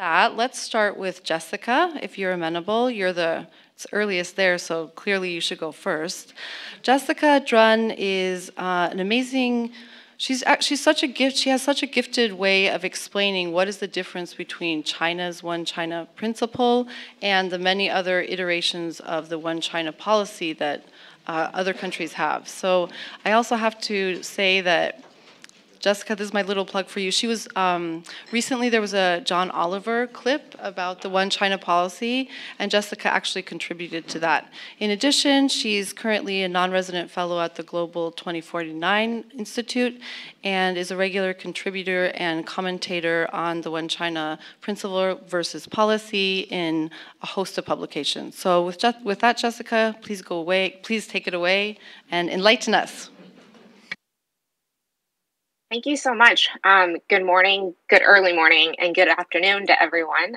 Let's start with Jessica, if you're amenable. It's earliest there, so clearly you should go first. Jessica Drun is an amazing, she's such a gift, she has such a gifted way of explaining what is the difference between China's One China principle and the many other iterations of the One China policy that other countries have. So I also have to say that Jessica, this is my little plug for you. She was, recently there was a John Oliver clip about the One China policy, and Jessica actually contributed to that. In addition, she's currently a non-resident fellow at the Global 2049 Institute and is a regular contributor and commentator on the One China principle versus policy in a host of publications. So with that, Jessica, please take it away and enlighten us. Thank you so much. Good morning, good early morning, and good afternoon to everyone.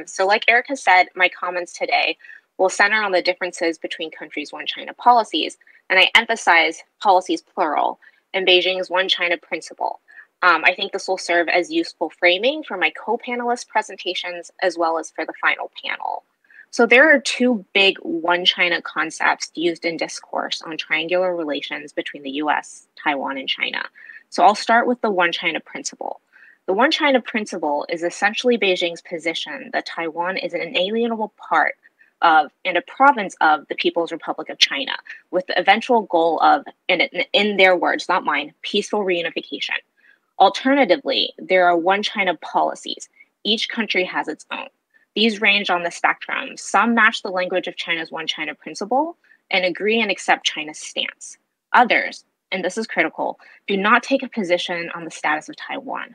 So like Erica said, my comments today will center on the differences between countries' One China policies, and I emphasize policies plural, and Beijing's One China principle. I think this will serve as useful framing for my co-panelist presentations as well as for the final panel. So there are two big One China concepts used in discourse on triangular relations between the US, Taiwan, and China. So I'll start with the One China principle. The One China principle is essentially Beijing's position that Taiwan is an inalienable part of and a province of the People's Republic of China, with the eventual goal of, in their words, not mine, peaceful reunification. Alternatively, there are One China policies. Each country has its own. These range on the spectrum. Some match the language of China's One China principle and agree and accept China's stance. Others, and this is critical, do not take a position on the status of Taiwan.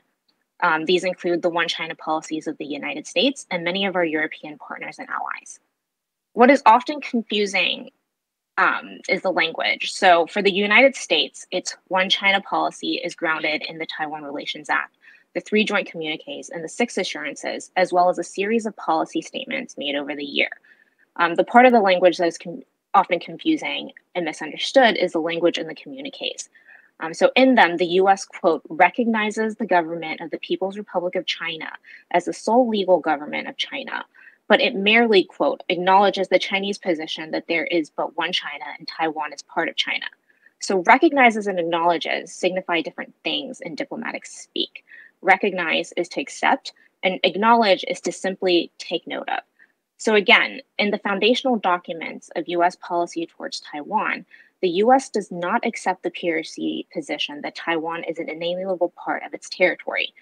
These include the One China policies of the United States and many of our European partners and allies. What is often confusing is the language. So for the United States, its One China policy is grounded in the Taiwan Relations Act, the 3 joint communiques, and the 6 assurances, as well as a series of policy statements made over the year. The part of the language that is often confusing and misunderstood is the language in the communiques. So in them, the US, quote, recognizes the government of the People's Republic of China as the sole legal government of China, but it merely, quote, acknowledges the Chinese position that there is but one China and Taiwan is part of China. So recognizes and acknowledges signify different things in diplomatic speak. Recognize is to accept, and acknowledge is to simply take note of. So again, in the foundational documents of US policy towards Taiwan, the US does not accept the PRC position that Taiwan is an inalienable part of its territory.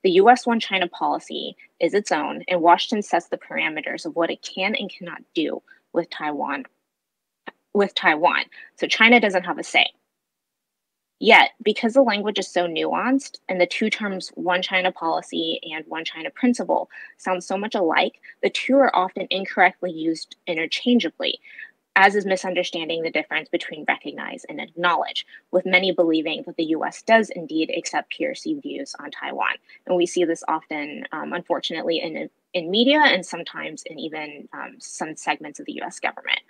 The US One China policy is its own, and Washington sets the parameters of what it can and cannot do with Taiwan. So China doesn't have a say. Yet, because the language is so nuanced and the two terms One China policy and One China principle sound so much alike, the two are often incorrectly used interchangeably, as is misunderstanding the difference between recognize and acknowledge, with many believing that the US does indeed accept PRC views on Taiwan. And we see this often, unfortunately, in media and sometimes in even some segments of the US government.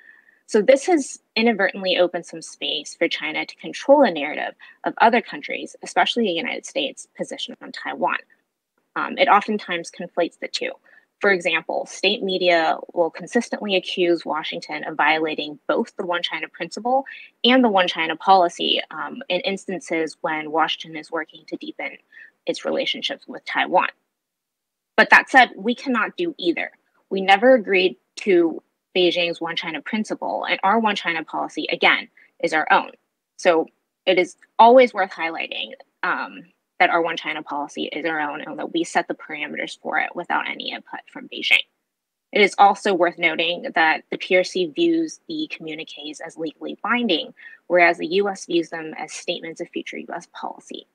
So this has inadvertently opened some space for China to control a narrative of other countries, especially the United States' position on Taiwan. It oftentimes conflates the two. For example, state media will consistently accuse Washington of violating both the One China principle and the One China policy in instances when Washington is working to deepen its relationships with Taiwan. But that said, we cannot do either. We never agreed to Beijing's One China principle, and our One China policy, again, is our own. So it is always worth highlighting that our One China policy is our own and that we set the parameters for it without any input from Beijing. It is also worth noting that the PRC views the communiques as legally binding, whereas the US views them as statements of future US policy.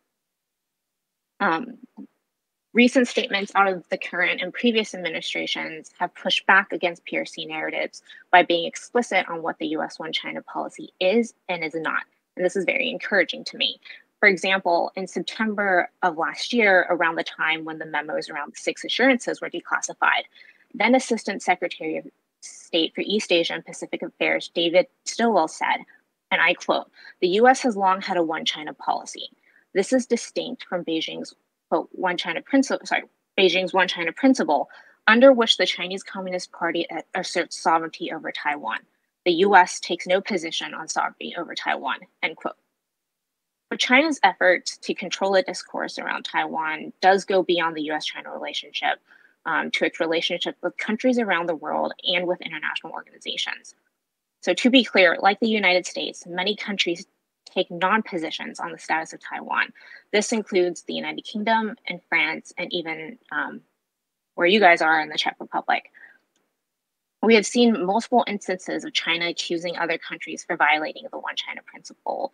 Recent statements out of the current and previous administrations have pushed back against PRC narratives by being explicit on what the US One China policy is and is not. And this is very encouraging to me. For example, in September of last year, around the time when the memos around the 6 assurances were declassified, then Assistant Secretary of State for East Asia and Pacific Affairs, David Stilwell said, and I quote, "The US has long had a One China policy. This is distinct from Beijing's One China principle, under which the Chinese Communist Party asserts sovereignty over Taiwan. The US takes no position on sovereignty over Taiwan, end quote. But China's efforts to control the discourse around Taiwan does go beyond the US-China relationship to its relationship with countries around the world and with international organizations. So to be clear, like the United States, many countries take non-positions on the status of Taiwan. This includes the United Kingdom and France and even where you guys are in the Czech Republic. We have seen multiple instances of China accusing other countries for violating the One China principle,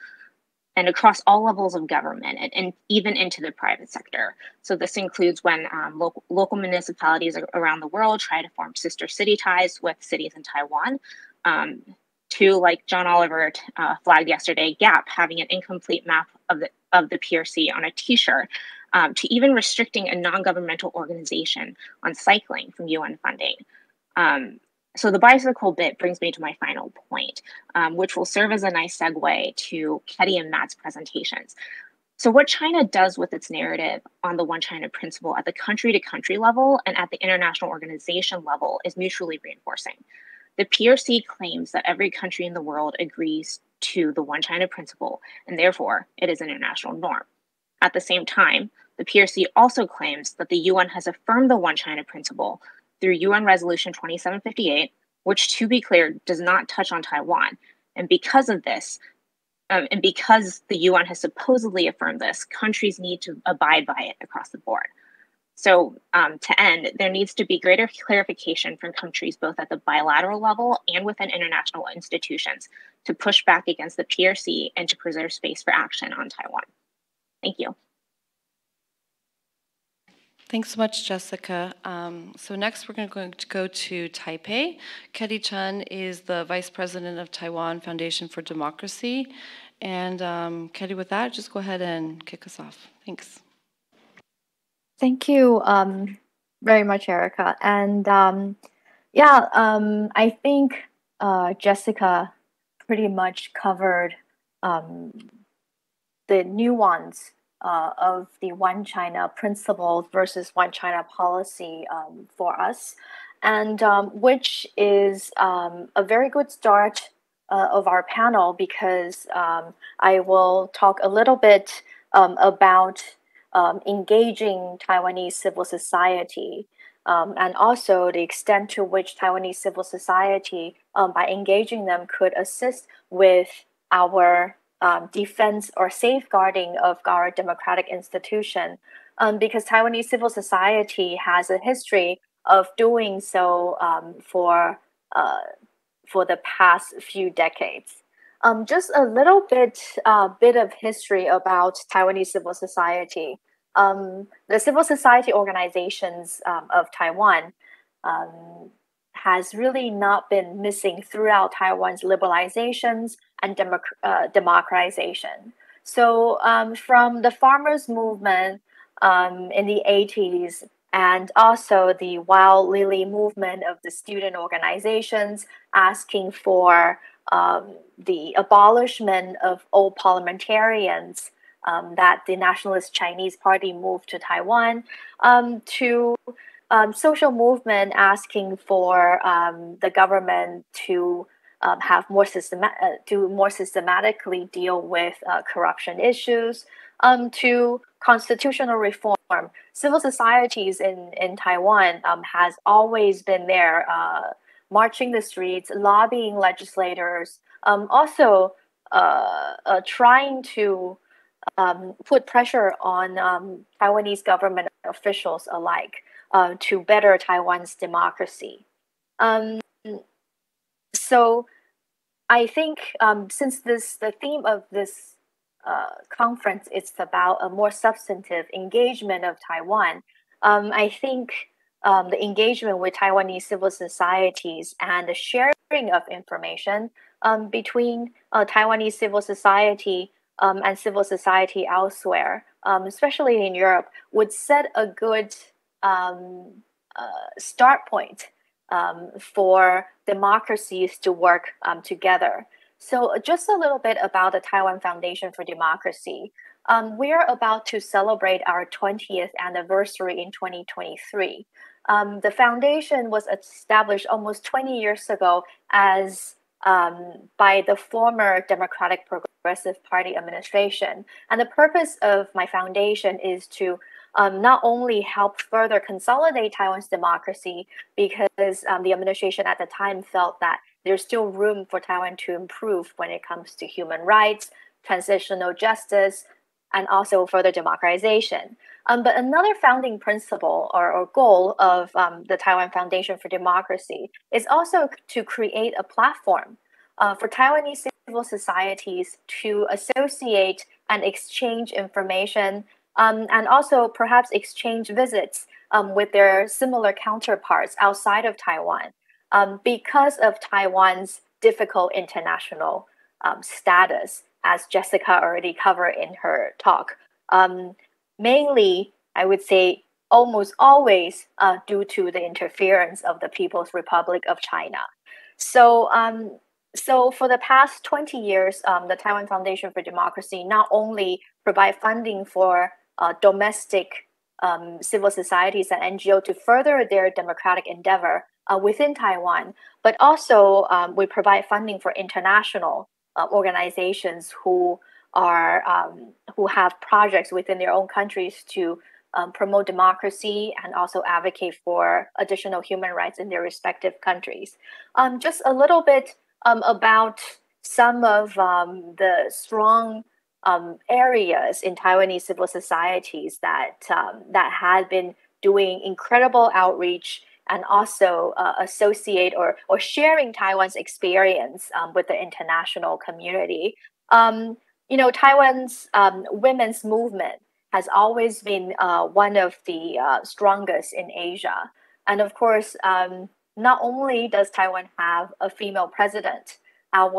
and across all levels of government and even into the private sector. So this includes when local municipalities around the world try to form sister city ties with cities in Taiwan, to, like John Oliver flagged yesterday, Gap having an incomplete map of the PRC on a T-shirt, to even restricting a non-governmental organization on cycling from UN funding. So the bicycle bit brings me to my final point, which will serve as a nice segue to Ketty and Matt's presentations. So what China does with its narrative on the One China principle at the country-to-country level and at the international organization level is mutually reinforcing. The PRC claims that every country in the world agrees to the One China principle, and therefore it is an international norm. At the same time, the PRC also claims that the UN has affirmed the One China principle through UN Resolution 2758, which, to be clear, does not touch on Taiwan. And because of this, and because the UN has supposedly affirmed this, countries need to abide by it across the board. So to end, there needs to be greater clarification from countries both at the bilateral level and within international institutions to push back against the PRC and to preserve space for action on Taiwan. Thank you. Thanks so much, Jessica. So next we're going to go to Taipei. Ketty Chen is the Vice President of Taiwan Foundation for Democracy. And Ketty, with that, just go ahead and kick us off. Thanks. Thank you very much, Erica. And I think Jessica pretty much covered the nuance of the One China principle versus One China policy for us, and which is a very good start of our panel, because I will talk a little bit about engaging Taiwanese civil society, and also the extent to which Taiwanese civil society, by engaging them, could assist with our defense or safeguarding of our democratic institution, because Taiwanese civil society has a history of doing so for the past few decades. Just a little bit of history about Taiwanese civil society. The civil society organizations of Taiwan has really not been missing throughout Taiwan's liberalizations and democratization. So from the farmers' movement in the 80s, and also the Wild Lily movement of the student organizations asking for the abolishment of old parliamentarians that the Nationalist Chinese Party moved to Taiwan, to social movement asking for the government to have more systematically deal with corruption issues, to constitutional reform. Civil societies in Taiwan has always been there, marching the streets, lobbying legislators, also trying to put pressure on Taiwanese government officials alike to better Taiwan's democracy. So I think since the theme of this conference is about a more substantive engagement of Taiwan, I think the engagement with Taiwanese civil societies and the sharing of information between Taiwanese civil society and civil society elsewhere, especially in Europe, would set a good start point for democracies to work together. So just a little bit about the Taiwan Foundation for Democracy. We are about to celebrate our 20th anniversary in 2023. The foundation was established almost 20 years ago as by the former Democratic Progressive Party administration. And the purpose of my foundation is to not only help further consolidate Taiwan's democracy, because the administration at the time felt that there's still room for Taiwan to improve when it comes to human rights, transitional justice, and also further democratization. But another founding principle or goal of the Taiwan Foundation for Democracy is also to create a platform for Taiwanese civil societies to associate and exchange information, and also perhaps exchange visits with their similar counterparts outside of Taiwan, because of Taiwan's difficult international status, as Jessica already covered in her talk. Mainly, I would say almost always due to the interference of the People's Republic of China. So for the past 20 years, the Taiwan Foundation for Democracy not only provide funding for domestic civil societies and NGO to further their democratic endeavor within Taiwan, but also we provide funding for international organizations who have projects within their own countries to promote democracy and also advocate for additional human rights in their respective countries. Just a little bit about some of the strong areas in Taiwanese civil societies that had been doing incredible outreach and also associate or sharing Taiwan's experience with the international community. Taiwan's women's movement has always been one of the strongest in Asia. And of course, not only does Taiwan have a female president, the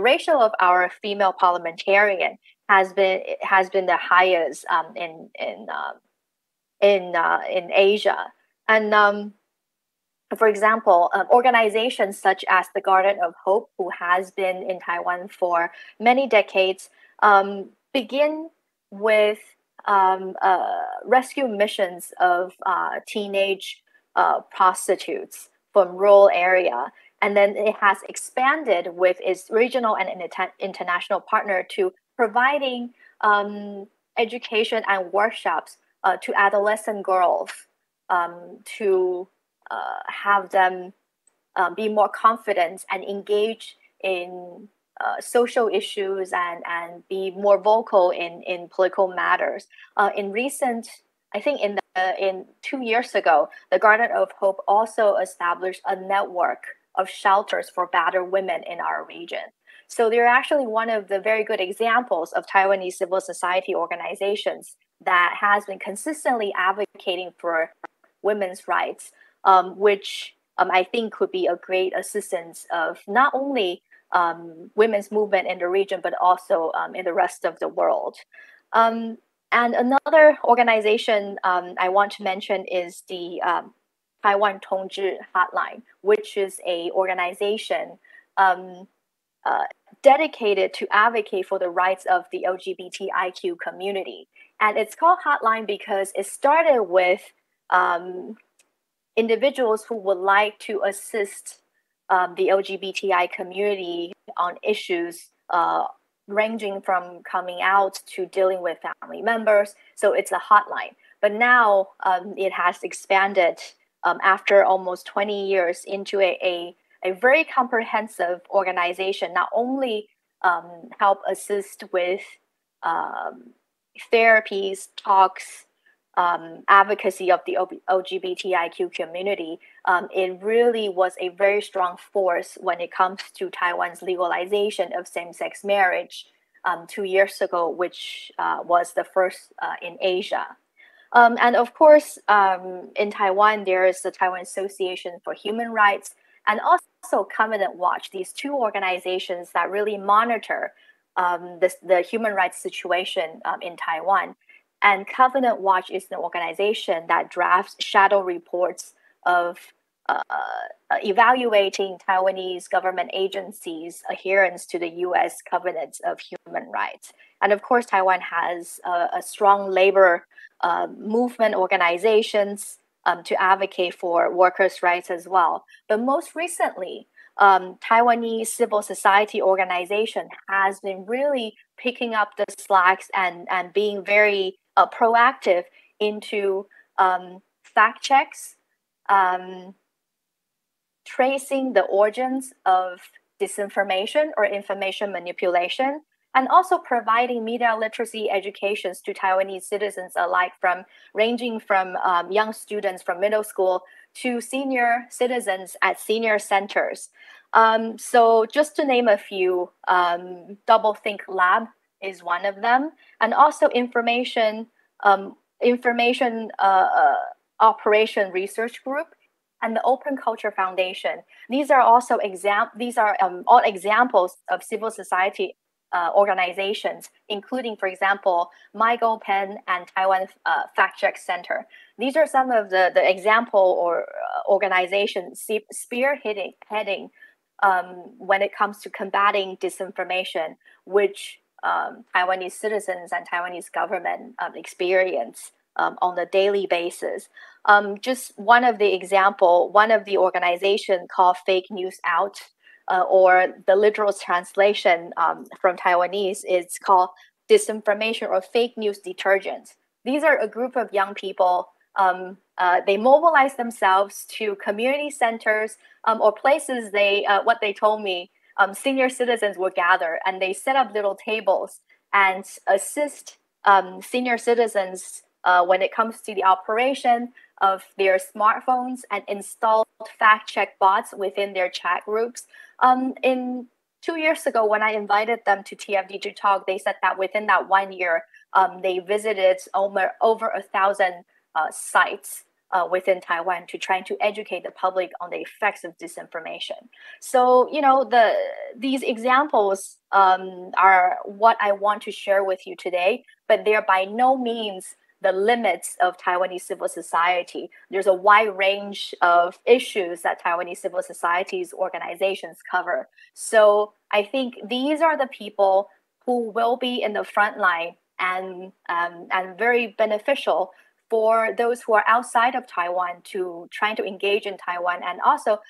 ratio of our female parliamentarian has been the highest in Asia. And for example, organizations such as the Garden of Hope, who has been in Taiwan for many decades, begin with rescue missions of teenage prostitutes from rural area. And then it has expanded with its regional and international partner to providing education and workshops to adolescent girls to have them be more confident and engage in social issues and be more vocal in political matters. In 2 years ago, the Garden of Hope also established a network of shelters for battered women in our region. So they're actually one of the very good examples of Taiwanese civil society organizations that has been consistently advocating for women's rights, which I think could be a great assistance of not only women's movement in the region, but also in the rest of the world. And another organization I want to mention is the Taiwan Tongzhi Hotline, which is an organization dedicated to advocate for the rights of the LGBTIQ community. And it's called Hotline because it started with individuals who would like to assist the LGBTI community on issues ranging from coming out to dealing with family members. So it's a hotline. But now it has expanded after almost 20 years into a very comprehensive organization, not only help assist with therapies, talks, advocacy of the LGBTIQ community. It really was a very strong force when it comes to Taiwan's legalization of same-sex marriage 2 years ago, which was the first in Asia. And of course, in Taiwan, there is the Taiwan Association for Human Rights and also Covenant Watch, these two organizations that really monitor the human rights situation in Taiwan. And Covenant Watch is an organization that drafts shadow reports of evaluating Taiwanese government agencies' adherence to the U.S. covenants of human rights. And of course, Taiwan has a strong labor movement organizations to advocate for workers' rights as well. But most recently, Taiwanese civil society organization has been really picking up the slacks and being very proactive into fact checks, tracing the origins of disinformation or information manipulation, and also providing media literacy educations to Taiwanese citizens alike, ranging from young students from middle school to senior citizens at senior centers. So just to name a few, Doublethink Lab is one of them, and also information operation research group and the Open Culture Foundation. These are also all examples of civil society organizations, including, for example, MyGoPen and Taiwan Fact Check Center. These are some of the example or organizations spearheading when it comes to combating disinformation, which Taiwanese citizens and Taiwanese government experience on a daily basis. Just one of the organization called Fake News Out, or the literal translation from Taiwanese is called Disinformation or Fake News Detergent. These are a group of young people. They mobilize themselves to community centers or places what they told me, senior citizens will gather, and they set up little tables and assist senior citizens when it comes to the operation of their smartphones and install fact-check bots within their chat groups. In 2 years ago, when I invited them to TFD to talk, they said that within that 1 year, they visited over 1,000 sites within Taiwan to try to educate the public on the effects of disinformation. So, these examples are what I want to share with you today, but they're by no means the limits of Taiwanese civil society. There's a wide range of issues that Taiwanese civil society's organizations cover. So I think these are the people who will be in the front line and very beneficial for those who are outside of Taiwan to trying to engage in Taiwan, and also,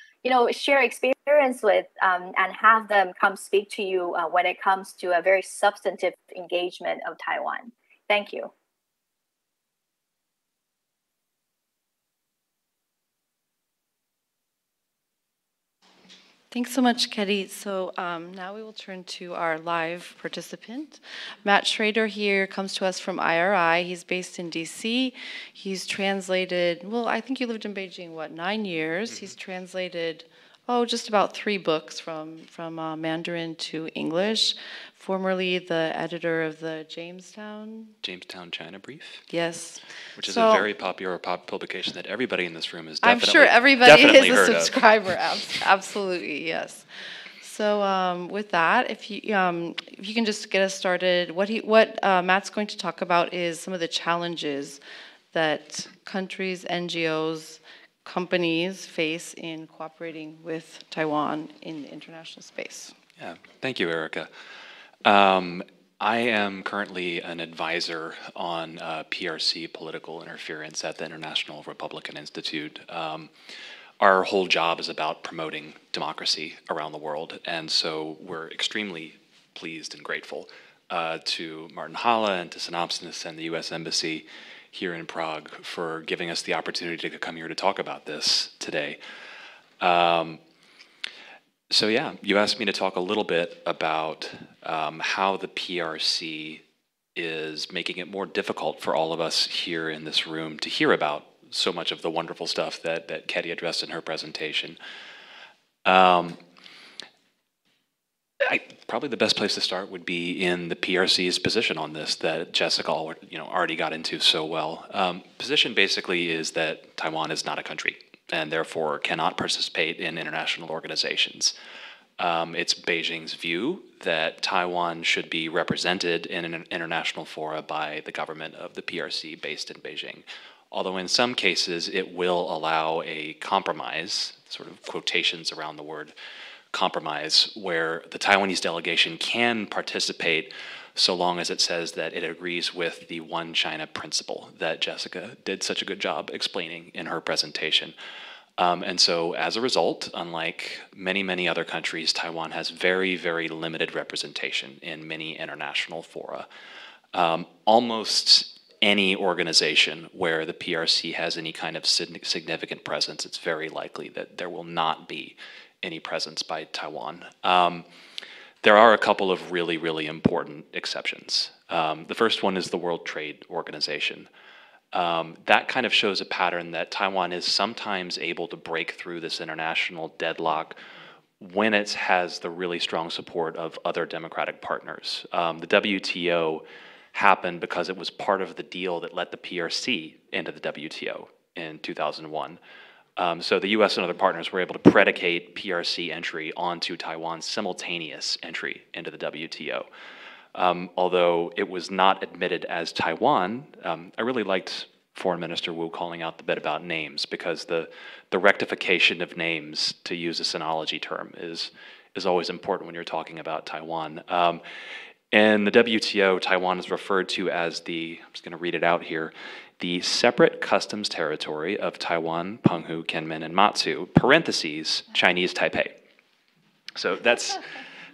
share experience with and have them come speak to you when it comes to a very substantive engagement of Taiwan. Thank you. Thanks so much, Kelly. So now we will turn to our live participant. Matt Schrader here comes to us from IRI. He's based in DC. He's translated, I think you lived in Beijing, 9 years? He's translated, just about 3 books from Mandarin to English. Formerly the editor of the Jamestown China Brief. Yes. Which is a very popular publication that everybody in this room is definitely I'm sure everybody is a subscriber. Absolutely, yes. So with that, if you can just get us started, what Matt's going to talk about is some of the challenges that countries, NGOs, companies face in cooperating with Taiwan in the international space. Yeah, thank you, Erica. I am currently an advisor on PRC political interference at the International Republican Institute. Our whole job is about promoting democracy around the world, and so we're extremely pleased and grateful to Martin Halle and to Sinopis and the U.S. Embassy here in Prague for giving us the opportunity to come here to talk about this today. So yeah, you asked me to talk a little bit about how the PRC is making it more difficult for all of us here in this room to hear about so much of the wonderful stuff that Ketty addressed in her presentation. Probably the best place to start would be in the PRC's position on this that Jessica already got into so well. Position basically is that Taiwan is not a country and therefore cannot participate in international organizations. It's Beijing's view that Taiwan should be represented in an international fora by the government of the PRC based in Beijing. Although in some cases it will allow a compromise, sort of quotations around the word compromise, where the Taiwanese delegation can participate so long as it says that it agrees with the one China principle that Jessica did such a good job explaining in her presentation. And so as a result, unlike many, many other countries, Taiwan has very, very limited representation in many international fora. Almost any organization where the PRC has any kind of significant presence, it's very likely that there will not be any presence by Taiwan. There are a couple of really, really important exceptions. The first one is the World Trade Organization. That kind of shows a pattern that Taiwan is sometimes able to break through this international deadlock when it has the really strong support of other democratic partners. The WTO happened because it was part of the deal that let the PRC into the WTO in 2001. So the US and other partners were able to predicate PRC entry onto Taiwan's simultaneous entry into the WTO. Although it was not admitted as Taiwan, I really liked Foreign Minister Wu calling out the bit about names, because the rectification of names, to use a sinology term, is always important when you're talking about Taiwan. In the WTO, Taiwan is referred to as I'm just going to read it out here, the separate customs territory of Taiwan, Penghu, Kinmen, and Matsu, parentheses, Chinese Taipei. So that's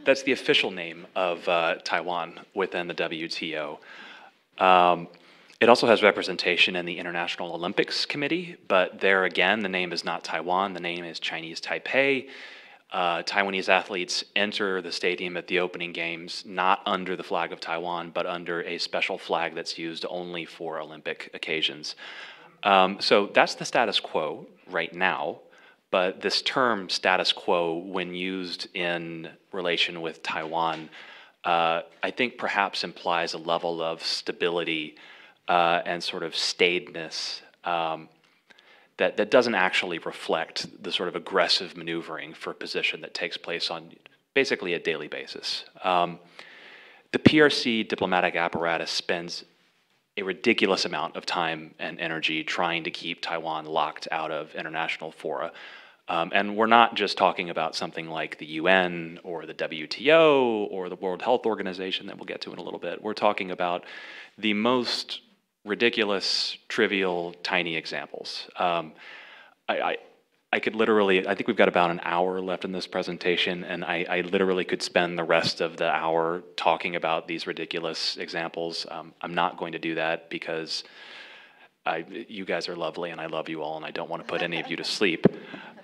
the official name of Taiwan within the WTO. It also has representation in the International Olympics Committee, but there again, the name is not Taiwan, the name is Chinese Taipei. Taiwanese athletes enter the stadium at the opening games not under the flag of Taiwan, but under a special flag that's used only for Olympic occasions. So that's the status quo right now, but this term status quo, when used in relation with Taiwan, I think perhaps implies a level of stability and sort of staidness that doesn't actually reflect the sort of aggressive maneuvering for position that takes place on basically a daily basis. The PRC diplomatic apparatus spends a ridiculous amount of time and energy trying to keep Taiwan locked out of international fora. And we're not just talking about something like the UN or the WTO or the World Health Organization that we'll get to in a little bit. We're talking about the most ridiculous, trivial, tiny examples. I could literally, I think we've got about an hour left in this presentation, and I literally could spend the rest of the hour talking about these ridiculous examples. I'm not going to do that because you guys are lovely and I love you all and I don't want to put any of you to sleep.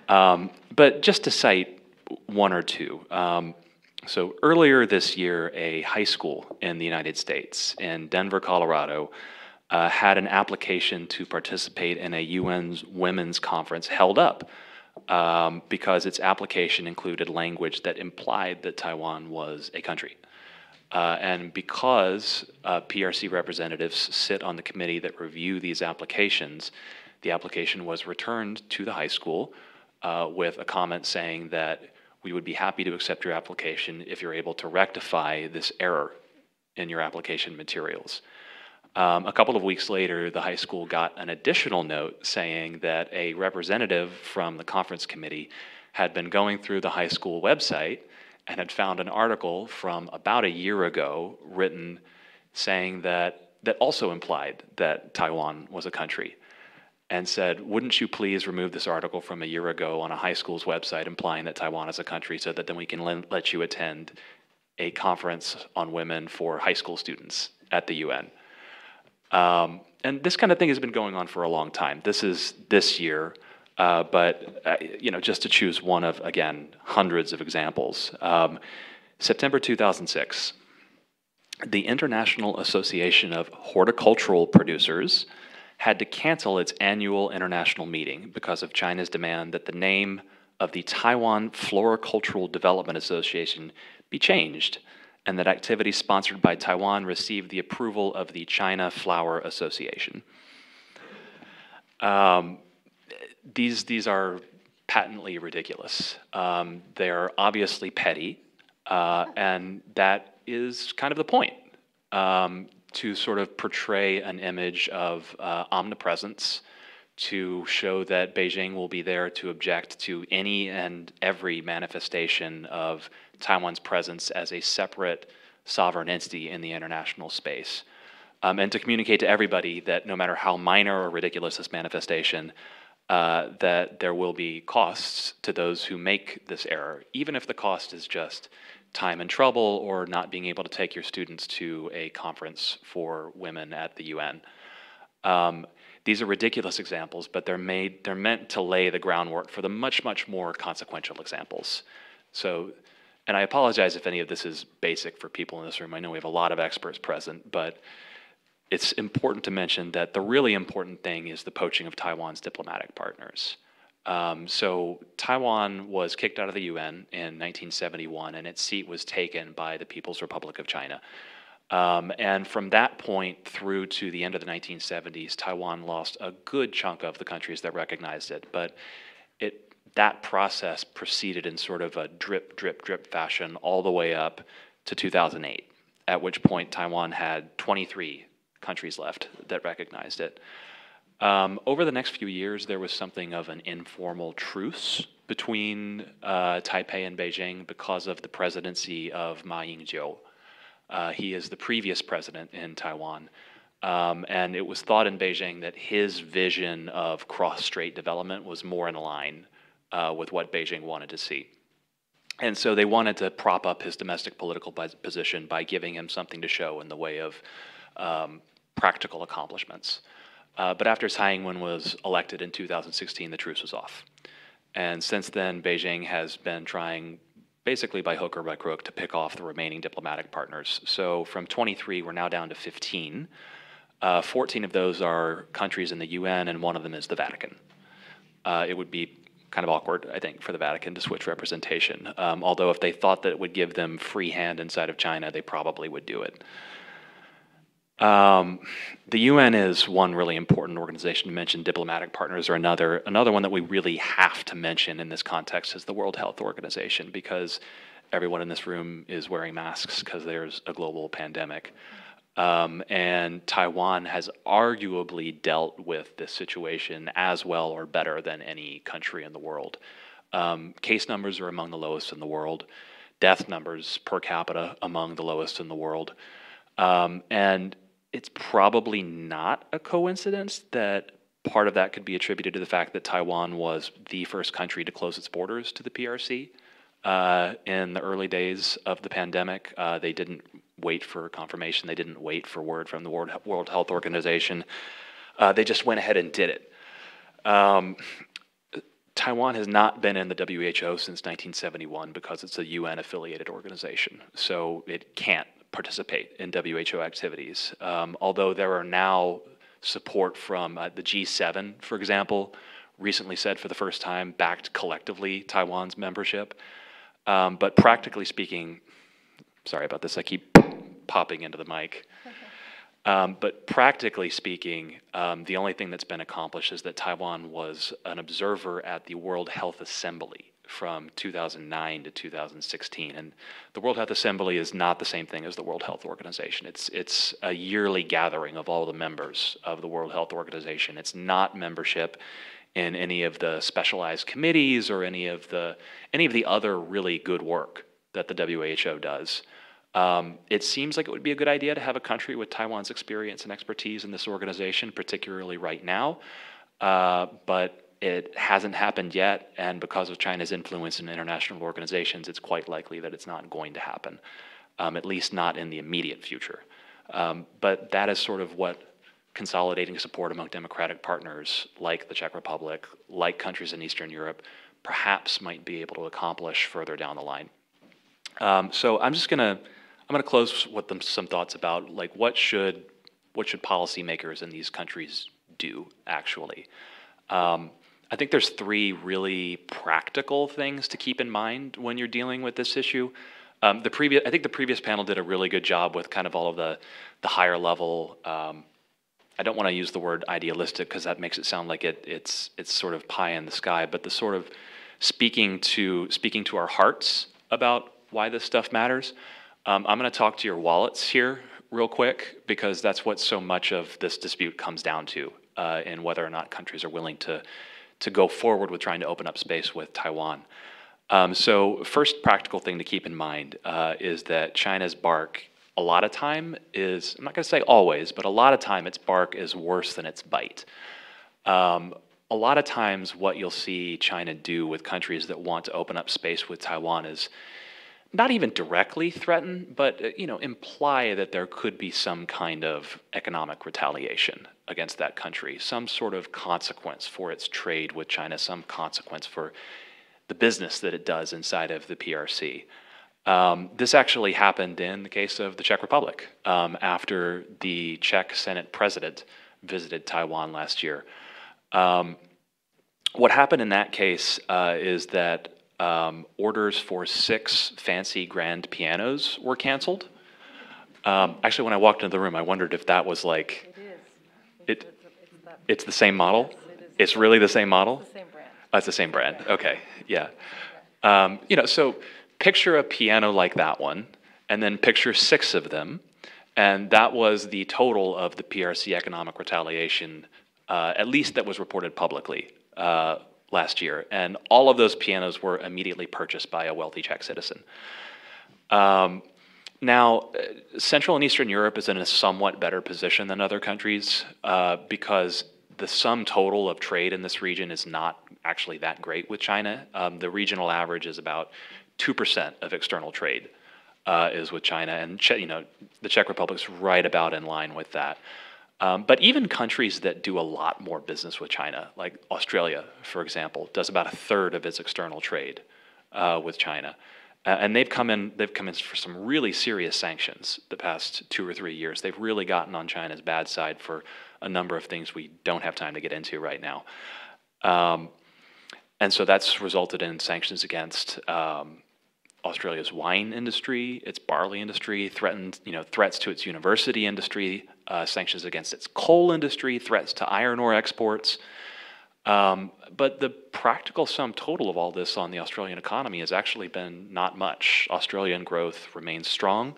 But just to cite one or two. So earlier this year, a high school in the United States, in Denver, Colorado, had an application to participate in a UN's women's conference held up because its application included language that implied that Taiwan was a country. And because PRC representatives sit on the committee that review these applications, the application was returned to the high school with a comment saying that we would be happy to accept your application if you're able to rectify this error in your application materials. A couple of weeks later, the high school got an additional note saying that a representative from the conference committee had been going through the high school website and had found an article from about a year ago written saying that also implied that Taiwan was a country, and said, wouldn't you please remove this article from a year ago on a high school's website implying that Taiwan is a country so that then we can let you attend a conference on women for high school students at the UN. And this kind of thing has been going on for a long time. This is this year, but just to choose one of, again, hundreds of examples. September 2006, the International Association of Horticultural Producers had to cancel its annual international meeting because of China's demand that the name of the Taiwan Floricultural Development Association be changed, and that activities sponsored by Taiwan received the approval of the China Flower Association. These are patently ridiculous. They're obviously petty, and that is kind of the point, to sort of portray an image of omnipresence, to show that Beijing will be there to object to any and every manifestation of Taiwan's presence as a separate sovereign entity in the international space. And to communicate to everybody that no matter how minor or ridiculous this manifestation, that there will be costs to those who make this error, even if the cost is just time and trouble or not being able to take your students to a conference for women at the UN. These are ridiculous examples, but they're meant to lay the groundwork for the much, much more consequential examples. So, and I apologize if any of this is basic for people in this room. I know we have a lot of experts present, but it's important to mention that the really important thing is the poaching of Taiwan's diplomatic partners. So Taiwan was kicked out of the UN in 1971, and its seat was taken by the People's Republic of China. And from that point through to the end of the 1970s, Taiwan lost a good chunk of the countries that recognized it. But that process proceeded in sort of a drip, drip, drip fashion all the way up to 2008, at which point Taiwan had 23 countries left that recognized it. Over the next few years, there was something of an informal truce between Taipei and Beijing because of the presidency of Ma Ying-jeou. He is the previous president in Taiwan. And it was thought in Beijing that his vision of cross-strait development was more in line with what Beijing wanted to see. And so they wanted to prop up his domestic political position by giving him something to show in the way of practical accomplishments. But after Tsai was elected in 2016, the truce was off. And since then, Beijing has been trying, basically by hook or by crook, to pick off the remaining diplomatic partners. So from 23, we're now down to 15. 14 of those are countries in the UN, and one of them is the Vatican. It would be kind of awkward, I think, for the Vatican to switch representation. Although if they thought that it would give them free hand inside of China, they probably would do it. The UN is one really important organization to mention. Diplomatic partners are another. Another one that we really have to mention in this context is the World Health Organization, because everyone in this room is wearing masks because there's a global pandemic. And Taiwan has arguably dealt with this situation as well or better than any country in the world. Case numbers are among the lowest in the world. Death numbers per capita among the lowest in the world. And it's probably not a coincidence that part of that could be attributed to the fact that Taiwan was the first country to close its borders to the PRC in the early days of the pandemic. They didn't wait for confirmation. They didn't wait for word from the World Health Organization. They just went ahead and did it. Taiwan has not been in the WHO since 1971 because it's a UN-affiliated organization, so it can't participate in WHO activities. Although there are now support from the G7, for example, recently said for the first time, backed collectively Taiwan's membership. But practically speaking, sorry about this, I keep popping into the mic. But practically speaking, the only thing that's been accomplished is that Taiwan was an observer at the World Health Assembly from 2009 to 2016. And the World Health Assembly is not the same thing as the World Health Organization. It's a yearly gathering of all the members of the World Health Organization. It's not membership in any of the specialized committees or any of the other really good work that the WHO does. It seems like it would be a good idea to have a country with Taiwan's experience and expertise in this organization, particularly right now, but it hasn't happened yet, and because of China's influence in international organizations, it's quite likely that it's not going to happen, at least not in the immediate future. But that is sort of what consolidating support among democratic partners like the Czech Republic, like countries in Eastern Europe, perhaps might be able to accomplish further down the line. So I'm gonna close with some thoughts about like what should policymakers in these countries do actually. I think there's three really practical things to keep in mind when you're dealing with this issue. I think the previous panel did a really good job with kind of all of the higher level. I don't want to use the word idealistic because that makes it sound like it's sort of pie in the sky, but the sort of speaking to our hearts about why this stuff matters. I'm going to talk to your wallets here real quick because that's what so much of this dispute comes down to, in whether or not countries are willing to go forward with trying to open up space with Taiwan. So first practical thing to keep in mind is that China's bark a lot of time is, I'm not going to say always, but a lot of time its bark is worse than its bite. A lot of times what you'll see China do with countries that want to open up space with Taiwan is not even directly threaten, but imply that there could be some kind of economic retaliation against that country, some sort of consequence for its trade with China, some consequence for the business that it does inside of the PRC. This actually happened in the case of the Czech Republic after the Czech Senate president visited Taiwan last year. What happened in that case is that orders for 6 fancy grand pianos were canceled. Actually, when I walked into the room, I wondered if that was like, it's the same model? It's really the same model? It's the same brand. Oh, it's the same brand, okay, yeah. So picture a piano like that one, and then picture 6 of them, and that was the total of the PRC economic retaliation, at least that was reported publicly last year. And all of those pianos were immediately purchased by a wealthy Czech citizen. Now, Central and Eastern Europe is in a somewhat better position than other countries because the sum total of trade in this region is not actually that great with China. The regional average is about 2% of external trade is with China, and the Czech Republic's right about in line with that. But even countries that do a lot more business with China, like Australia, for example, does about 1/3 of its external trade with China. And they've come in for some really serious sanctions the past 2 or 3 years. They've really gotten on China's bad side for a number of things we don't have time to get into right now. And so that's resulted in sanctions against Australia's wine industry, its barley industry, threats to its university industry, sanctions against its coal industry, threats to iron ore exports. But the practical sum total of all this on the Australian economy has actually been not much. Australian growth remains strong.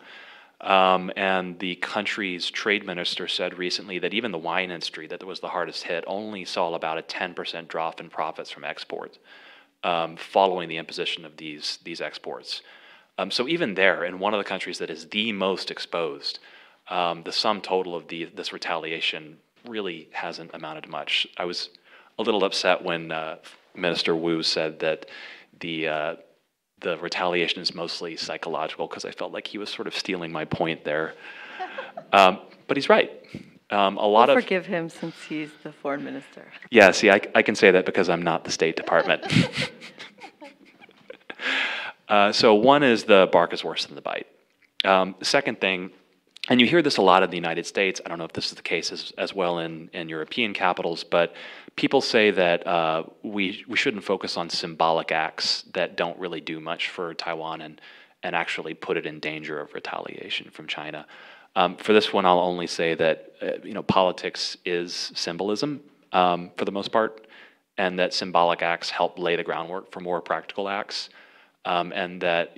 And the country's trade minister said recently that even the wine industry, that was the hardest hit, only saw about a 10% drop in profits from exports following the imposition of these exports. So even there, in one of the countries that is the most exposed, the sum total of this retaliation really hasn't amounted to much. I was a little upset when Minister Wu said that the retaliation is mostly psychological, because I felt like he was sort of stealing my point there. But he's right. We'll forgive him since he's the foreign minister. Yeah, see, I can say that because I'm not the State Department. So one is the bark is worse than the bite. The second thing, and you hear this a lot in the United States, I don't know if this is the case as well in European capitals, but people say that we shouldn't focus on symbolic acts that don't really do much for Taiwan and actually put it in danger of retaliation from China. For this one, I'll only say that politics is symbolism for the most part, and that symbolic acts help lay the groundwork for more practical acts, and that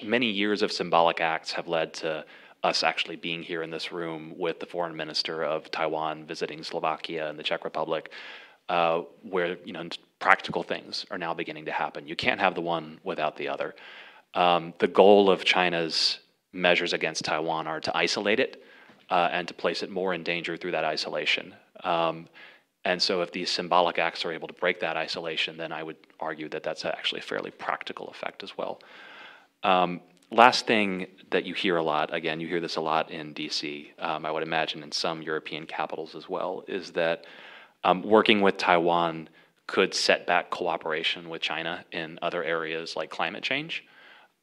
many years of symbolic acts have led to us actually being here in this room with the foreign minister of Taiwan visiting Slovakia and the Czech Republic, where practical things are now beginning to happen. You can't have the one without the other. The goal of China's measures against Taiwan are to isolate it and to place it more in danger through that isolation. And so if these symbolic acts are able to break that isolation, then I would argue that that's actually a fairly practical effect as well. Last thing that you hear a lot, again, you hear this a lot in DC, I would imagine in some European capitals as well, is that working with Taiwan could set back cooperation with China in other areas like climate change.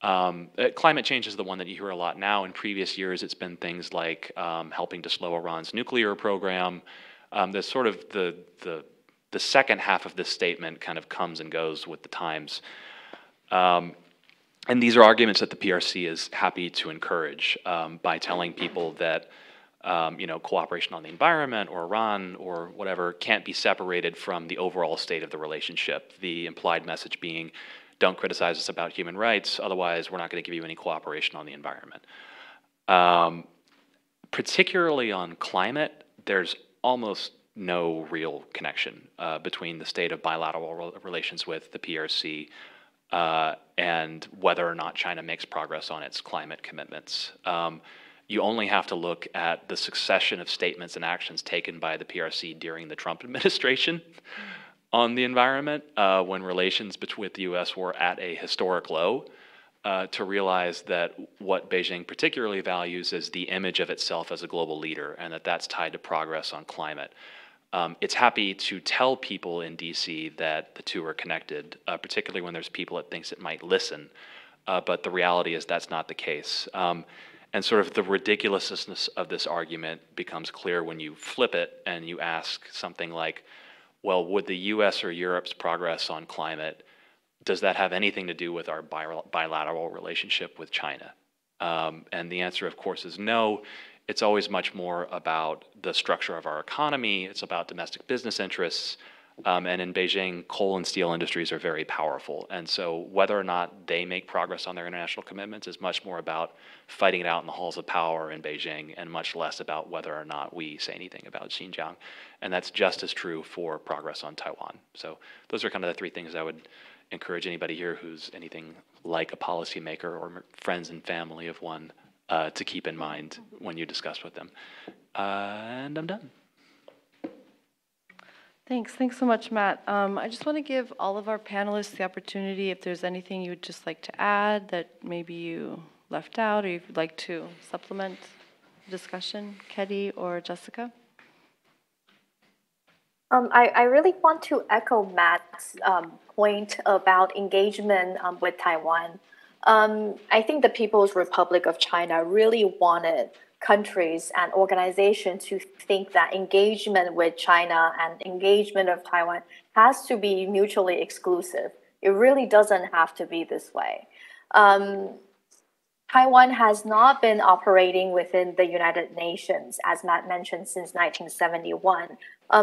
Climate change is the one that you hear a lot now. In previous years, it's been things like helping to slow Iran's nuclear program. There's sort of the second half of this statement kind of comes and goes with the times. And these are arguments that the PRC is happy to encourage by telling people that cooperation on the environment or Iran or whatever can't be separated from the overall state of the relationship. The implied message being, don't criticize us about human rights, otherwise we're not going to give you any cooperation on the environment. Particularly on climate, there's almost no real connection between the state of bilateral relations with the PRC and whether or not China makes progress on its climate commitments. you only have to look at the succession of statements and actions taken by the PRC during the Trump administration on the environment, when relations with the US were at a historic low, to realize that what Beijing particularly values is the image of itself as a global leader, and that that's tied to progress on climate. It's happy to tell people in DC that the two are connected, particularly when there's people it thinks it might listen, but the reality is that's not the case. And sort of the ridiculousness of this argument becomes clear when you flip it and you ask something like, well, would the US or Europe's progress on climate, does that have anything to do with our bilateral relationship with China? And the answer, of course, is no. It's always much more about the structure of our economy. It's about domestic business interests. And in Beijing, coal and steel industries are very powerful. And so whether or not they make progress on their international commitments is much more about fighting it out in the halls of power in Beijing, and much less about whether or not we say anything about Xinjiang. And that's just as true for progress on Taiwan. So those are kind of the three things I would encourage anybody here who's anything like a policymaker or friends and family of one to keep in mind when you discuss with them. And I'm done. Thanks so much, Matt. I just want to give all of our panelists the opportunity, if there's anything you would just like to add that maybe you left out or you'd like to supplement the discussion, Ketty or Jessica. I really want to echo Matt's point about engagement with Taiwan. I think the People's Republic of China really wanted countries and organizations to think that engagement with China and engagement of Taiwan has to be mutually exclusive. It really doesn't have to be this way. Taiwan has not been operating within the United Nations, as Matt mentioned, since 1971.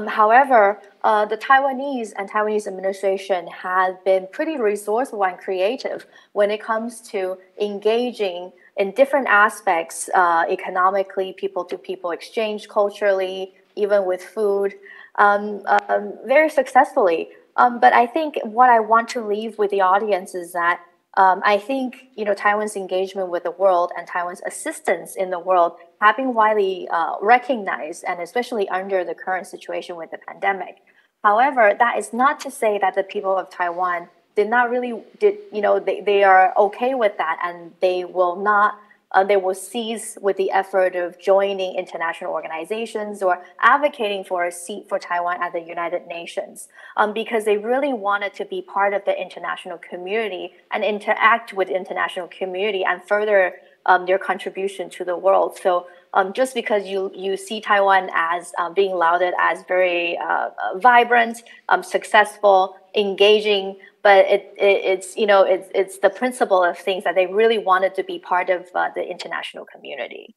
However, the Taiwanese and Taiwanese administration have been pretty resourceful and creative when it comes to engaging in different aspects, economically, people-to-people exchange, culturally, even with food, very successfully. But I think what I want to leave with the audience is that I think Taiwan's engagement with the world and Taiwan's assistance in the world have been widely recognized, and especially under the current situation with the pandemic. However, that is not to say that the people of Taiwan they are okay with that, and they will cease with the effort of joining international organizations or advocating for a seat for Taiwan at the United Nations, because they really wanted to be part of the international community and interact with the international community and further their contribution to the world. So just because you see Taiwan as being lauded as very vibrant, successful, engaging, but it's the principle of things that they really wanted to be part of the international community.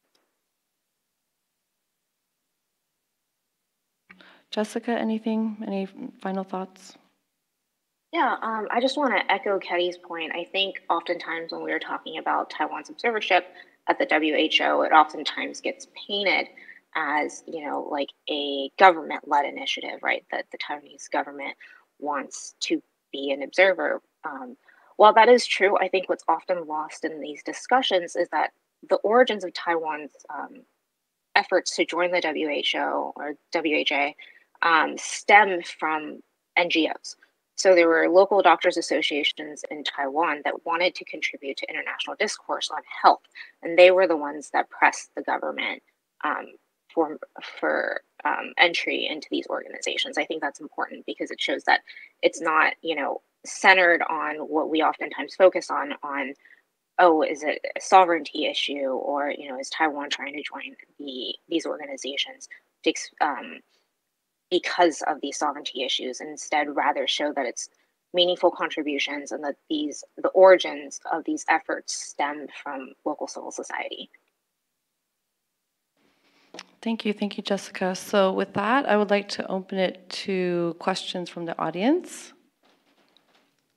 Jessica, any final thoughts? Yeah, I just want to echo Ketty's point. I think oftentimes when we are talking about Taiwan's observership at the WHO, it oftentimes gets painted as, like a government-led initiative, right? That the Taiwanese government wants to be an observer. While that is true, I think what's often lost in these discussions is that the origins of Taiwan's efforts to join the WHO or WHA stem from NGOs. So there were local doctors' associations in Taiwan that wanted to contribute to international discourse on health, and they were the ones that pressed the government for entry into these organizations. I think that's important because it shows that it's not, centered on what we oftentimes focus on, is it a sovereignty issue, or, is Taiwan trying to join these organizations because of these sovereignty issues, and instead rather show that it's meaningful contributions and that the origins of these efforts stem from local civil society. Thank you, Jessica. So with that, I would like to open it to questions from the audience.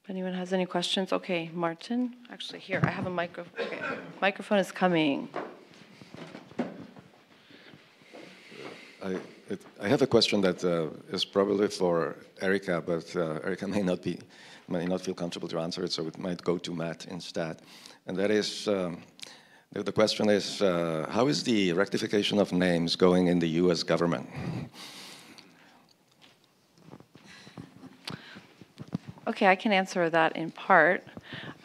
If anyone has any questions, okay, Martin. Actually, here, I have a microphone. Okay. Microphone is coming. I have a question that is probably for Erica, but Erica may not feel comfortable to answer it, so it might go to Matt instead. And that is, The question is, how is the rectification of names going in the US government? Okay, I can answer that in part.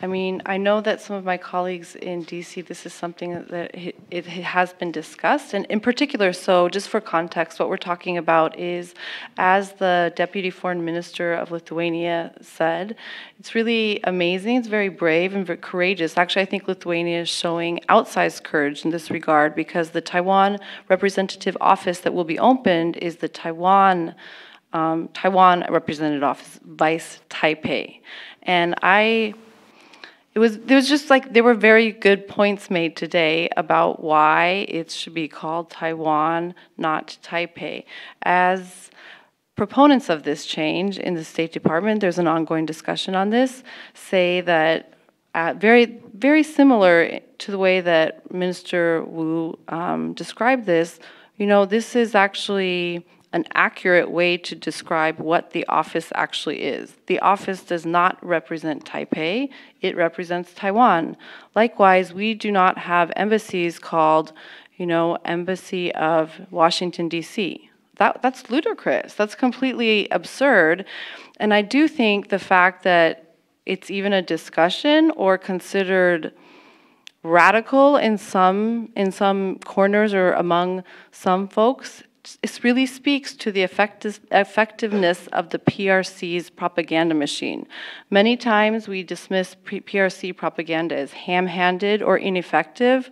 I mean, I know that some of my colleagues in DC, this is something that it has been discussed, and in particular, so just for context, what we're talking about is, as the Deputy Foreign Minister of Lithuania said, it's really amazing, it's very brave and very courageous. Actually, I think Lithuania is showing outsized courage in this regard, because the Taiwan representative office that will be opened is the Taiwan representative office, Vice Taipei. And there was just like, there were very good points made today about why it should be called Taiwan, not Taipei. As proponents of this change in the State Department, there's an ongoing discussion on this, say that very, very similar to the way that Minister Wu described this, you know, this is actually an accurate way to describe what the office actually is. The office does not represent Taipei, it represents Taiwan. Likewise, we do not have embassies called, you know, Embassy of Washington, D.C. That's ludicrous, that's completely absurd. And I do think the fact that it's even a discussion or considered radical in some corners or among some folks, it really speaks to the effectiveness of the PRC's propaganda machine. Many times we dismiss PRC propaganda as ham-handed or ineffective,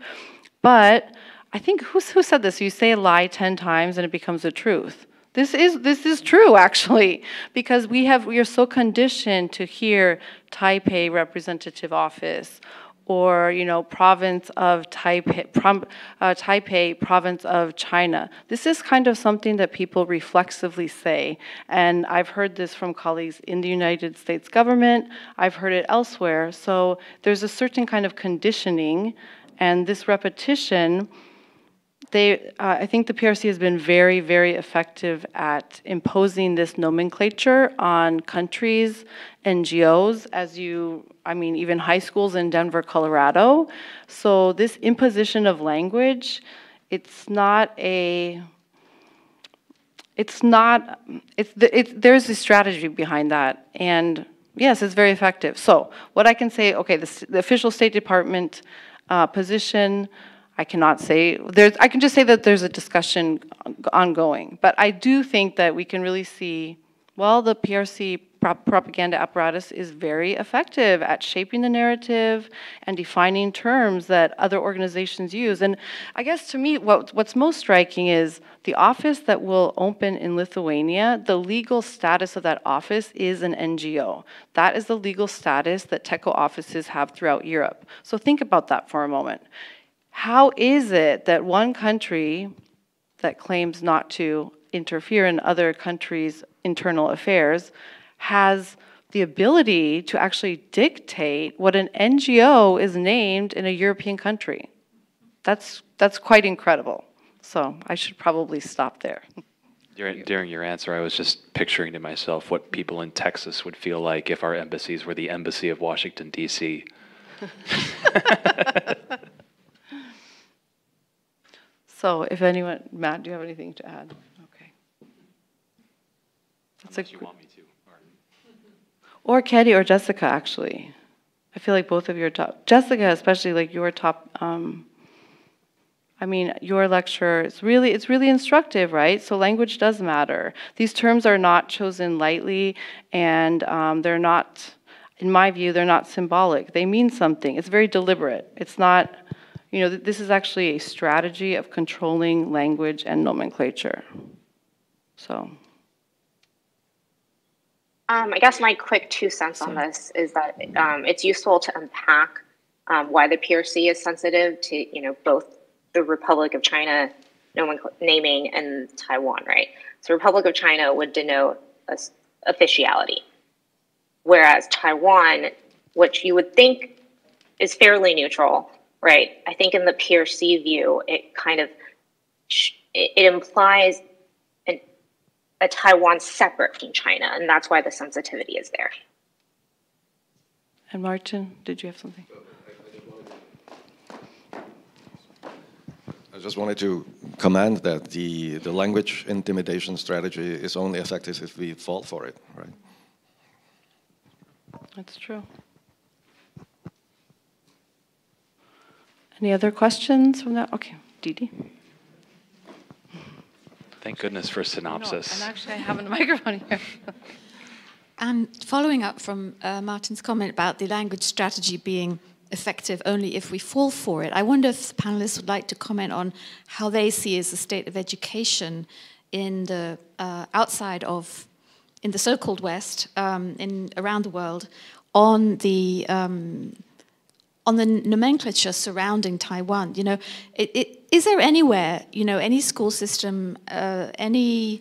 but I think, who said this? You say a lie 10 times and it becomes a truth. This is true, actually, because we are so conditioned to hear Taipei Representative Office, or, you know, province of Taipei, province of China. This is kind of something that people reflexively say, and I've heard this from colleagues in the United States government, I've heard it elsewhere, so there's a certain kind of conditioning, and this repetition, I think the PRC has been very, very effective at imposing this nomenclature on countries, NGOs, even high schools in Denver, Colorado. So this imposition of language, there's a strategy behind that. And yes, it's very effective. So what I can say, okay, the official State Department position, I cannot say, I can just say that there's a discussion ongoing. But I do think that we can really see, well, the PRC propaganda apparatus is very effective at shaping the narrative and defining terms that other organizations use. And I guess to me, what's most striking is the office that will open in Lithuania, the legal status of that office is an NGO. That is the legal status that TECO offices have throughout Europe. So think about that for a moment. How is it that one country that claims not to interfere in other countries' internal affairs has the ability to actually dictate what an NGO is named in a European country? That's quite incredible. So I should probably stop there. During your answer, I was just picturing to myself what people in Texas would feel like if our embassies were the Embassy of Washington, D.C. So if anyone, Matt, do you have anything to add? Okay. Unless you want me to. Or Katie or Jessica, actually. I feel like both of you are top. Jessica, especially, like your top, your lecture, it's really instructive, right? So language does matter. These terms are not chosen lightly, and they're not, in my view, they're not symbolic. They mean something. It's very deliberate. It's not, this is actually a strategy of controlling language and nomenclature. So. I guess my quick 2 cents on this is that it's useful to unpack why the PRC is sensitive to, both the Republic of China naming and Taiwan, right? So Republic of China would denote officiality, whereas Taiwan, which you would think is fairly neutral, right? I think in the PRC view, it kind of it implies a Taiwan separate from China, and that's why the sensitivity is there. And Martin, did you have something? just wanted to comment that the language intimidation strategy is only effective if we fall for it, right? That's true. Any other questions from that? Okay, Didi. Thank goodness for Synopsis. No, and actually I have a microphone here. And following up from Martin's comment about the language strategy being effective only if we fall for it, I wonder if the panelists would like to comment on how they see as the state of education in the in the so-called West, around the world, on the nomenclature surrounding Taiwan. You know, is there anywhere, you know, any school system, any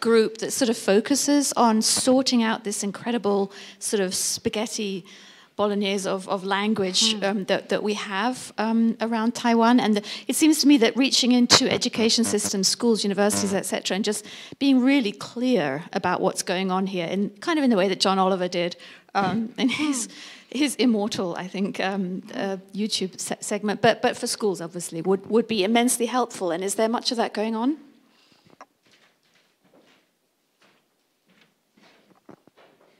group that sort of focuses on sorting out this incredible sort of spaghetti bolognese of language that we have around Taiwan? And it seems to me that reaching into education systems, schools, universities, etc., and just being really clear about what's going on here, in kind of in the way that John Oliver did in his immortal, I think, YouTube segment, but for schools, obviously, would be immensely helpful. And is there much of that going on?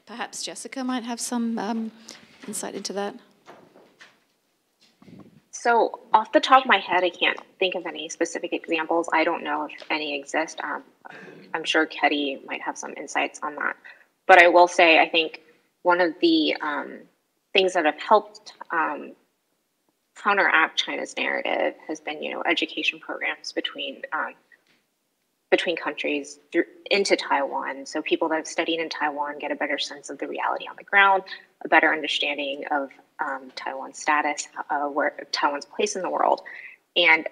Perhaps Jessica might have some insight into that. So off the top of my head, I can't think of any specific examples. I don't know if any exist. I'm sure Ketty might have some insights on that. But I will say, I think one of the things that have helped counteract China's narrative has been, you know, education programs between countries into Taiwan. So people that have studied in Taiwan get a better sense of the reality on the ground, a better understanding of Taiwan's status, where Taiwan's place in the world. And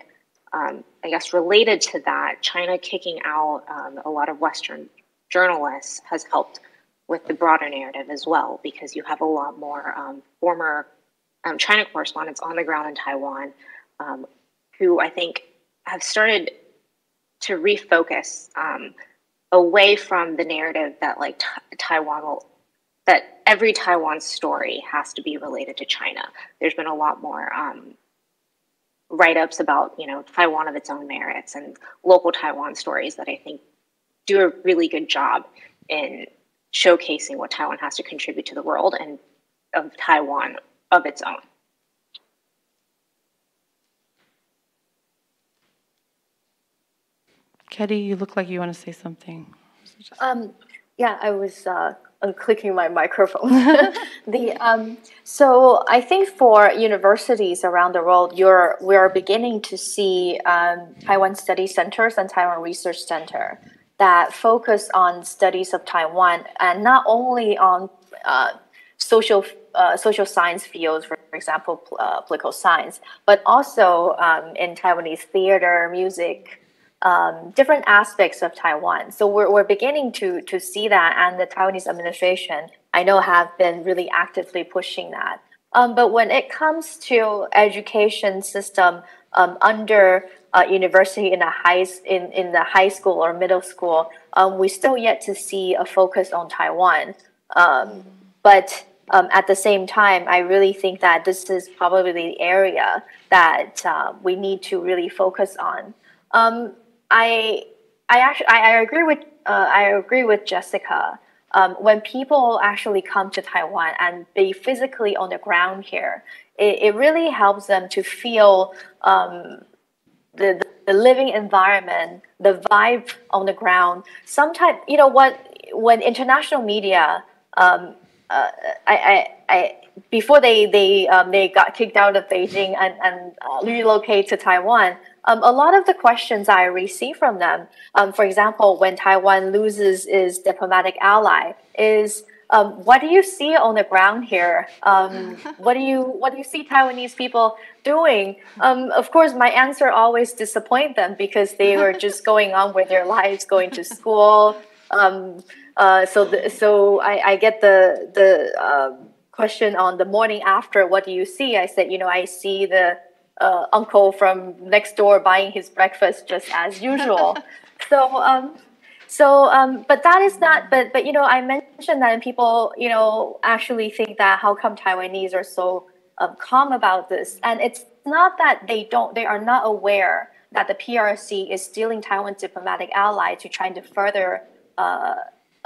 I guess related to that, China kicking out a lot of Western journalists has helped with the broader narrative as well, because you have a lot more former China correspondents on the ground in Taiwan who I think have started to refocus away from the narrative that like that every Taiwan story has to be related to China. There's been a lot more write-ups about, you know, Taiwan of its own merits and local Taiwan stories that I think do a really good job in showcasing what Taiwan has to contribute to the world and of Taiwan of its own. Ketty, you look like you want to say something. Yeah, I was unclicking my microphone. So I think for universities around the world, we are beginning to see Taiwan Study Centers and Taiwan Research Center that focus on studies of Taiwan, and not only on social science fields, for example, political science, but also in Taiwanese theater, music, different aspects of Taiwan. So we're beginning to see that, and the Taiwanese administration, I know, have been really actively pushing that. But when it comes to education system under university in the high school or middle school, we still yet to see a focus on Taiwan. But at the same time, I really think that this is probably the area that we need to really focus on. I agree with Jessica. When people actually come to Taiwan and be physically on the ground here, it really helps them to feel the living environment, the vibe on the ground. Sometimes, you know what, when international media, before they got kicked out of Beijing and relocate to Taiwan, a lot of the questions I receive from them, for example, when Taiwan loses its diplomatic ally, is what do you see on the ground here? What do you see Taiwanese people doing? Of course, my answer always disappoint them because they were just going on with their lives, going to school. So I get the question on the morning after, what do you see? I said, you know, I see the uncle from next door buying his breakfast just as usual. But that is not, but you know, I mentioned that, and people, you know, actually think that how come Taiwanese are so calm about this. And it's not that they are not aware that the PRC is stealing Taiwan's diplomatic ally to trying to further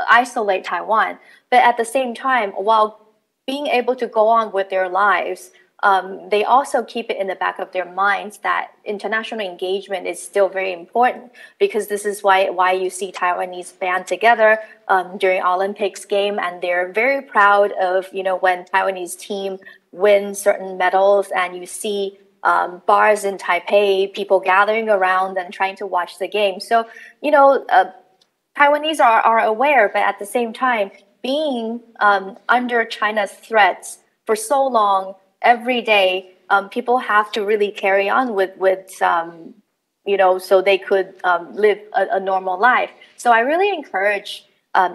isolate Taiwan. But at the same time, while being able to go on with their lives, they also keep it in the back of their minds that international engagement is still very important, because this is why you see Taiwanese band together during Olympics game, and they're very proud of, you know, when Taiwanese team win certain medals, and you see bars in Taipei, people gathering around and trying to watch the game. So, you know, Taiwanese are aware, but at the same time, being under China's threats for so long, every day, people have to really carry on with you know, so they could live a normal life. So I really encourage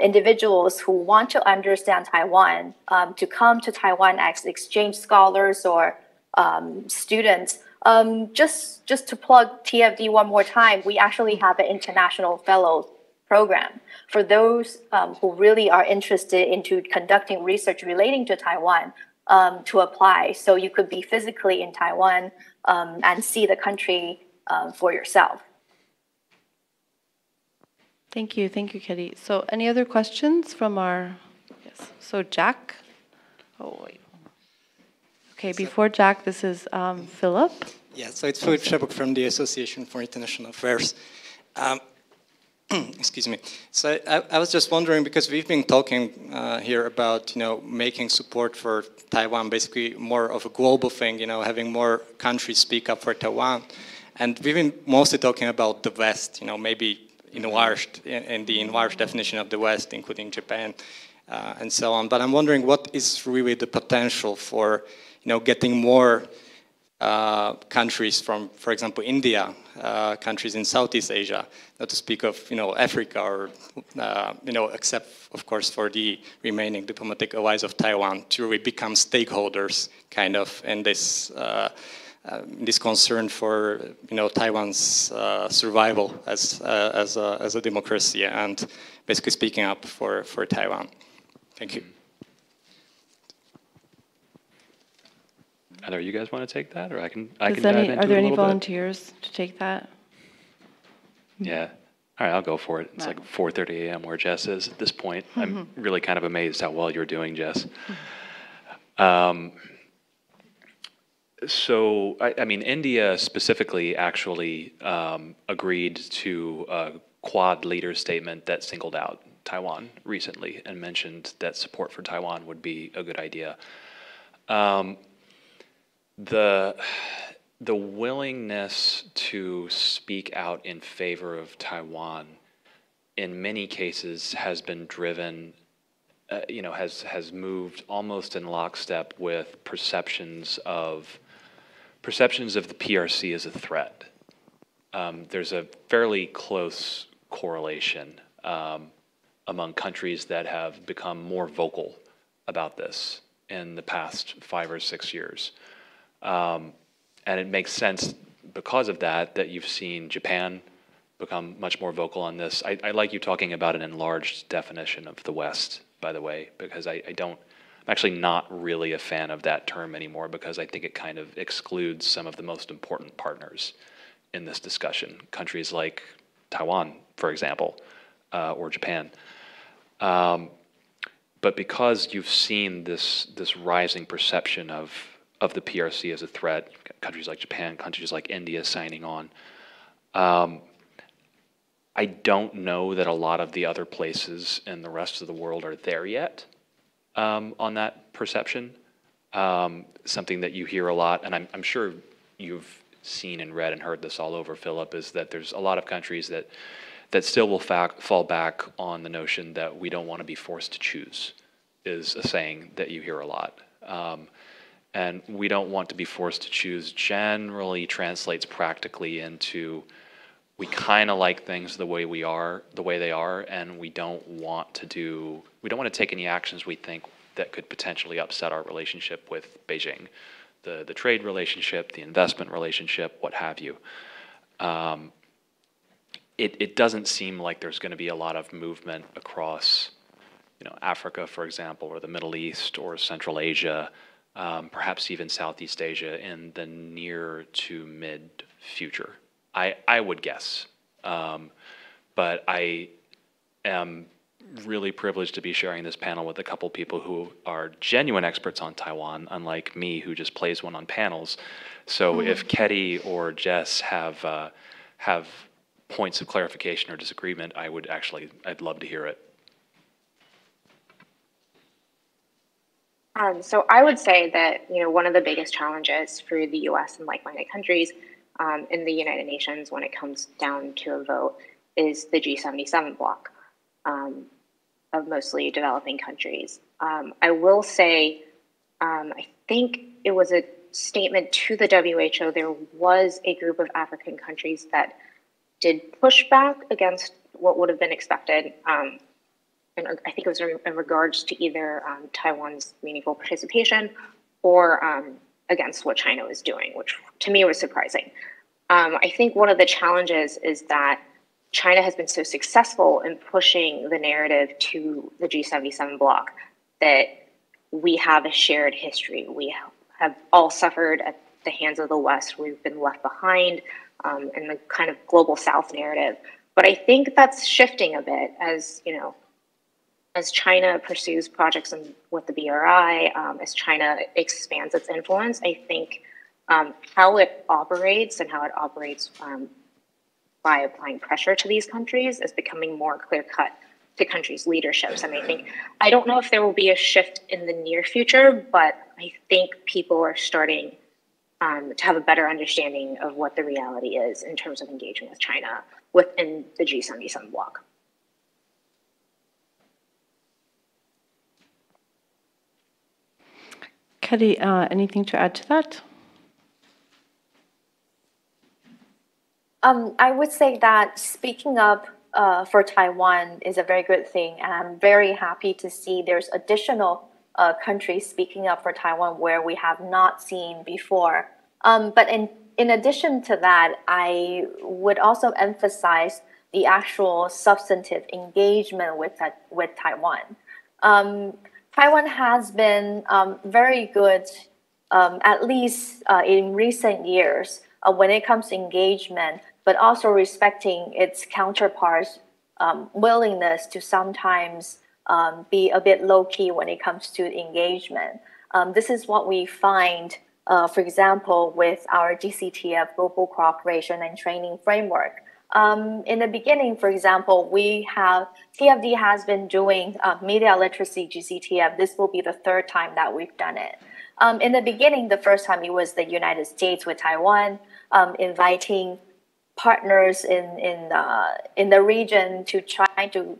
individuals who want to understand Taiwan to come to Taiwan as exchange scholars or students. Just to plug TFD one more time, we actually have an international fellow program for those who really are interested into conducting research relating to Taiwan to apply. So you could be physically in Taiwan and see the country for yourself. Thank you, Kitty. So any other questions from our, yes, so Jack? Oh, wait. Okay, before Jack, this is Philip. Yeah, so it's Philip Shebuk from the Association for International Affairs. Excuse me. So I was just wondering, because we've been talking here about, you know, making support for Taiwan basically more of a global thing, you know, having more countries speak up for Taiwan. And we've been mostly talking about the West, you know, maybe enlarged, in the enlarged definition of the West, including Japan and so on. But I'm wondering, what is really the potential for, you know, getting more countries from, for example, India, countries in Southeast Asia, not to speak of, you know, Africa, or, you know, except, of course, for the remaining diplomatic allies of Taiwan, to really become stakeholders, kind of, in this this concern for, you know, Taiwan's survival as a democracy, and basically speaking up for Taiwan. Thank you. Either you guys want to take that, or I can dive into it a little bit. Are there any volunteers to take that? Yeah. All right, I'll go for it. It's like 4:30 a.m. where Jess is at this point. I'm really kind of amazed how well you're doing, Jess. So, I mean, India specifically actually agreed to a Quad leader statement that singled out Taiwan recently and mentioned that support for Taiwan would be a good idea. The willingness to speak out in favor of Taiwan in many cases has been driven, you know, has moved almost in lockstep with perceptions of the PRC as a threat. There's a fairly close correlation among countries that have become more vocal about this in the past 5 or 6 years. And it makes sense because of that you've seen Japan become much more vocal on this. I like you talking about an enlarged definition of the West, by the way, because I'm actually not really a fan of that term anymore, because I think it kind of excludes some of the most important partners in this discussion. Countries like Taiwan, for example, or Japan. But because you've seen this rising perception of the PRC as a threat, countries like Japan, countries like India signing on, I don't know that a lot of the other places in the rest of the world are there yet on that perception. Something that you hear a lot, and I'm sure you've seen and read and heard this all over, Philip, is that there's a lot of countries that still will fall back on the notion that we don't want to be forced to choose, is a saying that you hear a lot. And we don't want to be forced to choose generally translates practically into we kind of like things the way they are, and we don't want to take any actions we think that could potentially upset our relationship with Beijing, the trade relationship, the investment relationship, what have you. It doesn't seem like there's going to be a lot of movement across, you know, Africa, for example, or the Middle East or Central Asia, perhaps even Southeast Asia in the near to mid future. I would guess. But I am really privileged to be sharing this panel with a couple people who are genuine experts on Taiwan, unlike me, who just plays one on panels. So if Ketty or Jess have points of clarification or disagreement, I'd love to hear it. So I would say that, one of the biggest challenges for the U.S. and like-minded countries in the United Nations when it comes down to a vote is the G77 bloc of mostly developing countries. I will say, I think it was a statement to the WHO, there was a group of African countries that did push back against what would have been expected. And I think it was in regards to either Taiwan's meaningful participation or against what China was doing, which to me was surprising. I think one of the challenges is that China has been so successful in pushing the narrative to the G77 bloc that we have a shared history. We have all suffered at the hands of the West. We've been left behind in the kind of global South narrative. But I think that's shifting a bit as China pursues projects with the BRI, as China expands its influence. I think how it operates by applying pressure to these countries is becoming more clear-cut to countries' leaderships. And I don't know if there will be a shift in the near future, but I think people are starting to have a better understanding of what the reality is in terms of engaging with China within the G77 bloc. Kelly, anything to add to that? I would say that speaking up for Taiwan is a very good thing, and I'm very happy to see there's additional countries speaking up for Taiwan where we have not seen before. But in addition to that, I would also emphasize the actual substantive engagement with Taiwan. Taiwan has been very good, at least in recent years, when it comes to engagement, but also respecting its counterparts' willingness to sometimes be a bit low-key when it comes to engagement. This is what we find, for example, with our GCTF Global Cooperation and Training Framework. In the beginning, for example, TFD has been doing media literacy GCTF. This will be the third time that we've done it. In the beginning, the first time it was the United States with Taiwan, inviting partners in the region to try to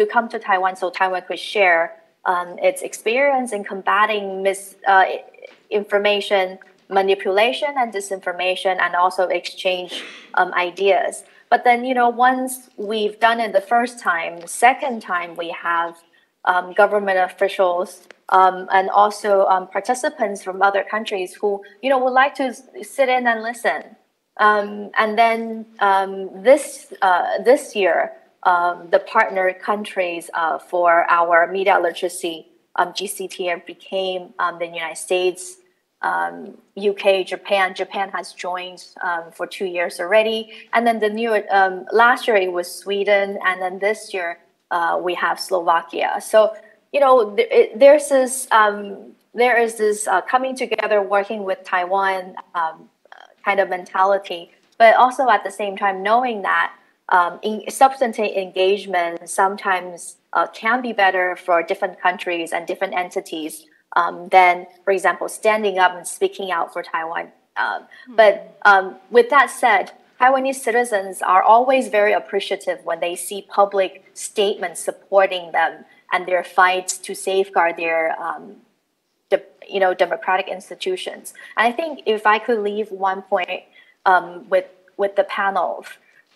come to Taiwan so Taiwan could share its experience in combating misinformation, manipulation and disinformation, and also exchange ideas. But then, once we've done it the first time, the second time we have government officials and also participants from other countries who, would like to sit in and listen. And then this year, the partner countries for our media literacy GCTF became the United States, UK, Japan. Japan has joined for 2 years already. And then last year it was Sweden. And then this year we have Slovakia. So, there is this coming together, working with Taiwan kind of mentality, but also at the same time knowing that substantive engagement sometimes can be better for different countries and different entities than, for example, standing up and speaking out for Taiwan. But with that said, Taiwanese citizens are always very appreciative when they see public statements supporting them and their fights to safeguard their democratic institutions. And I think if I could leave one point with the panel,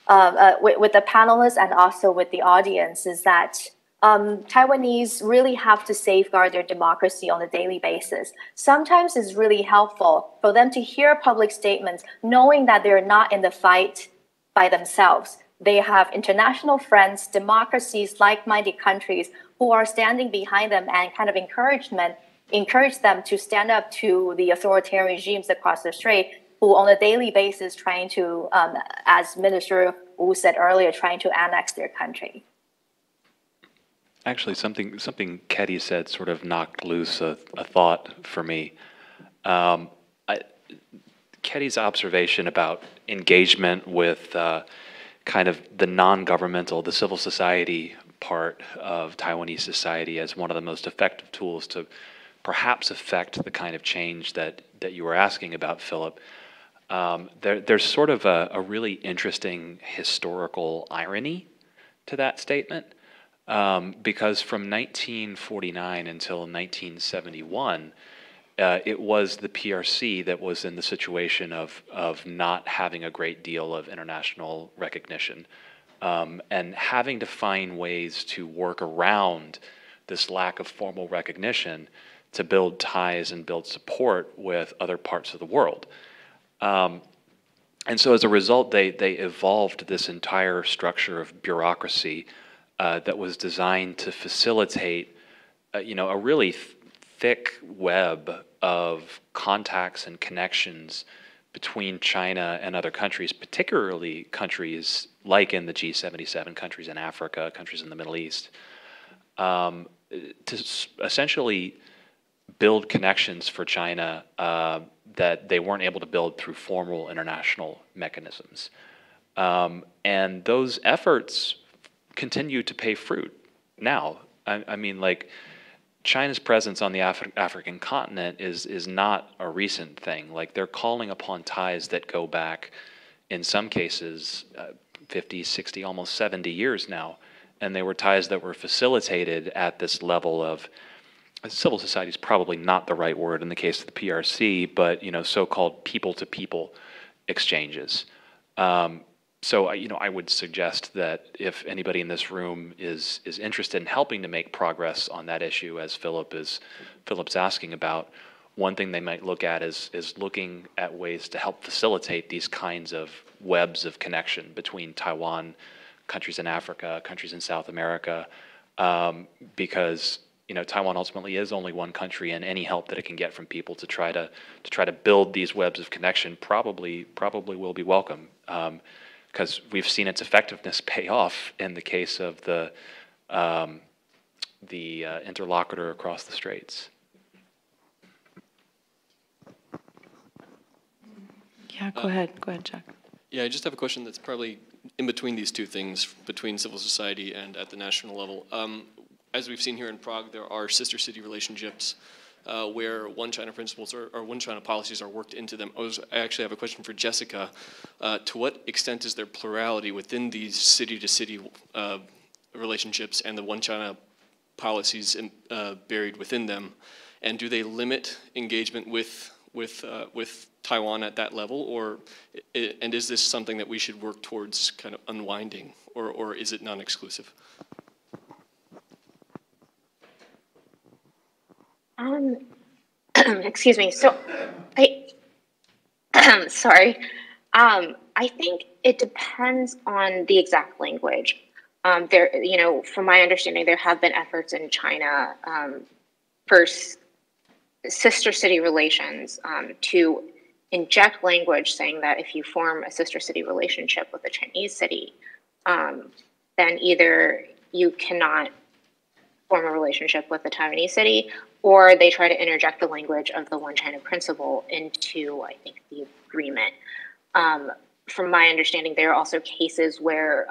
with the panelists and also with the audience, is that Taiwanese really have to safeguard their democracy on a daily basis. Sometimes it's really helpful for them to hear public statements, knowing that they're not in the fight by themselves. They have international friends, democracies, like-minded countries who are standing behind them and kind of encouragement encourage them to stand up to the authoritarian regimes across the strait who on a daily basis trying to, as Minister Wu said earlier, trying to annex their country. Actually, something Ketty said sort of knocked loose a thought for me. Ketty's observation about engagement with kind of the non-governmental, the civil society part of Taiwanese society as one of the most effective tools to perhaps affect the kind of change that you were asking about, Philip. There's sort of a really interesting historical irony to that statement, because from 1949 until 1971, it was the PRC that was in the situation of not having a great deal of international recognition, and having to find ways to work around this lack of formal recognition to build ties and build support with other parts of the world. And so as a result, they evolved this entire structure of bureaucracy that was designed to facilitate a really thick web of contacts and connections between China and other countries, particularly countries like in the G77, countries in Africa, countries in the Middle East, to essentially build connections for China that they weren't able to build through formal international mechanisms. And those efforts continue to pay fruit now. I mean, like, China's presence on the African continent is not a recent thing. Like, they're calling upon ties that go back, in some cases, 50, 60, almost 70 years now. And they were ties that were facilitated at this level of, civil society is probably not the right word in the case of the PRC, but so-called people-to-people exchanges. So I would suggest that if anybody in this room is interested in helping to make progress on that issue, as Philip's asking about, one thing they might look at is looking at ways to help facilitate these kinds of webs of connection between Taiwan, countries in Africa, countries in South America, because Taiwan ultimately is only one country, and any help that it can get from people to try to build these webs of connection probably will be welcome, because we've seen its effectiveness pay off in the case of the interlocutor across the straits. Yeah, go ahead, Jack. Yeah, I just have a question that's probably in between these two things, between civil society and at the national level. As we've seen here in Prague, there are sister city relationships where one China principles or one China policies are worked into them. I actually have a question for Jessica. To what extent is there plurality within these city-to-city relationships and the one China policies buried within them? And do they limit engagement with Taiwan at that level, and is this something that we should work towards kind of unwinding, or is it non-exclusive? Excuse me. So, sorry. I think it depends on the exact language. From my understanding, there have been efforts in China for sister city relations to inject language saying that if you form a sister city relationship with a Chinese city, then either you cannot form a relationship with a Taiwanese city, or they try to interject the language of the One China principle into, I think, the agreement. From my understanding, there are also cases where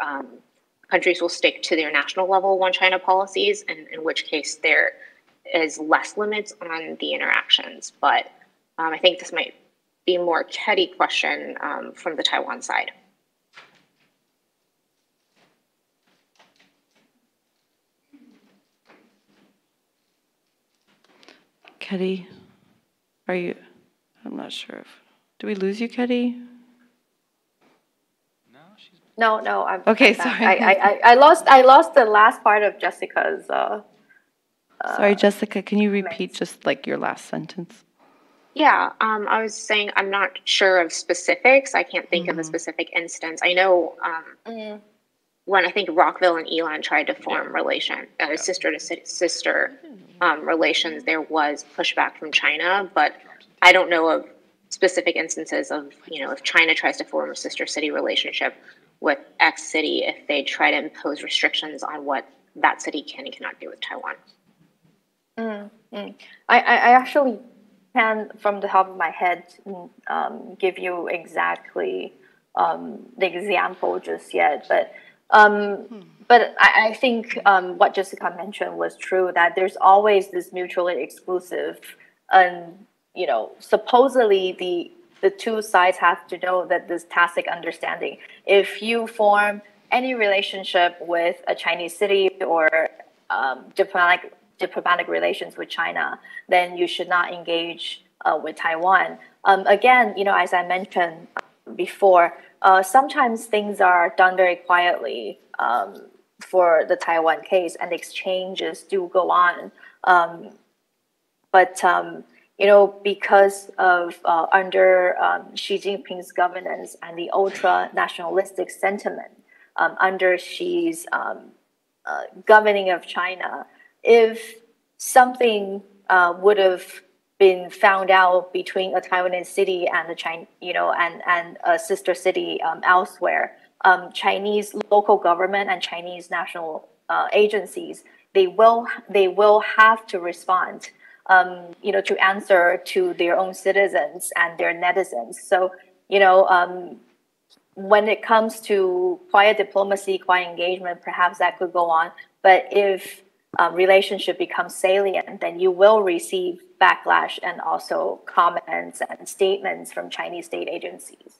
countries will stick to their national level One China policies, and in which case there is less limits on the interactions. But I think this might be a more Ketty question from the Taiwan side. Ketty, are you? I'm not sure. Do we lose you, Ketty? No, I'm okay. I'm sorry, I lost the last part of Jessica's. Sorry, Jessica. Can you repeat just like your last sentence? Yeah, I was saying I'm not sure of specifics. I can't think of a specific instance. I know when I think Rockville and Elon tried to form sister relations, there was pushback from China, but I don't know of specific instances of, if China tries to form a sister city relationship with X city, if they try to impose restrictions on what that city can and cannot do with Taiwan. I actually can, from the top of my head, give you exactly the example just yet, but I think what Jessica mentioned was true, that there's always this mutually exclusive, and supposedly the two sides have to know that this tacit understanding. If you form any relationship with a Chinese city or diplomatic relations with China, then you should not engage with Taiwan. Again, as I mentioned before, sometimes things are done very quietly for the Taiwan case, and exchanges do go on. But because of under Xi Jinping's governance and the ultra-nationalistic sentiment under Xi's governing of China, if something would have been found out between a Taiwanese city and and a sister city elsewhere, Chinese local government and Chinese national agencies, they will have to respond, to answer to their own citizens and their netizens. So, when it comes to quiet diplomacy, quiet engagement, perhaps that could go on. But if relationship becomes salient, then you will receive backlash and also comments and statements from Chinese state agencies.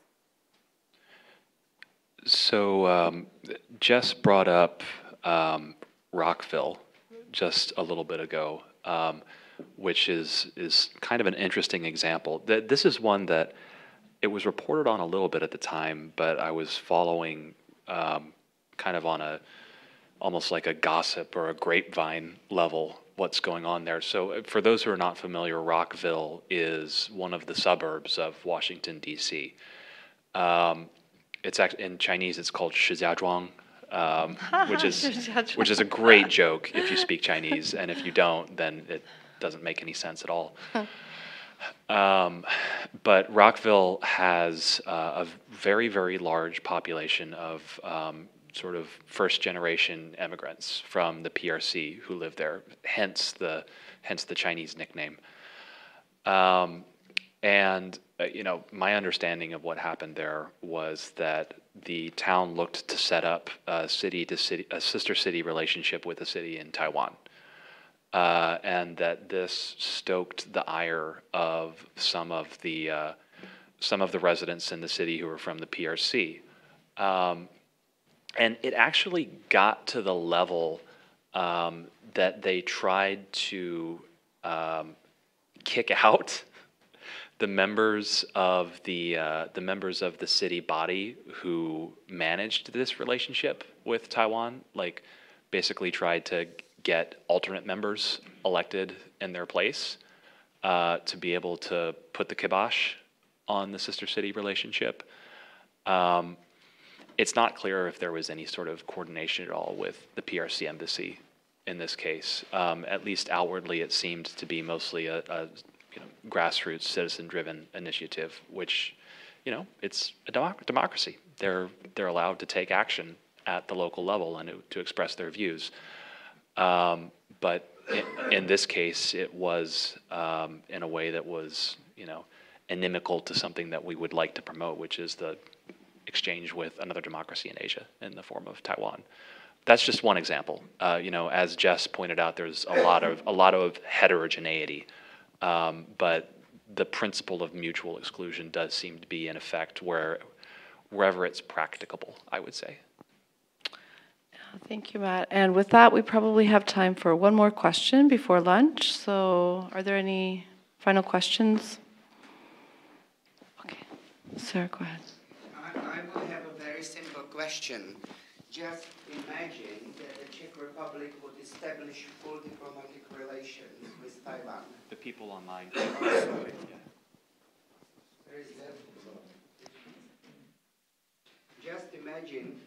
So Jess brought up Rockville just a little bit ago, which is kind of an interesting example. This is one that it was reported on a little bit at the time, but I was following kind of on almost like a gossip or a grapevine level what's going on there. So for those who are not familiar, Rockville is one of the suburbs of Washington, D.C. It's actually, in Chinese, it's called Shijiazhuang, which is a great joke if you speak Chinese, and if you don't, then it doesn't make any sense at all. But Rockville has a very, very large population of sort of first-generation immigrants from the PRC who live there, hence the Chinese nickname. And my understanding of what happened there was that the town looked to set up a sister city relationship with a city in Taiwan, and that this stoked the ire of some of the residents in the city who were from the PRC. And it actually got to the level that they tried to kick out the members of the city body who managed this relationship with Taiwan. Like, basically tried to get alternate members elected in their place to be able to put the kibosh on the sister city relationship. It's not clear if there was any sort of coordination at all with the PRC embassy in this case. At least outwardly, it seemed to be mostly a grassroots, citizen-driven initiative, which, it's a democracy. They're allowed to take action at the local level and to express their views. But in this case, it was in a way that was, inimical to something that we would like to promote, which is the exchange with another democracy in Asia in the form of Taiwan. That's just one example. As Jess pointed out, there's a lot of heterogeneity, but the principle of mutual exclusion does seem to be in effect wherever it's practicable, I would say. Thank you, Matt. And with that, we probably have time for one more question before lunch. So are there any final questions? Okay. Sir, go ahead. I will have a very simple question. Just imagine that the Czech Republic would establish full diplomatic relations with Taiwan. The people online. Just imagine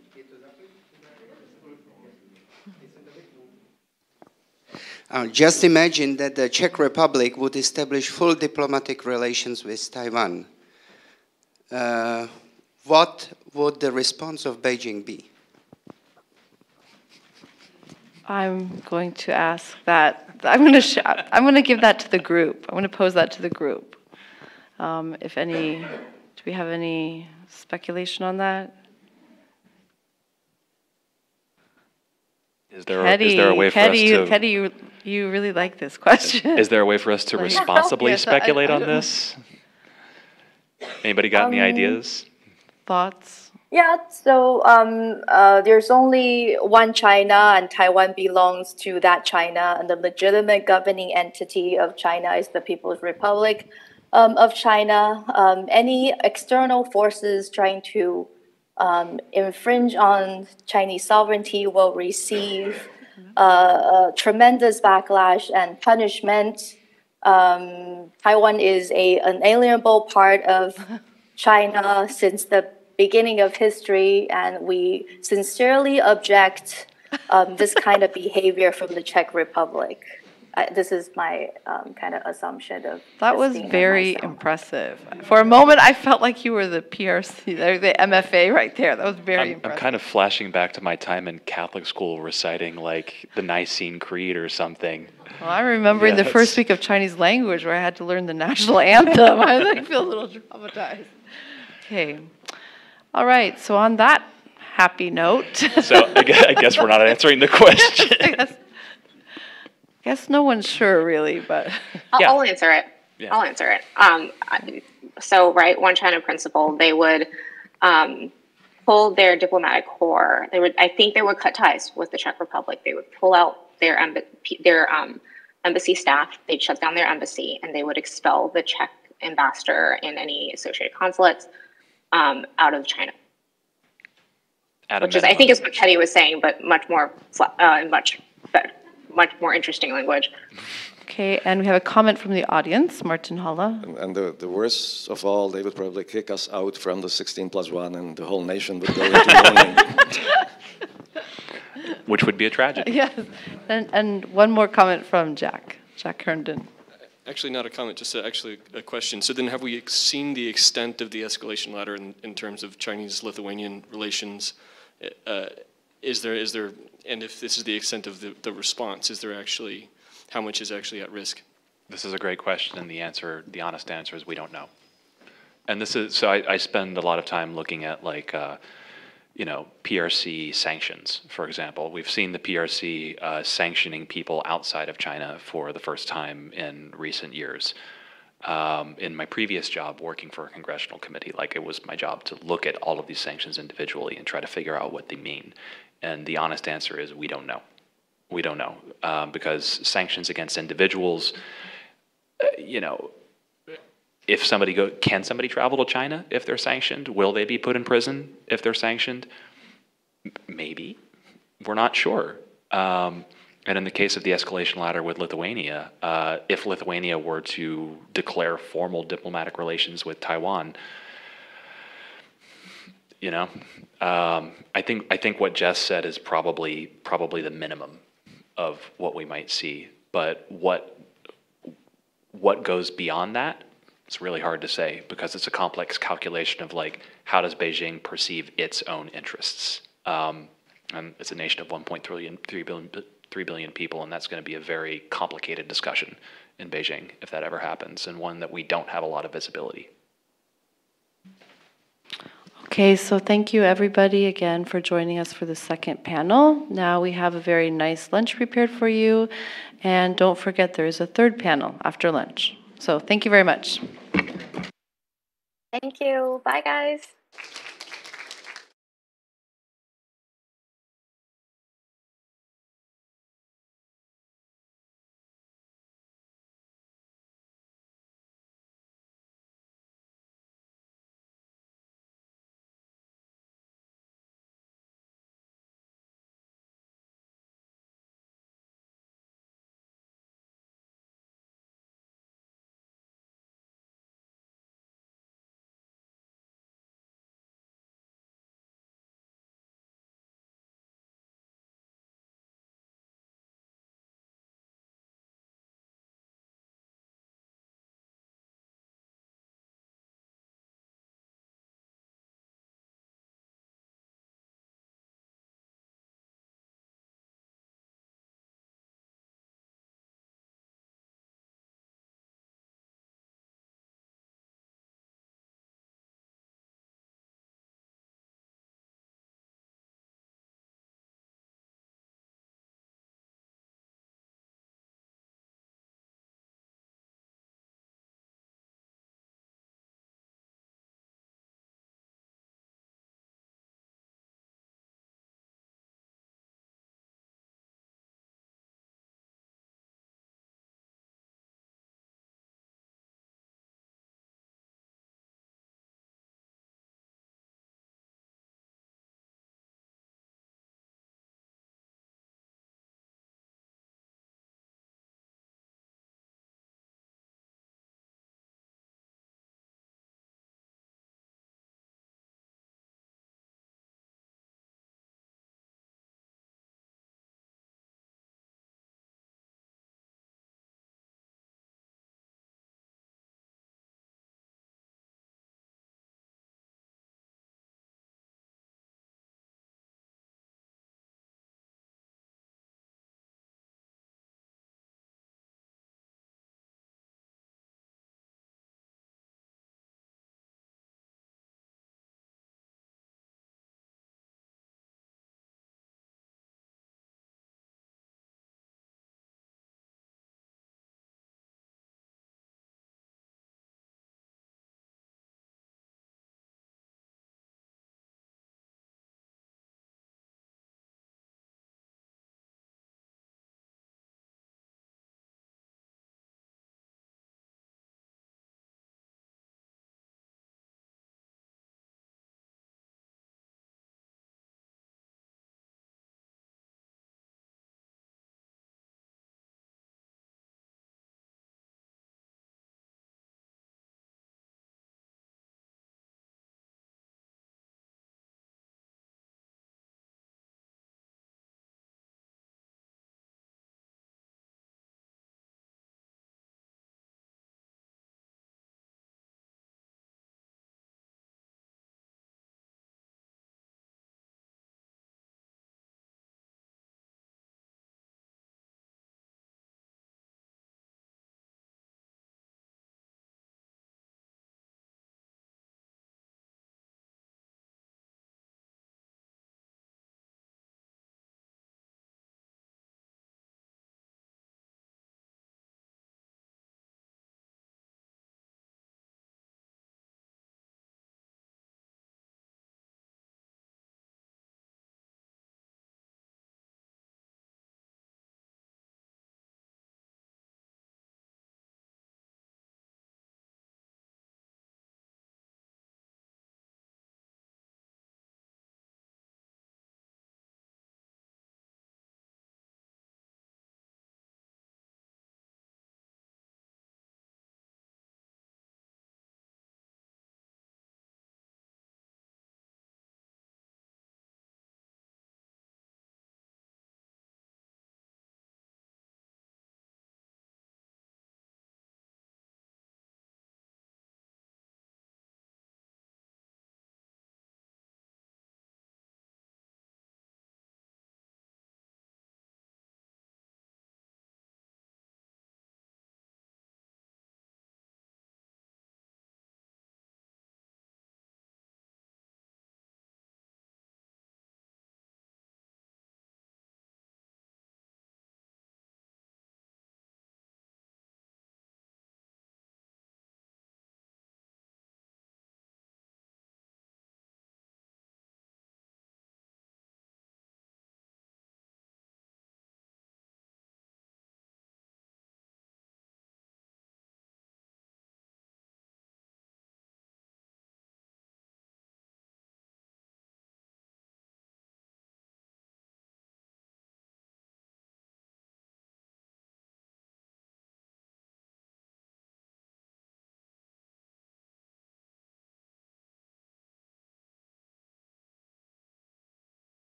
Just imagine that the Czech Republic would establish full diplomatic relations with Taiwan. What would the response of Beijing be? I'm going to ask that. I'm going to give that to the group. I'm going to pose that to the group. If any, do we have any speculation on that? Is there a way for us to... Hetty, you really like this question. Is there a way for us to responsibly speculate on this? Anybody got any ideas? Thoughts? Yeah, so there's only one China, and Taiwan belongs to that China, and the legitimate governing entity of China is the People's Republic of China. Any external forces trying to infringe on Chinese sovereignty will receive tremendous backlash and punishment. Taiwan is an inalienable part of China since the beginning of history, and we sincerely object this kind of behavior from the Czech Republic. This is my kind of assumption of that was very impressive. For a moment, I felt like you were the PRC, the MFA right there. That was very impressive. I'm kind of flashing back to my time in Catholic school reciting like the Nicene Creed or something. Well, I remember in the first week of Chinese language where I had to learn the national anthem. I feel a little traumatized. Okay. All right. So on that happy note. So I guess we're not answering the question. I guess no one's sure, really, but... I'll answer it. Yeah. I'll answer it. So, right, One China principle, they would pull their diplomatic corps. I think they would cut ties with the Czech Republic. They would pull out their embassy staff. They'd shut down their embassy, and they would expel the Czech ambassador and any associated consulates out of China. Which is, I think, is what Teddy was saying, but much more interesting language. Okay, and we have a comment from the audience, Martin Holla. And the worst of all, they would probably kick us out from the 16+1 and the whole nation would go into mourning. Which would be a tragedy. Yes, and one more comment from Jack Herndon. Actually, not a comment, just actually a question. So then have we seen the extent of the escalation ladder in terms of Chinese-Lithuanian relations? Is there, and if this is the extent of the response, is there actually, how much is actually at risk? This is a great question, and the honest answer is we don't know. And this is, so I spend a lot of time looking at like, PRC sanctions, for example. We've seen the PRC sanctioning people outside of China for the first time in recent years. In my previous job working for a congressional committee, like it was my job to look at all of these sanctions individually and try to figure out what they mean. And the honest answer is we don't know. We don't know because sanctions against individuals, if can somebody travel to China if they're sanctioned? Will they be put in prison if they're sanctioned? Maybe. We're not sure. And in the case of the escalation ladder with Lithuania, if Lithuania were to declare formal diplomatic relations with Taiwan, I think what Jess said is probably the minimum of what we might see. But what goes beyond that? It's really hard to say because it's a complex calculation of like how does Beijing perceive its own interests, and it's a nation of 3 billion people, and that's going to be a very complicated discussion in Beijing if that ever happens, and one that we don't have a lot of visibility. Okay, so thank you everybody again for joining us for the second panel. Now we have a very nice lunch prepared for you, and don't forget there is a third panel after lunch. So thank you very much. Thank you. Bye, guys.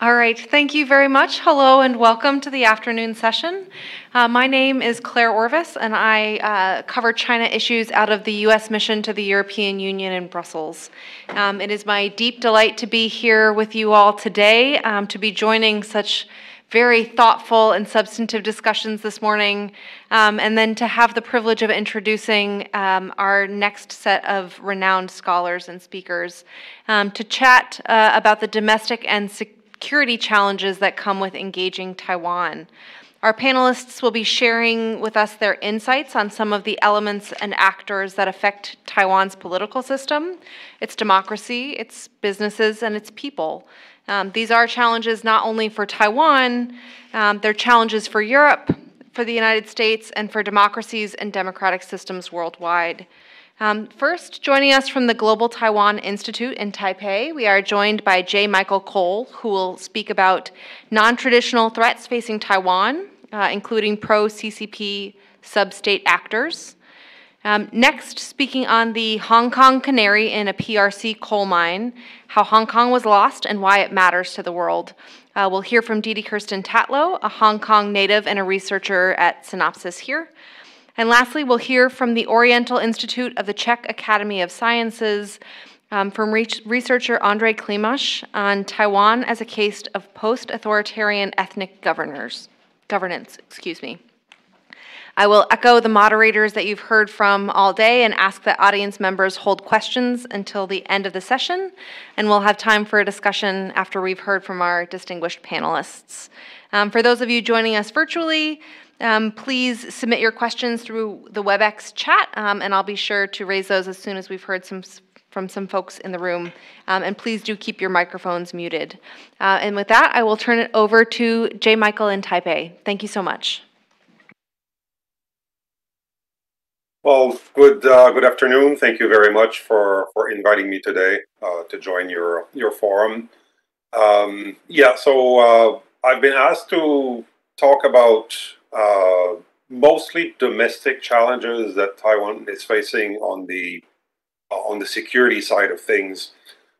All right, thank you very much. Hello and welcome to the afternoon session. My name is Claire Orvis and I cover China issues out of the U.S. mission to the European Union in Brussels. It is my deep delight to be here with you all today, to be joining such very thoughtful and substantive discussions this morning, and then to have the privilege of introducing our next set of renowned scholars and speakers to chat about the domestic and security challenges that come with engaging Taiwan. Our panelists will be sharing with us their insights on some of the elements and actors that affect Taiwan's political system, its democracy, its businesses, and its people. These are challenges not only for Taiwan, they're challenges for Europe, for the United States, and for democracies and democratic systems worldwide. First, joining us from the Global Taiwan Institute in Taipei, we are joined by J. Michael Cole, who will speak about non-traditional threats facing Taiwan, including pro-CCP sub-state actors. Next, speaking on the Hong Kong canary in a PRC coal mine, how Hong Kong was lost and why it matters to the world. We'll hear from Didi Kirsten Tatlow, a Hong Kong native and a researcher at Sinopis here. And lastly, we'll hear from the Oriental Institute of the Czech Academy of Sciences, from researcher Andrej Klimaš on Taiwan as a case of post-authoritarian ethnic governance. I will echo the moderators that you've heard from all day and ask that audience members hold questions until the end of the session, and we'll have time for a discussion after we've heard from our distinguished panelists. For those of you joining us virtually, please submit your questions through the WebEx chat, and I'll be sure to raise those as soon as we've heard from some folks in the room. And please do keep your microphones muted. And with that, I will turn it over to J. Michael in Taipei. Thank you so much. Well, good afternoon. Thank you very much for inviting me today to join your forum. So I've been asked to talk about mostly domestic challenges that Taiwan is facing on the security side of things.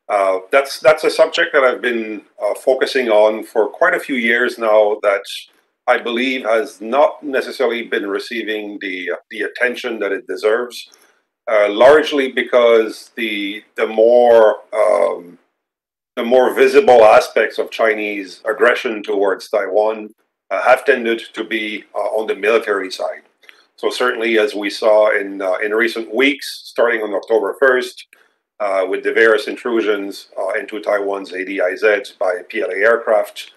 That's a subject that I've been focusing on for quite a few years now, that I believe has not necessarily been receiving the attention that it deserves, largely because the more visible aspects of Chinese aggression towards Taiwan have tended to be on the military side. So certainly, as we saw in recent weeks, starting on October 1st, with the various intrusions into Taiwan's ADIZ by PLA aircraft,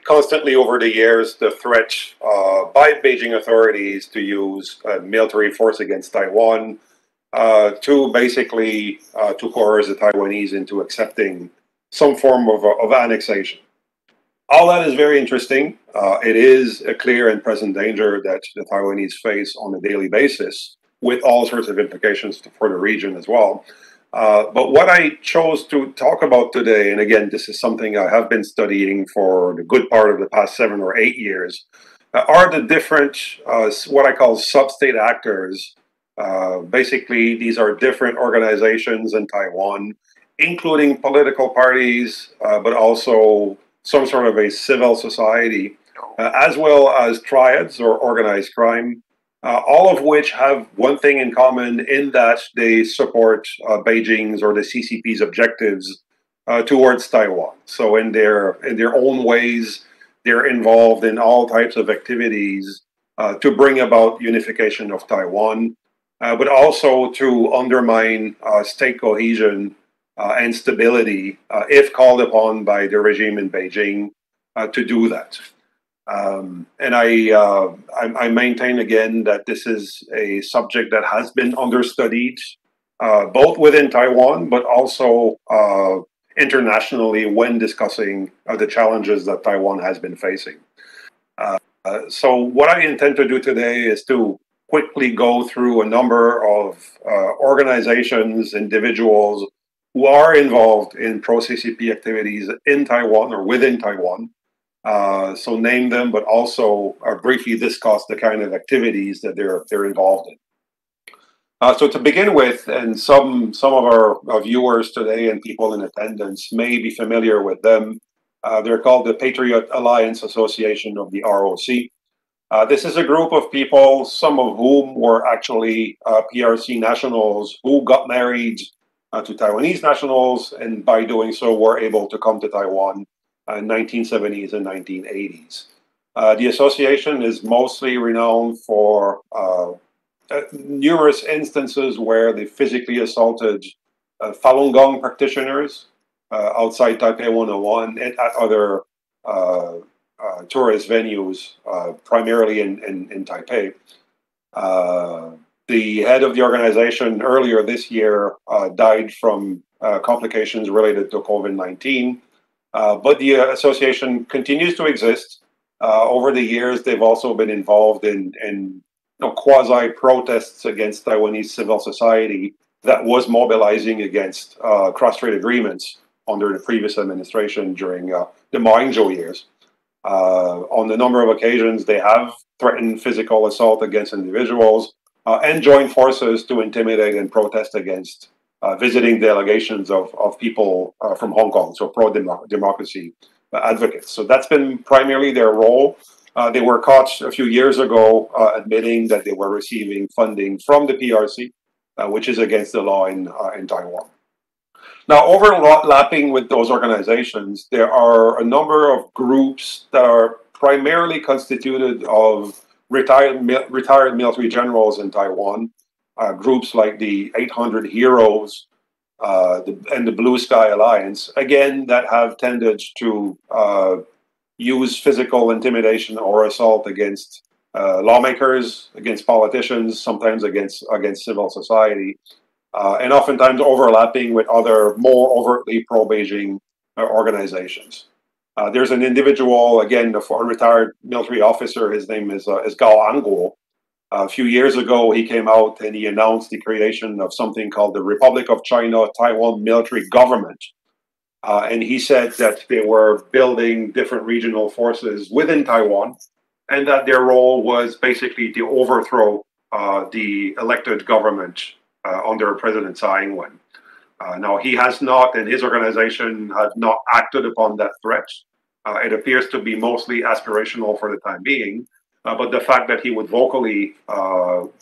constantly over the years, the threat by Beijing authorities to use military force against Taiwan to basically to coerce the Taiwanese into accepting some form of annexation. All that is very interesting. It is a clear and present danger that the Taiwanese face on a daily basis, with all sorts of implications for the region as well. But what I chose to talk about today, and again, this is something I have been studying for the good part of the past 7 or 8 years, are the different, what I call sub-state actors. Basically, these are different organizations in Taiwan, including political parties, but also some sort of a civil society, as well as triads or organized crime, all of which have one thing in common, in that they support Beijing's or the CCP's objectives towards Taiwan. So in their own ways, they're involved in all types of activities to bring about unification of Taiwan, but also to undermine state cohesion and stability if called upon by the regime in Beijing to do that. And I maintain again that this is a subject that has been understudied both within Taiwan, but also internationally when discussing the challenges that Taiwan has been facing. So what I intend to do today is to quickly go through a number of organizations, individuals who are involved in pro-CCP activities in Taiwan or within Taiwan. So name them, but also briefly discuss the kind of activities that they're involved in. So to begin with, and some of our viewers today and people in attendance may be familiar with them, They're called the Patriot Alliance Association of the ROC. This is a group of people, some of whom were actually PRC nationals who got married to Taiwanese nationals, and by doing so were able to come to Taiwan in 1970s and 1980s. The association is mostly renowned for numerous instances where they physically assaulted Falun Gong practitioners outside Taipei 101 and at other tourist venues, primarily in Taipei. The head of the organization earlier this year died from complications related to COVID-19, but the association continues to exist. Over the years, they've also been involved in quasi-protests against Taiwanese civil society that was mobilizing against cross-strait agreements under the previous administration during the Ma Ying-jeou years. On a number of occasions, they have threatened physical assault against individuals and joined forces to intimidate and protest against visiting delegations of people from Hong Kong, so pro-democracy advocates. So that's been primarily their role. They were caught a few years ago admitting that they were receiving funding from the PRC, which is against the law in Taiwan. Now, overlapping with those organizations, there are a number of groups that are primarily constituted of retired military generals in Taiwan, groups like the 800 Heroes and the Blue Sky Alliance, again, that have tended to use physical intimidation or assault against lawmakers, against politicians, sometimes against civil society, and oftentimes overlapping with other more overtly pro-Beijing organizations. There's an individual, again, a retired military officer, his name is Gao Anguo. A few years ago, he came out and he announced the creation of something called the Republic of China Taiwan Military Government. And he said that they were building different regional forces within Taiwan, and that their role was basically to overthrow the elected government under President Tsai-ing-wen. Now, he has not, and his organization has not acted upon that threat. It appears to be mostly aspirational for the time being, but the fact that he would vocally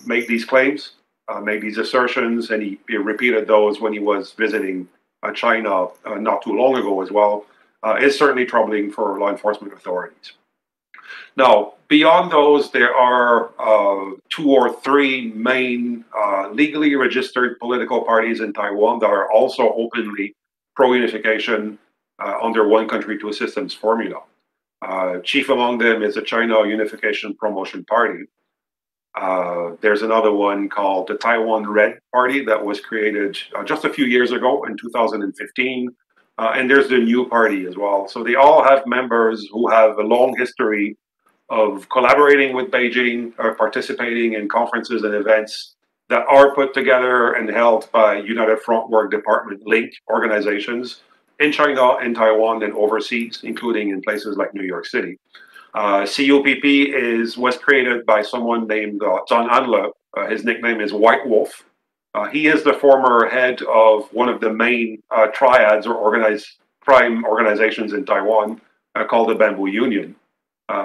make these claims, make these assertions, and he repeated those when he was visiting China not too long ago as well, is certainly troubling for law enforcement authorities. Now, beyond those, there are 2 or 3 main legally registered political parties in Taiwan that are also openly pro-unification under one country, two systems formula. Chief among them is the China Unification Promotion Party. There's another one called the Taiwan Red Party that was created just a few years ago in 2015. And there's the New Party as well. So they all have members who have a long history of collaborating with Beijing or participating in conferences and events that are put together and held by United Front Work Department linked organizations in China, in Taiwan, and overseas, including in places like New York City. CUPP was created by someone named Zhang Anle. His nickname is White Wolf. He is the former head of one of the main triads or organized crime organizations in Taiwan called the Bamboo Union.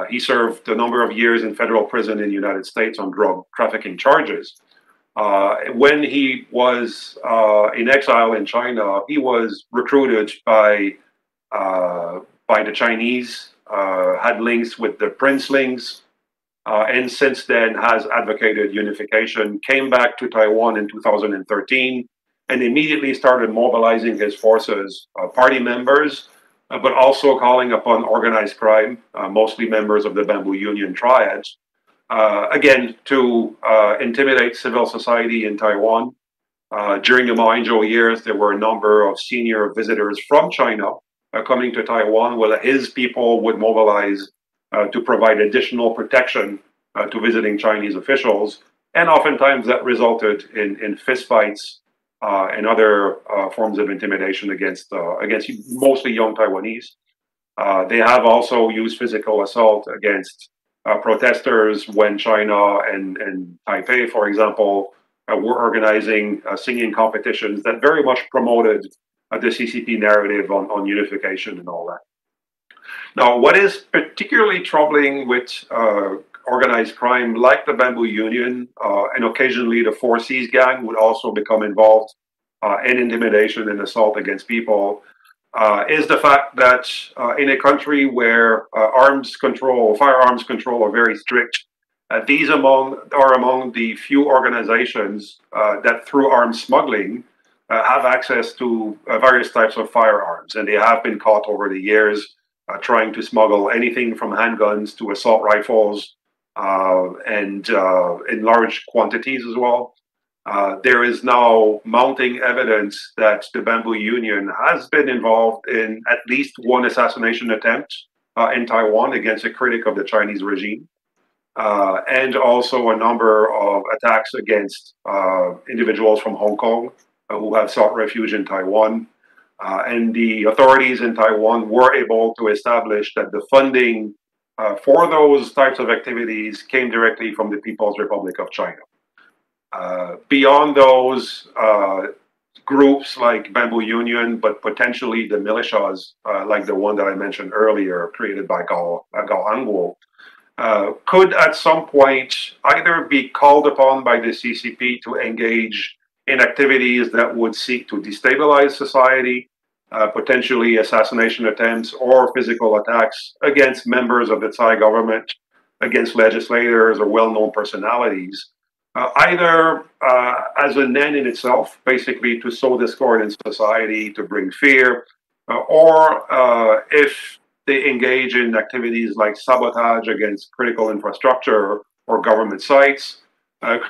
He served a number of years in federal prison in the United States on drug trafficking charges. When he was in exile in China, he was recruited by the Chinese, had links with the Princelings, and since then has advocated unification, came back to Taiwan in 2013, and immediately started mobilizing his forces, party members, but also calling upon organized crime, mostly members of the Bamboo Union triads, again, to intimidate civil society in Taiwan. During the Ma Ying-jeou years, there were a number of senior visitors from China coming to Taiwan, where his people would mobilize to provide additional protection to visiting Chinese officials. And oftentimes that resulted in fistfights and other forms of intimidation against mostly young Taiwanese. They have also used physical assault against protesters when China and Taipei, for example, were organizing singing competitions that very much promoted the CCP narrative on unification and all that. Now, what is particularly troubling with organized crime like the Bamboo Union and occasionally the Four Seas Gang would also become involved in intimidation and assault against people is the fact that in a country where firearms control are very strict, these are among the few organizations that through arms smuggling have access to various types of firearms, and they have been caught over the years trying to smuggle anything from handguns to assault rifles and in large quantities as well. There is now mounting evidence that the Bamboo Union has been involved in at least one assassination attempt in Taiwan against a critic of the Chinese regime, and also a number of attacks against individuals from Hong Kong who have sought refuge in Taiwan. And the authorities in Taiwan were able to establish that the funding for those types of activities came directly from the People's Republic of China. Beyond those groups like Bamboo Union, but potentially the militias like the one that I mentioned earlier, created by Gao Angguo, could at some point either be called upon by the CCP to engage in activities that would seek to destabilize society, potentially assassination attempts or physical attacks against members of the Tsai government, against legislators or well-known personalities, either as an end in itself, basically to sow discord in society, to bring fear, or if they engage in activities like sabotage against critical infrastructure or government sites,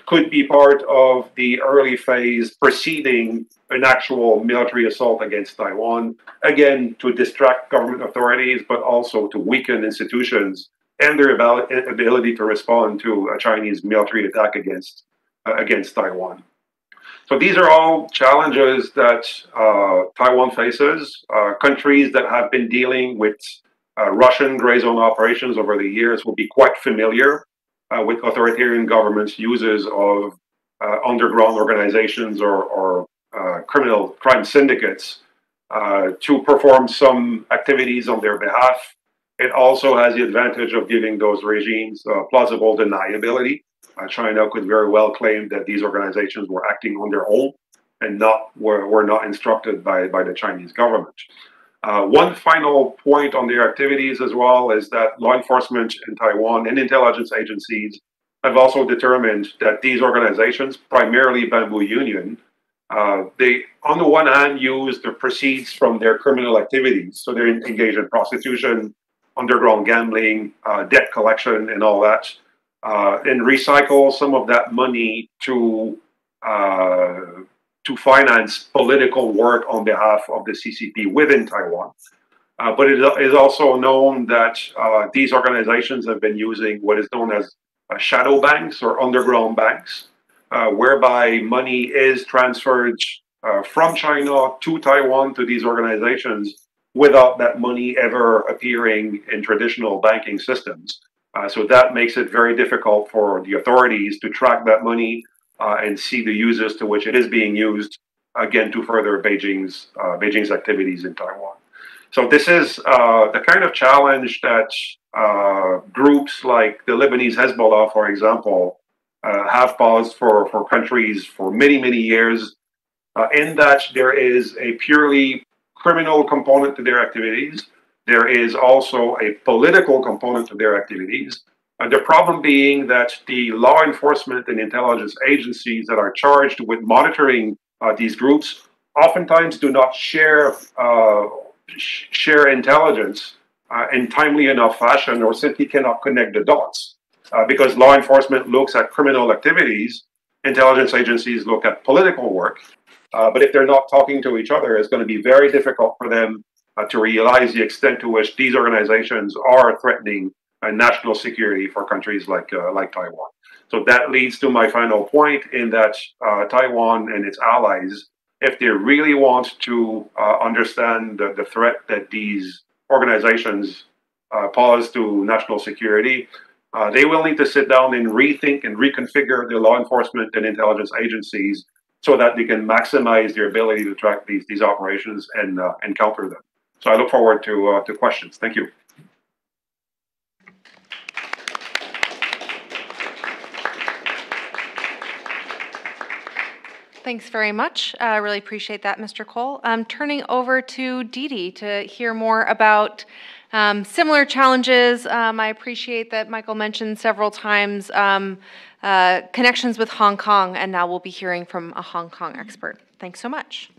could be part of the early phase preceding an actual military assault against Taiwan, again, to distract government authorities, but also to weaken institutions and their ability to respond to a Chinese military attack against Taiwan. So these are all challenges that Taiwan faces. Countries that have been dealing with Russian gray zone operations over the years will be quite familiar with authoritarian governments' uses of underground organizations or crime syndicates to perform some activities on their behalf. It also has the advantage of giving those regimes plausible deniability. China could very well claim that these organizations were acting on their own and were not instructed by the Chinese government. One final point on their activities as well is that law enforcement in Taiwan and intelligence agencies have also determined that these organizations, primarily Bamboo Union, they, on the one hand, use the proceeds from their criminal activities, so they're engaged in prostitution, underground gambling, debt collection, and all that, and recycle some of that money to finance political work on behalf of the CCP within Taiwan. But it is also known that these organizations have been using what is known as shadow banks or underground banks, whereby money is transferred from China to Taiwan to these organizations without that money ever appearing in traditional banking systems. So that makes it very difficult for the authorities to track that money and see the uses to which it is being used, again, to further Beijing's activities in Taiwan. So this is the kind of challenge that groups like the Lebanese Hezbollah, for example, have posed for countries for many, many years, in that there is a purely criminal component to their activities. There is also a political component to their activities. The problem being that the law enforcement and intelligence agencies that are charged with monitoring these groups oftentimes do not share intelligence in timely enough fashion, or simply cannot connect the dots. Because law enforcement looks at criminal activities, intelligence agencies look at political work, but if they're not talking to each other, it's going to be very difficult for them to realize the extent to which these organizations are threatening national security for countries like Taiwan. So that leads to my final point, in that Taiwan and its allies, if they really want to understand the threat that these organizations pose to national security, they will need to sit down and rethink and reconfigure their law enforcement and intelligence agencies so that they can maximize their ability to track these operations and counter them. So I look forward to questions. Thank you. Thanks very much. I really appreciate that, Mr. Cole. Turning over to Didi to hear more about similar challenges. I appreciate that Michael mentioned several times connections with Hong Kong, and now we'll be hearing from a Hong Kong expert. Thanks so much.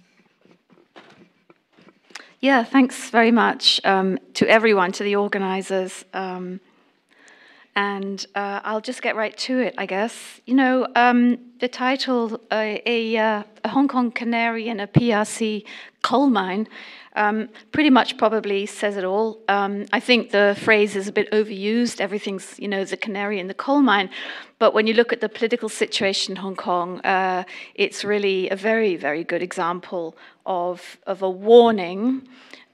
Yeah, thanks very much to everyone, to the organizers. And I'll just get right to it, I guess. You know, the title, a Hong Kong canary in a PRC coal mine, pretty much probably says it all. I think the phrase is a bit overused. Everything's, you know, the canary in the coal mine. But when you look at the political situation in Hong Kong, it's really a very, very good example of a warning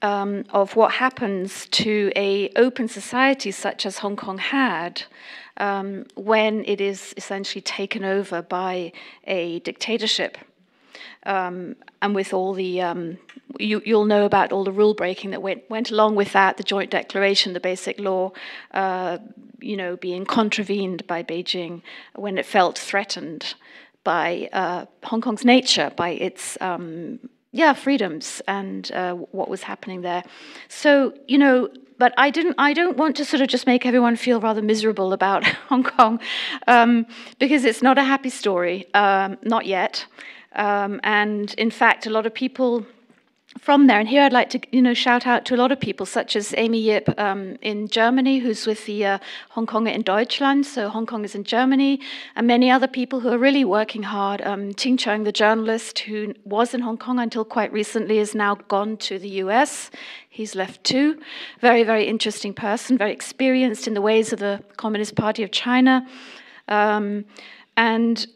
of what happens to an open society such as Hong Kong had when it is essentially taken over by a dictatorship. And with all the, you'll know about all the rule breaking that went along with that, the joint declaration, the basic law, you know, being contravened by Beijing when it felt threatened by Hong Kong's nature, by its freedoms and what was happening there. So, you know, but I don't want to sort of just make everyone feel rather miserable about Hong Kong because it's not a happy story, not yet. And in fact, a lot of people from there, and here I'd like to, you know, shout out to a lot of people, such as Amy Yip in Germany, who's with the Hong Konger in Deutschland, so Hong Kong is in Germany, and many other people who are really working hard. Ting Chung, the journalist who was in Hong Kong until quite recently, is now gone to the US. He's left too. Very, very interesting person, very experienced in the ways of the Communist Party of China. And,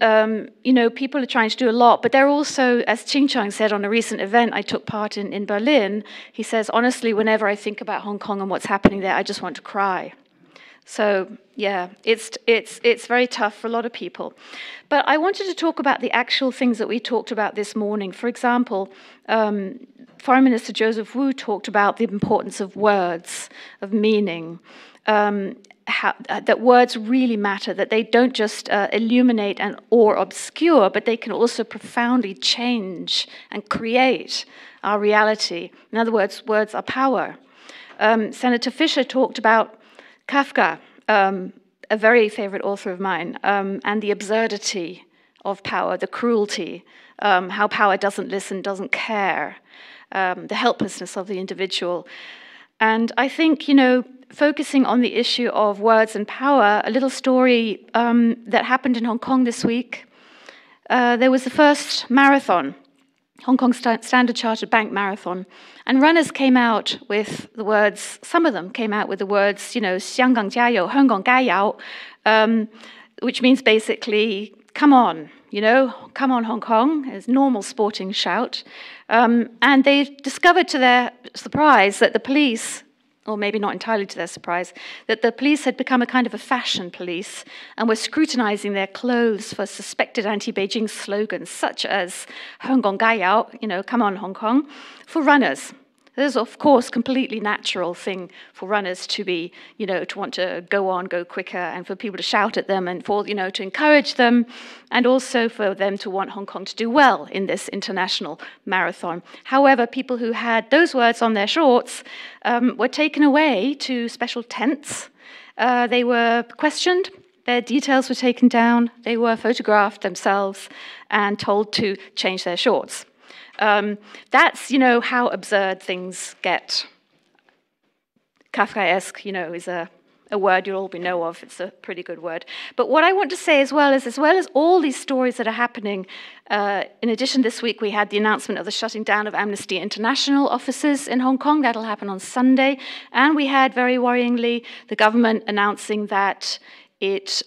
you know, people are trying to do a lot, but they're also, as Ching Chang said on a recent event I took part in Berlin, he says, honestly, whenever I think about Hong Kong and what's happening there, I just want to cry. So, yeah, it's very tough for a lot of people. But I wanted to talk about the actual things that we talked about this morning. For example, Foreign Minister Joseph Wu talked about the importance of words, of meaning, that words really matter, that they don't just illuminate or obscure, but they can also profoundly change and create our reality. In other words, words are power. Senator Fisher talked about Kafka, a very favorite author of mine, and the absurdity of power, the cruelty, how power doesn't listen, doesn't care, the helplessness of the individual. And I think, you know, focusing on the issue of words and power, a little story that happened in Hong Kong this week. There was the first marathon, Hong Kong Standard Chartered Bank Marathon, and runners came out with the words, some of them came out with the words, you know, 香港加油, 香港加油, which means basically, come on, you know, come on Hong Kong, is normal sporting shout. And they discovered to their surprise that the police, or maybe not entirely to their surprise, that the police had become a kind of a fashion police and were scrutinizing their clothes for suspected anti-Beijing slogans, such as 香港加油, you know, come on Hong Kong, for runners. There's, of course, completely natural thing for runners to be, you know, to want to go on, go quicker, and for people to shout at them, and for, you know, to encourage them, and also for them to want Hong Kong to do well in this international marathon. However, people who had those words on their shorts were taken away to special tents. They were questioned. Their details were taken down. They were photographed themselves and told to change their shorts. That's, you know, how absurd things get. Kafkaesque, you know, is a word you'll all know of. It's a pretty good word. But what I want to say as well as all these stories that are happening, in addition, this week we had the announcement of the shutting down of Amnesty International offices in Hong Kong. That'll happen on Sunday. And we had, very worryingly, the government announcing that it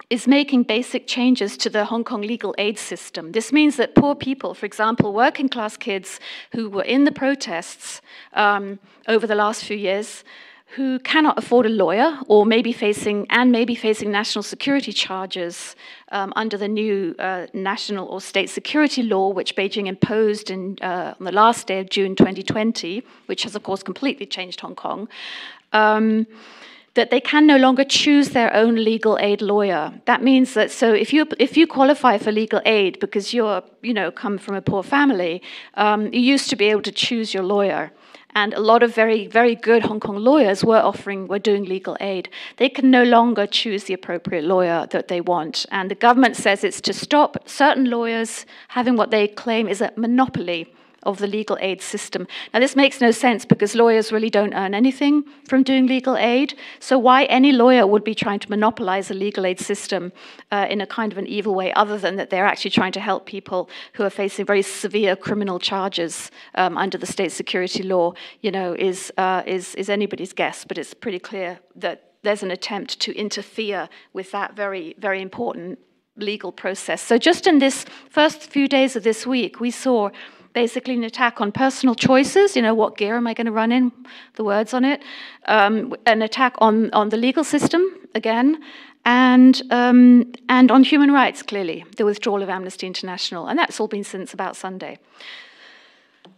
is making basic changes to the Hong Kong legal aid system. This means that poor people, for example, working class kids who were in the protests over the last few years, who cannot afford a lawyer or maybe facing national security charges under the new national or state security law, which Beijing imposed on the last day of June 2020, which has, of course, completely changed Hong Kong. that they can no longer choose their own legal aid lawyer. That means that, so if you qualify for legal aid because you're, come from a poor family, you used to be able to choose your lawyer. And a lot of very, very good Hong Kong lawyers were doing legal aid. They can no longer choose the appropriate lawyer that they want. And the government says it's to stop certain lawyers having what they claim is a monopoly of the legal aid system. Now, this makes no sense because lawyers really don't earn anything from doing legal aid. So why any lawyer would be trying to monopolize a legal aid system in a kind of an evil way, other than that they're actually trying to help people who are facing very severe criminal charges under the state security law, is anybody's guess. But it's pretty clear that there's an attempt to interfere with that very, very important legal process. So just in this first few days of this week, we saw basically an attack on personal choices, what gear am I going to run in, the words on it, an attack on the legal system, again, and on human rights, clearly, the withdrawal of Amnesty International, and that's all been since about Sunday.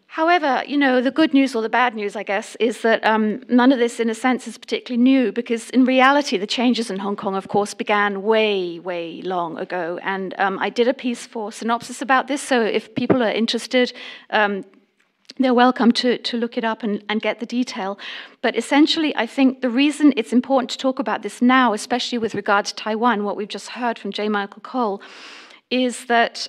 However, the good news or the bad news, I guess, is that none of this, in a sense, is particularly new, because in reality, the changes in Hong Kong, of course, began way, way long ago. And I did a piece for Sinopis about this, so if people are interested, they're welcome to look it up and get the detail. But essentially, I think the reason it's important to talk about this now, especially with regard to Taiwan, what we've just heard from J. Michael Cole, is that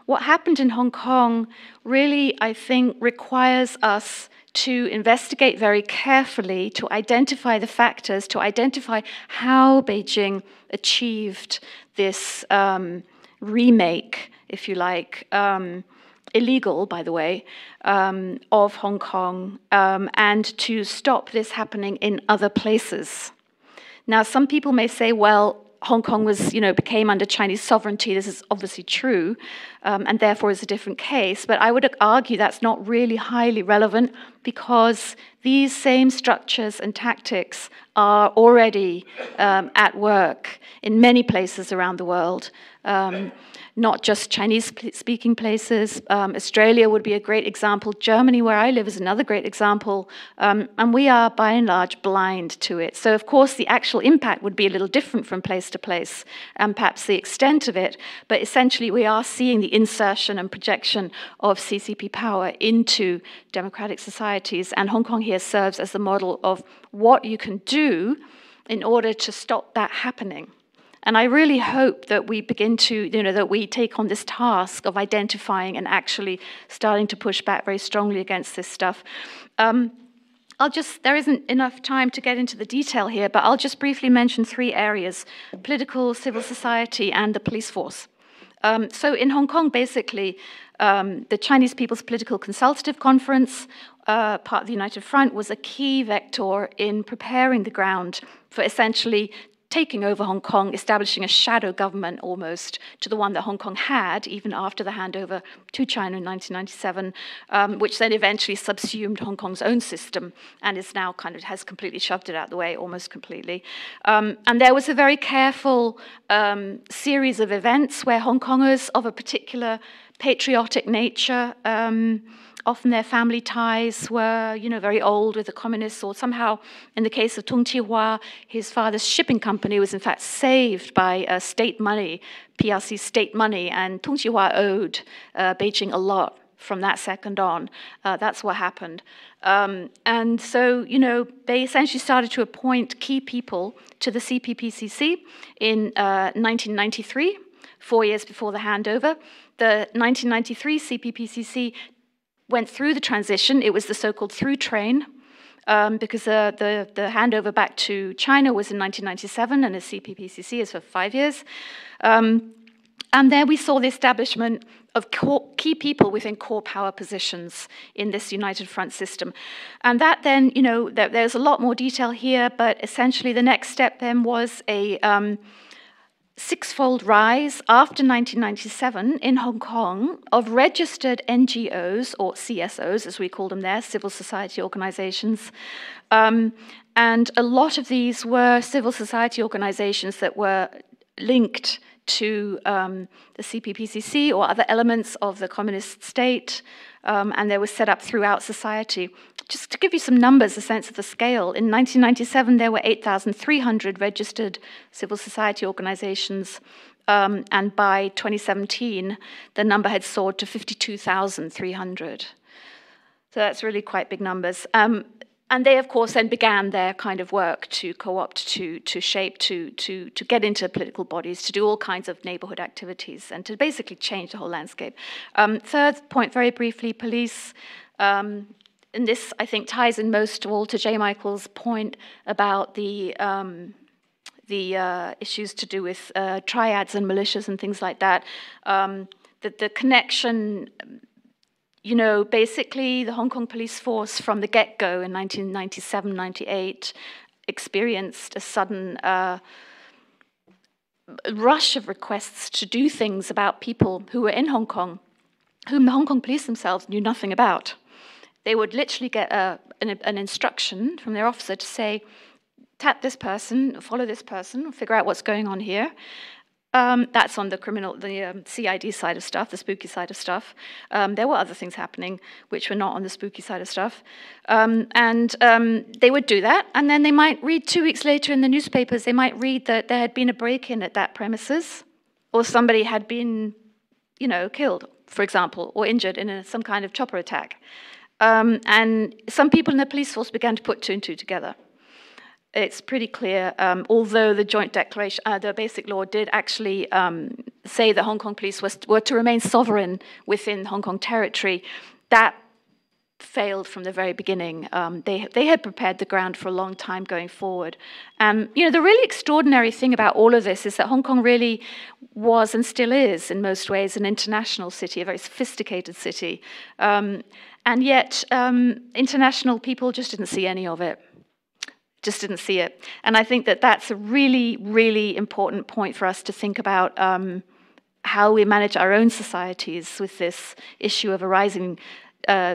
what happened in Hong Kong really, I think, requires us to investigate very carefully, to identify the factors, to identify how Beijing achieved this remake, if you like, illegal, by the way, of Hong Kong, and to stop this happening in other places. Now, some people may say, well, Hong Kong was, became under Chinese sovereignty. This is obviously true, and therefore is a different case. But I would argue that's not really highly relevant, because these same structures and tactics are already at work in many places around the world. Not just Chinese-speaking places. Australia would be a great example. Germany, where I live, is another great example. And we are, by and large, blind to it. So, of course, the actual impact would be a little different from place to place, and perhaps the extent of it. But essentially, we are seeing the insertion and projection of CCP power into democratic societies. And Hong Kong here serves as the model of what you can do in order to stop that happening. And I really hope that we begin to, that we take on this task of identifying and actually starting to push back very strongly against this stuff. There isn't enough time to get into the detail here, but I'll just briefly mention three areas: political, civil society, and the police force. So in Hong Kong, basically, the Chinese People's Political Consultative Conference, part of the United Front, was a key vector in preparing the ground for essentially taking over Hong Kong, establishing a shadow government almost to the one that Hong Kong had, even after the handover to China in 1997, which then eventually subsumed Hong Kong's own system and is now has completely shoved it out the way, almost completely. And there was a very careful series of events where Hong Kongers of a particular patriotic nature, often their family ties were, very old with the communists, or somehow, in the case of Tung Chih-hua, his father's shipping company was in fact saved by state money, PRC state money, and Tung Chih-hua owed Beijing a lot from that second on. That's what happened. And so, they essentially started to appoint key people to the CPPCC in 1993, 4 years before the handover. The 1993 CPPCC went through the transition. It was the so-called through train, because the handover back to China was in 1997, and the CPPCC is for 5 years. And there we saw the establishment of key people within core power positions in this United Front system. And that then, there's a lot more detail here, but essentially the next step then was a six-fold rise after 1997 in Hong Kong of registered NGOs, or CSOs as we call them there, civil society organizations. And a lot of these were civil society organizations that were linked to the CPPCC or other elements of the communist state, and they were set up throughout society. Just to give you some numbers, a sense of the scale, in 1997 there were 8,300 registered civil society organizations, and by 2017 the number had soared to 52,300. So that's really quite big numbers. And they, of course, then began their kind of work to co-opt, to shape, to get into political bodies, to do all kinds of neighborhood activities, and to basically change the whole landscape. Third point, very briefly, police. And this, I think, ties in most of all to J. Michael's point about the issues to do with triads and militias and things like that. The connection. You know, basically the Hong Kong police force from the get-go in 1997-98 experienced a sudden rush of requests to do things about people who were in Hong Kong, whom the Hong Kong police themselves knew nothing about. They would literally get an instruction from their officer to say, tap this person, follow this person, figure out what's going on here. That's on the CID side of stuff, the spooky side of stuff. There were other things happening which were not on the spooky side of stuff. They would do that, and then they might read 2 weeks later in the newspapers, they might read that there had been a break-in at that premises, or somebody had been, you know, killed, for example, or injured in some kind of chopper attack. And some people in the police force began to put 2 and 2 together. It's pretty clear, although the joint declaration, the basic law did actually say that Hong Kong police were to remain sovereign within Hong Kong territory, that failed from the very beginning. They had prepared the ground for a long time going forward. You know, the really extraordinary thing about all of this is that Hong Kong really was and still is, in most ways, an international city, a very sophisticated city. And yet, international people just didn't see any of it. Just didn't see it. And I think that that's a really, really important point for us to think about how we manage our own societies with this issue of a rising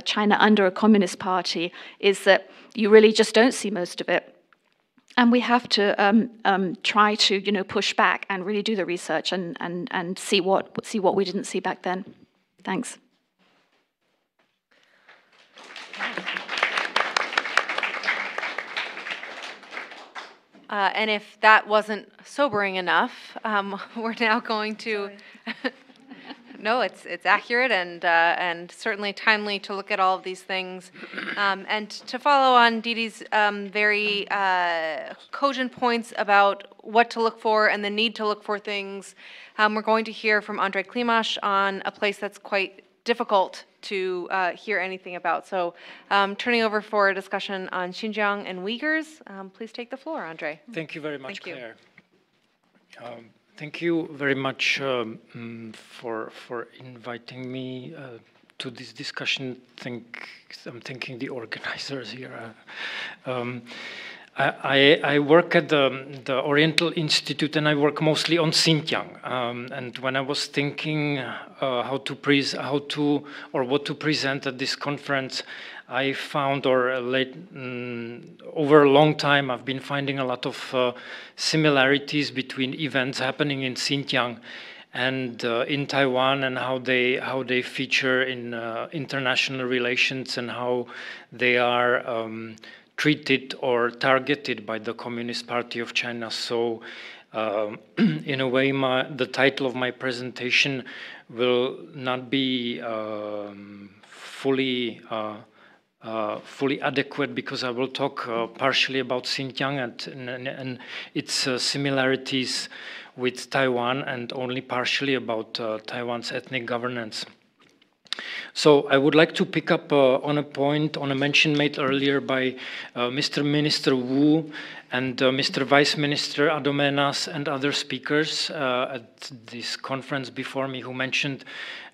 China under a communist party, is that you really just don't see most of it. And we have to try to, you know, push back and really do the research and see what we didn't see back then. Thanks. And if that wasn't sobering enough, we're now going to. No, it's accurate and certainly timely to look at all of these things, and to follow on Didi's very cogent points about what to look for and the need to look for things. We're going to hear from Andrei Klimash on a place that's quite difficult to hear anything about. So turning over for a discussion on Xinjiang and Uyghurs, please take the floor, Andrei. Thank you very much, Claire. Thank you very much for inviting me to this discussion. I'm thanking the organizers here. I work at the Oriental Institute, and I work mostly on Xinjiang. And when I was thinking what to present at this conference, I found, over a long time, I've been finding a lot of similarities between events happening in Xinjiang and in Taiwan, and how they feature in international relations, and how they are treated or targeted by the Communist Party of China. So in a way, the title of my presentation will not be fully adequate, because I will talk partially about Xinjiang and its similarities with Taiwan, and only partially about Taiwan's ethnic governance. So I would like to pick up on a mention made earlier by Mr. Minister Wu and Mr. Vice Minister Adomenas and other speakers at this conference before me, who mentioned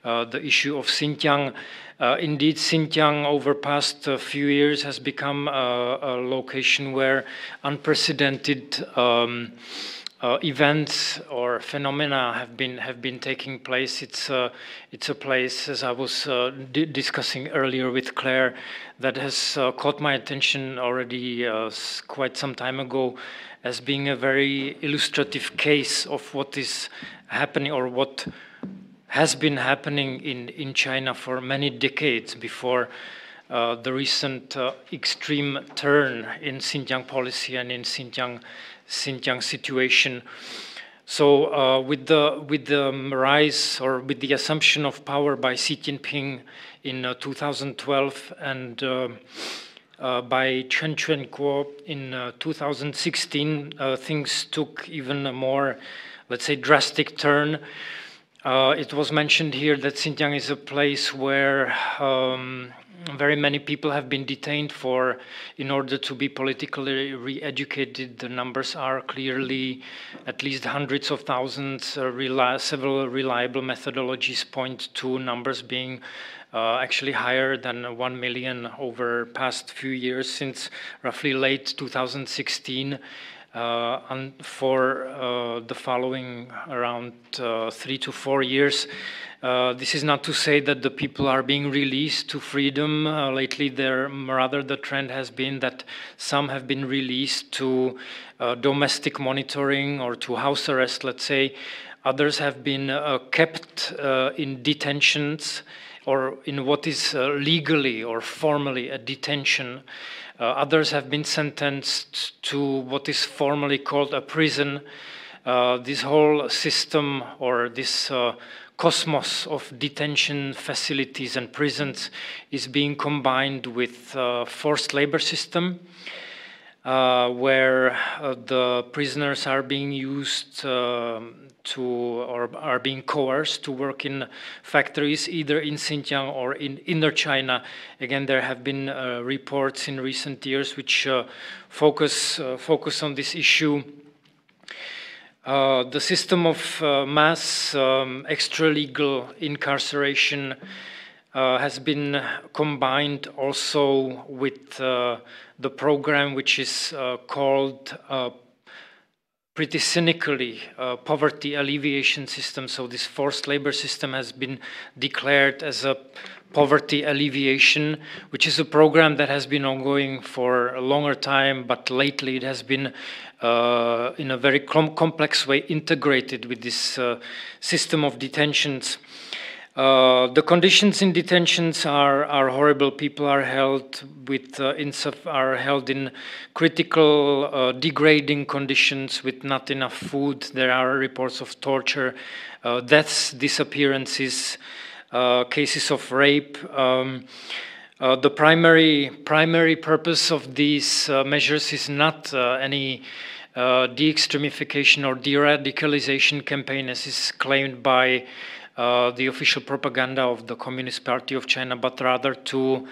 the issue of Xinjiang. Indeed, Xinjiang over past few years has become a location where unprecedented events or phenomena have been taking place. It's a place, as I was discussing earlier with Claire, that has caught my attention already quite some time ago as being a very illustrative case of what is happening or what has been happening in China for many decades before the recent extreme turn in Xinjiang policy and in Xinjiang situation. So with the rise or with the assumption of power by Xi Jinping in 2012 and by Chen Quanguo in 2016, things took even a more, let's say, drastic turn. It was mentioned here that Xinjiang is a place where very many people have been detained in order to be politically re-educated. The numbers are clearly at least hundreds of thousands. Several reliable methodologies point to numbers being actually higher than 1 million over past few years, since roughly late 2016. And for the following around 3 to 4 years. This is not to say that the people are being released to freedom. Lately, rather the trend has been that some have been released to domestic monitoring or to house arrest, let's say. Others have been kept in detentions or in what is legally or formally a detention. Others have been sentenced to what is formally called a prison. This whole system or this cosmos of detention facilities and prisons is being combined with forced labor system, where the prisoners are being used or are being coerced to work in factories, either in Xinjiang or in inner China. Again, there have been reports in recent years which focus on this issue. The system of mass extra-legal incarceration has been combined also with the program which is called pretty cynically poverty alleviation system. So this forced labor system has been declared as a poverty alleviation, which is a program that has been ongoing for a longer time, but lately it has been in a very complex way integrated with this system of detentions. The conditions in detentions are horrible. People are held in critical, degrading conditions with not enough food. There are reports of torture, deaths, disappearances, cases of rape. The primary purpose of these measures is not any de-extremification or de-radicalization campaign, as is claimed by the official propaganda of the Communist Party of China, but rather to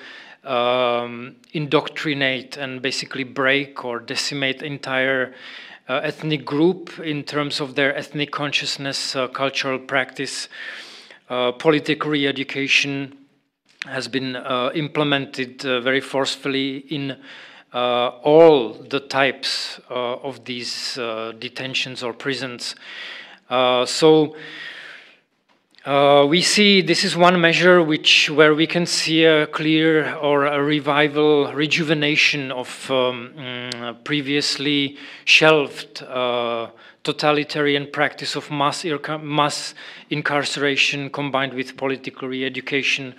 indoctrinate and basically break or decimate entire ethnic group in terms of their ethnic consciousness, cultural practice. Political re-education has been implemented very forcefully in all the types of these detentions or prisons. We see this is one measure where we can see a clear or a revival, rejuvenation of previously shelved totalitarian practice of mass incarceration combined with political re-education.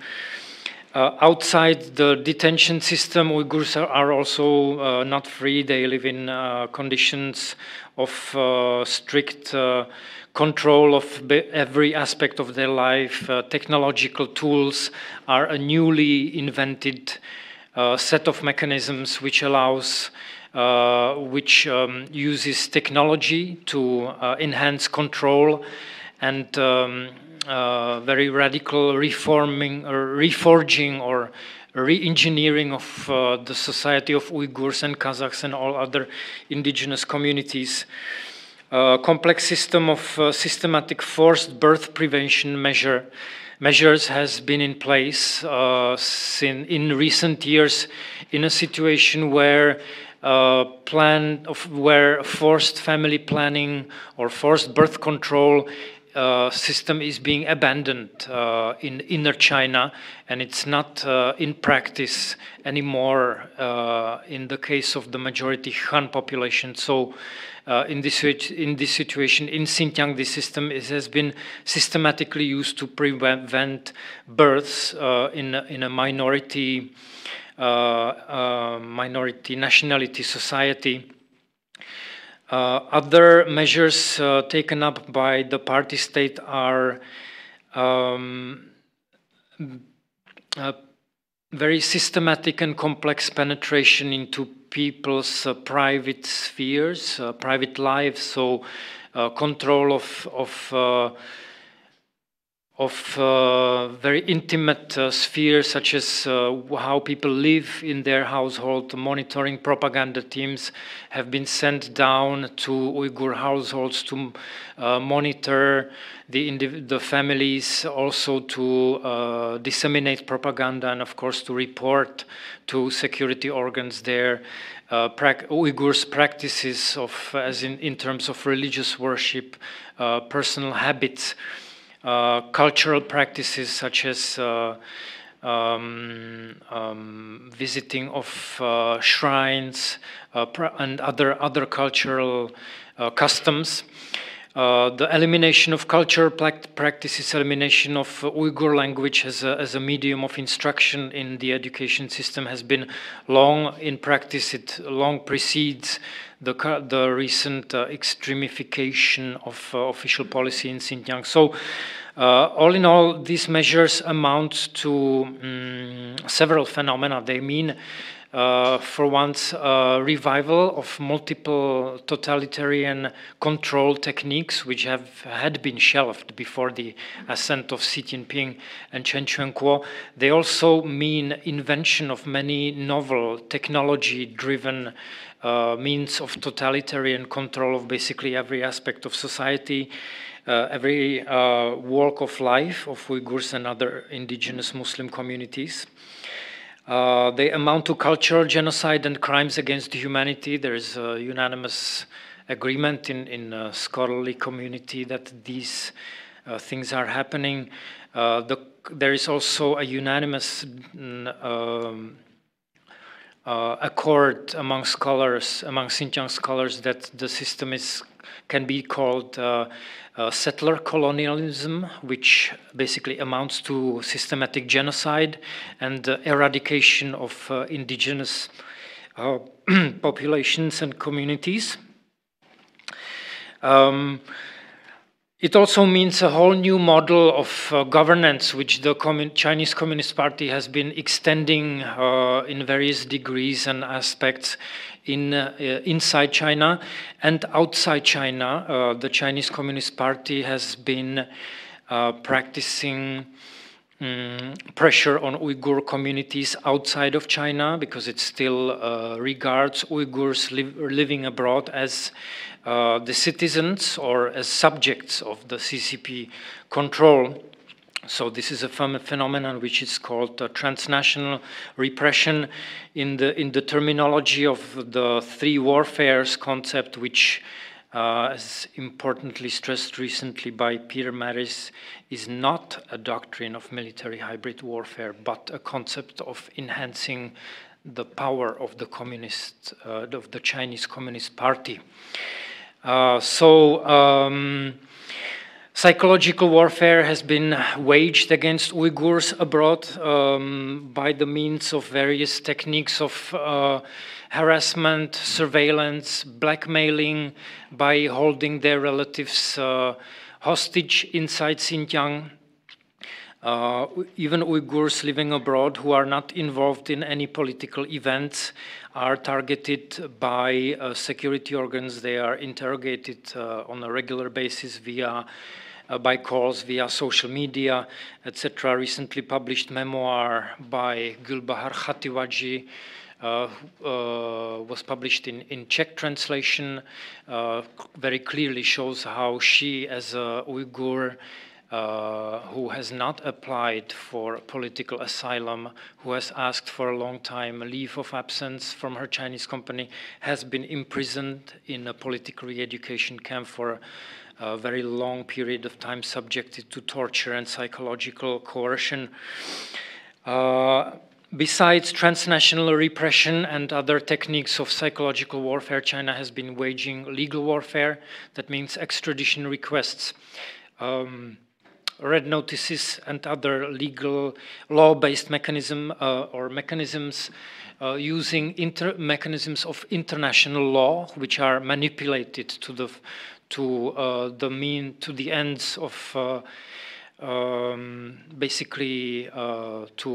Outside the detention system, Uyghurs are also not free. They live in conditions of strict control of every aspect of their life. Technological tools are a newly invented set of mechanisms which allows, uses technology to enhance control and very radical reforming or reforging or re-engineering of the society of Uyghurs and Kazakhs and all other indigenous communities. Complex system of systematic forced birth prevention measures has been in place in recent years in a situation where plan of where forced family planning or forced birth control system is being abandoned in inner China, and it's not in practice anymore in the case of the majority Han population. So in this situation in Xinjiang, this system has been systematically used to prevent births in a minority nationality society. Other measures taken up by the party state are very systematic and complex penetration into people's private spheres, private lives, so control of very intimate spheres, such as how people live in their household. Monitoring propaganda teams have been sent down to Uyghur households to monitor the families, also to disseminate propaganda, and of course to report to security organs there Uyghurs' practices of, as in terms of religious worship, personal habits, cultural practices such as visiting of shrines and other cultural customs. The elimination of cultural practices, elimination of Uyghur language as a medium of instruction in the education system has been long in practice. It long precedes the recent extremification of official policy in Xinjiang. So all in all, these measures amount to several phenomena. They mean, for once, revival of multiple totalitarian control techniques which had been shelved before the ascent of Xi Jinping and Chen Quanguo. They also mean invention of many novel technology-driven means of totalitarian control of basically every aspect of society, every walk of life of Uyghurs and other indigenous Muslim communities. They amount to cultural genocide and crimes against humanity. There is a unanimous agreement in the scholarly community that these things are happening. There is also a unanimous accord among scholars, among Xinjiang scholars, that the system can be called settler colonialism, which basically amounts to systematic genocide and eradication of indigenous populations and communities. It also means a whole new model of governance, which the Chinese Communist Party has been extending in various degrees and aspects inside China and outside China. The Chinese Communist Party has been practicing pressure on Uyghur communities outside of China, because it still regards Uyghurs living abroad as the citizens or as subjects of the CCP control. So this is a phenomenon which is called transnational repression in the terminology of the three warfares concept, which as importantly stressed recently by Peter Maris, is not a doctrine of military hybrid warfare, but a concept of enhancing the power of the Chinese Communist Party. Psychological warfare has been waged against Uyghurs abroad by the means of various techniques of harassment, surveillance, blackmailing, by holding their relatives hostage inside Xinjiang. Even Uyghurs living abroad who are not involved in any political events are targeted by security organs. They are interrogated on a regular basis by calls via social media, etc. Recently published memoir by Gulbahar Khatiwaji was published in Czech translation, very clearly shows how she, as a Uyghur who has not applied for political asylum, who has asked for a long time a leave of absence from her Chinese company, has been imprisoned in a political re-education camp for a very long period of time, subjected to torture and psychological coercion. Besides transnational repression and other techniques of psychological warfare, China has been waging legal warfare. That means extradition requests, red notices, and other legal law-based mechanisms using mechanisms of international law, which are manipulated to the ends of basically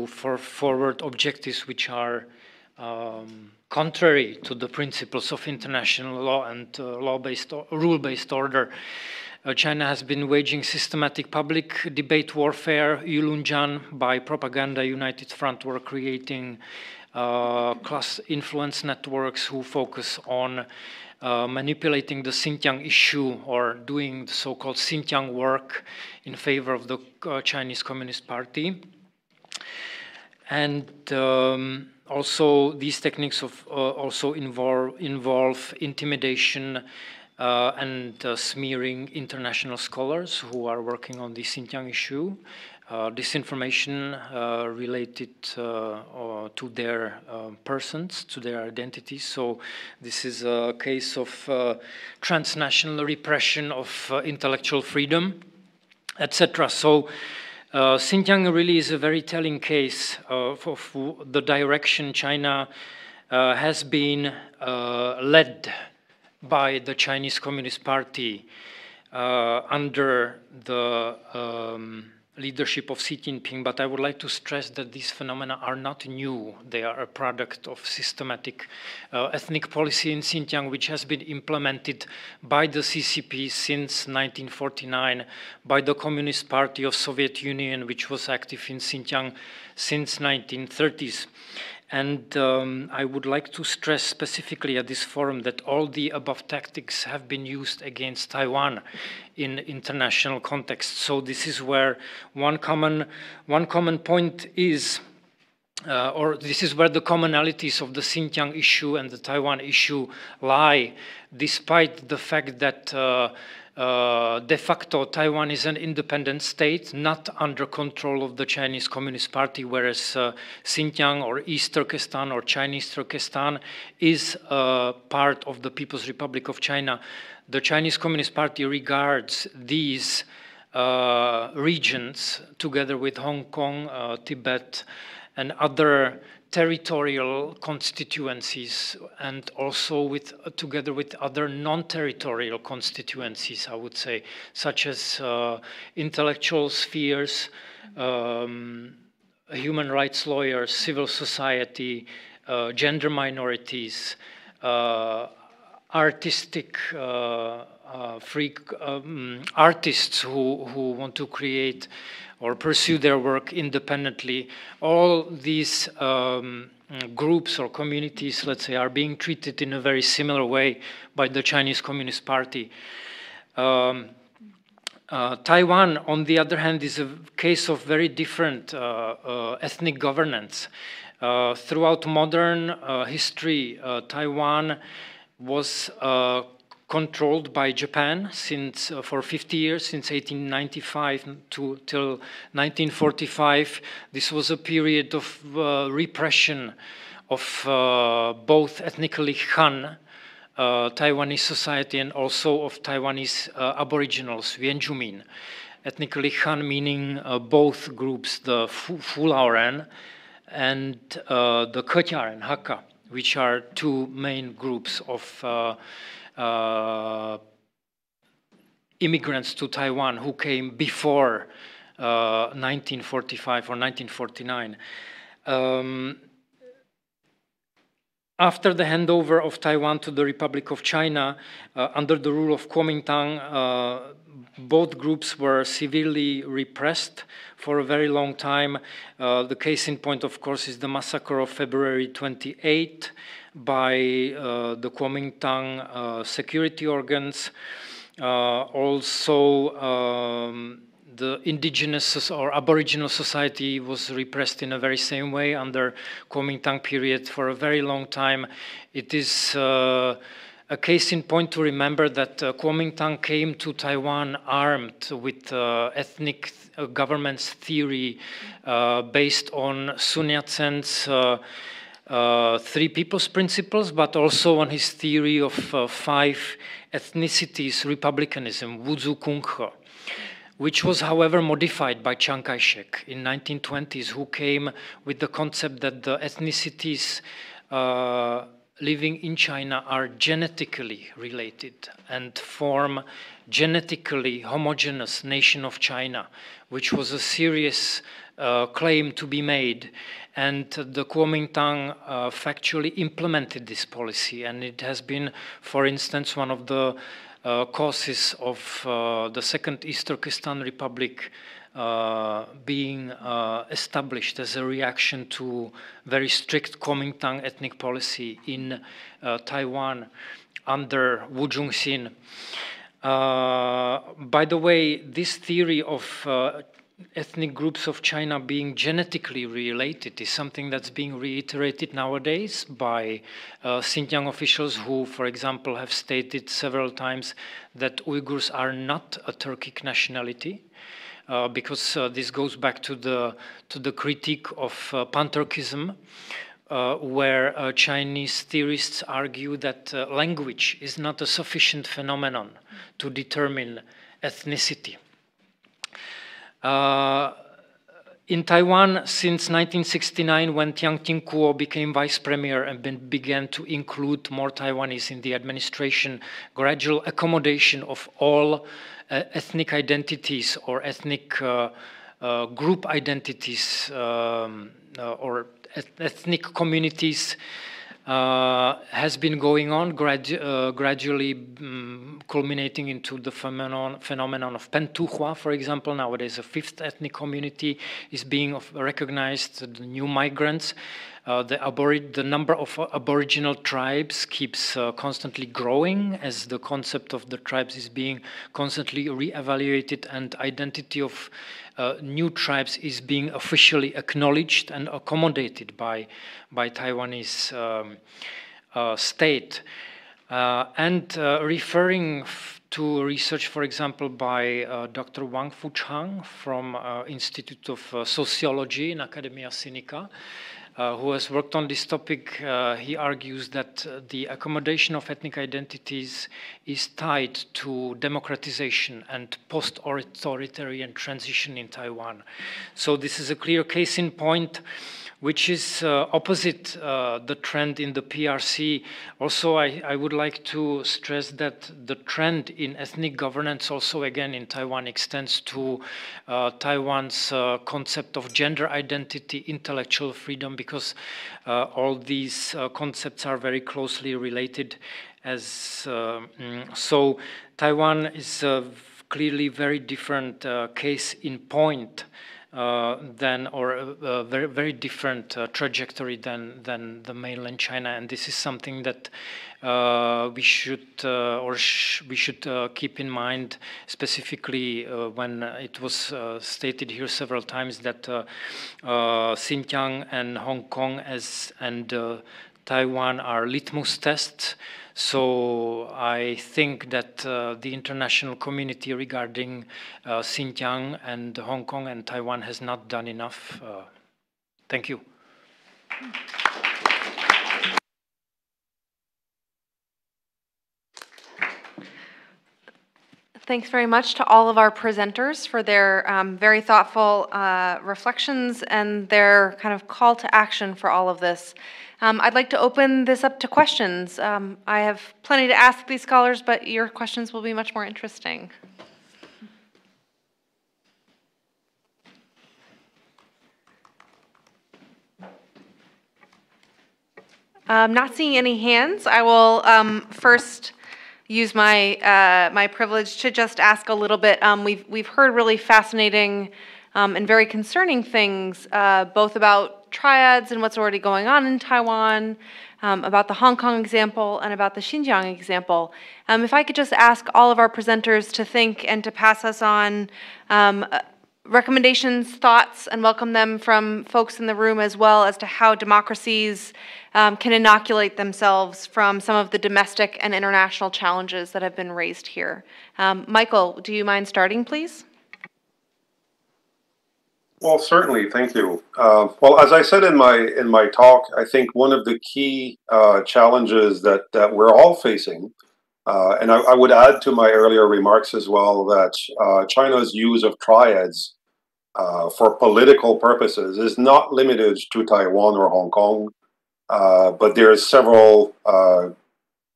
for forward objectives which are contrary to the principles of international law and rule-based order. China has been waging systematic public debate warfare. Yulunjan, by Propaganda United Front, were creating class influence networks who focus on manipulating the Xinjiang issue or doing the so-called Xinjiang work in favor of the Chinese Communist Party. And also these techniques also involve intimidation and smearing international scholars who are working on the Xinjiang issue, disinformation related to their persons, to their identities. So this is a case of transnational repression of intellectual freedom, etc. So Xinjiang really is a very telling case of the direction China has been led by the Chinese Communist Party under the leadership of Xi Jinping. But I would like to stress that these phenomena are not new. They are a product of systematic ethnic policy in Xinjiang, which has been implemented by the CCP since 1949, by the Communist Party of Soviet Union, which was active in Xinjiang since 1930s. And I would like to stress specifically at this forum that all the above tactics have been used against Taiwan in international context. So this is where one common point is, or this is where the commonalities of the Xinjiang issue and the Taiwan issue lie, despite the fact that de facto, Taiwan is an independent state, not under control of the Chinese Communist Party, whereas Xinjiang or East Turkestan or Chinese Turkestan is part of the People's Republic of China. The Chinese Communist Party regards these regions, together with Hong Kong, Tibet, and other territorial constituencies, and also together with other non-territorial constituencies, I would say, such as intellectual spheres, human rights lawyers, civil society, gender minorities, artistic artists who want to create or pursue their work independently. All these groups or communities, let's say, are being treated in a very similar way by the Chinese Communist Party. Taiwan, on the other hand, is a case of very different ethnic governance. Throughout modern history, Taiwan was controlled by Japan for 50 years, since 1895 till 1945. This was a period of repression of both ethnically Han Taiwanese society and also of Taiwanese aboriginals, Yuanjumin. Ethnically Han meaning both groups, the Fulauren and the Ketyaren, Hakka, which are two main groups of immigrants to Taiwan who came before 1945 or 1949. After the handover of Taiwan to the Republic of China, under the rule of Kuomintang, both groups were severely repressed for a very long time. The case in point, of course, is the massacre of February 28 by the Kuomintang security organs. Also, the indigenous or aboriginal society was repressed in a very same way under Kuomintang period for a very long time. It is a case in point to remember that Kuomintang came to Taiwan armed with ethnic governance theory based on Sun Yat-sen's three people's principles, but also on his theory of 5 ethnicities republicanism, Wuzhu Kunghe, which was, however, modified by Chiang Kai-shek in 1920s, who came with the concept that the ethnicities living in China are genetically related and form genetically homogeneous nation of China, which was a serious claim to be made. And the Kuomintang factually implemented this policy, and it has been, for instance, one of the causes of the Second East Turkestan Republic being established as a reaction to very strict Kuomintang ethnic policy in Taiwan under Wu Jung-sin. By the way, this theory of ethnic groups of China being genetically related is something that's being reiterated nowadays by Xinjiang officials who, for example, have stated several times that Uyghurs are not a Turkic nationality. Because this goes back to the critique of Pan-Turkism, where Chinese theorists argue that language is not a sufficient phenomenon to determine ethnicity. In Taiwan, since 1969, when Chiang Ching-kuo became vice premier and began to include more Taiwanese in the administration, gradual accommodation of all ethnic identities or ethnic group identities or ethnic communities has been going on, gradually culminating into the phenomenon of Pentuhua, for example. Nowadays, a 5th ethnic community is being recognized, the new migrants. The number of aboriginal tribes keeps constantly growing as the concept of the tribes is being constantly re-evaluated, and identity of new tribes is being officially acknowledged and accommodated by Taiwanese state. And referring to research, for example, by Dr. Wang Fuchang from Institute of Sociology in Academia Sinica, who has worked on this topic, he argues that the accommodation of ethnic identities is tied to democratization and post-authoritarian transition in Taiwan. So this is a clear case in point, which is opposite the trend in the PRC. Also, I would like to stress that the trend in ethnic governance also again in Taiwan extends to Taiwan's concept of gender identity, intellectual freedom, because all these concepts are very closely related. So Taiwan is a clearly very different case in point than, or a very, very different trajectory than the mainland China, and this is something that we should keep in mind, specifically when it was stated here several times that Xinjiang and Hong Kong and Taiwan are litmus tests. So I think that the international community regarding Xinjiang and Hong Kong and Taiwan has not done enough. Thank you. Thanks very much to all of our presenters for their very thoughtful reflections and their kind of call to action for all of this. I'd like to open this up to questions. I have plenty to ask these scholars, but your questions will be much more interesting. Not seeing any hands. I will first use my my privilege to just ask a little bit. We've heard really fascinating and very concerning things, both about triads and what's already going on in Taiwan, about the Hong Kong example, and about the Xinjiang example. If I could just ask all of our presenters to think and to pass us on recommendations, thoughts, and welcome them from folks in the room as well as to how democracies can inoculate themselves from some of the domestic and international challenges that have been raised here. Michael, do you mind starting, please? Well, certainly, thank you. Well, as I said in my talk, I think one of the key challenges that we're all facing, and I would add to my earlier remarks as well, that China's use of triads for political purposes is not limited to Taiwan or Hong Kong, but there's several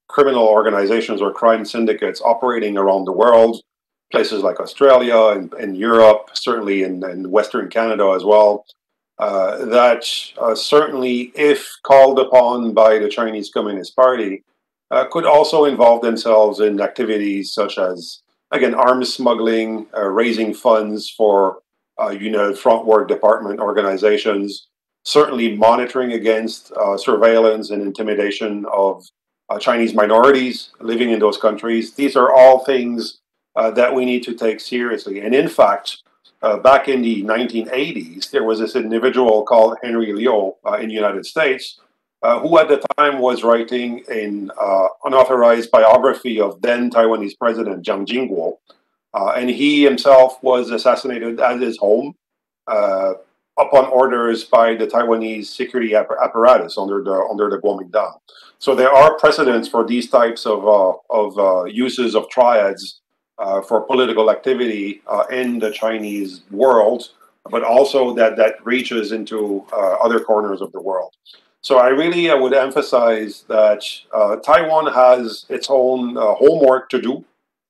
criminal organizations or crime syndicates operating around the world, places like Australia and Europe, certainly in Western Canada as well, that certainly, if called upon by the Chinese Communist Party, could also involve themselves in activities such as, again, arms smuggling, raising funds for United Front Work Department organizations, certainly monitoring against surveillance and intimidation of Chinese minorities living in those countries. These are all things that we need to take seriously. And in fact, back in the 1980s, there was this individual called Henry Liu in the United States, who at the time was writing an unauthorized biography of then Taiwanese President Jiang Jingguo. And he himself was assassinated at his home upon orders by the Taiwanese security apparatus under the Kuomintang. So there are precedents for these types of uses of triads for political activity in the Chinese world, but also that reaches into other corners of the world. So I would emphasize that Taiwan has its own homework to do.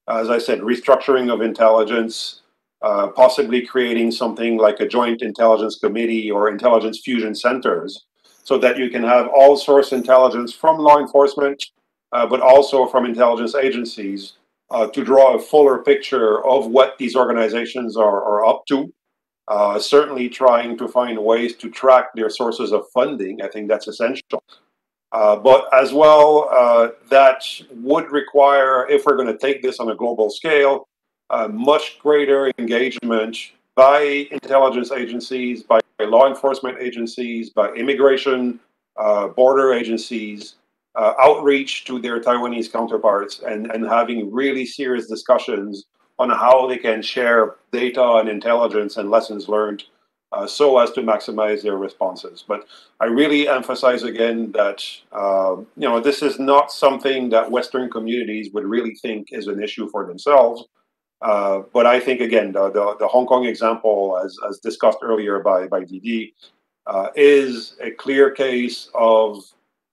As I said, restructuring of intelligence, possibly creating something like a joint intelligence committee or intelligence fusion centers, so that you can have all source intelligence from law enforcement, but also from intelligence agencies to draw a fuller picture of what these organizations are up to. Certainly trying to find ways to track their sources of funding. I think that's essential. But as well, that would require, if we're going to take this on a global scale, much greater engagement by intelligence agencies, by law enforcement agencies, by immigration, border agencies, outreach to their Taiwanese counterparts, and having really serious discussions on how they can share data and intelligence and lessons learned so as to maximize their responses. But I really emphasize again that this is not something that Western communities would really think is an issue for themselves. But I think, again, the Hong Kong example, as discussed earlier by Didi, is a clear case of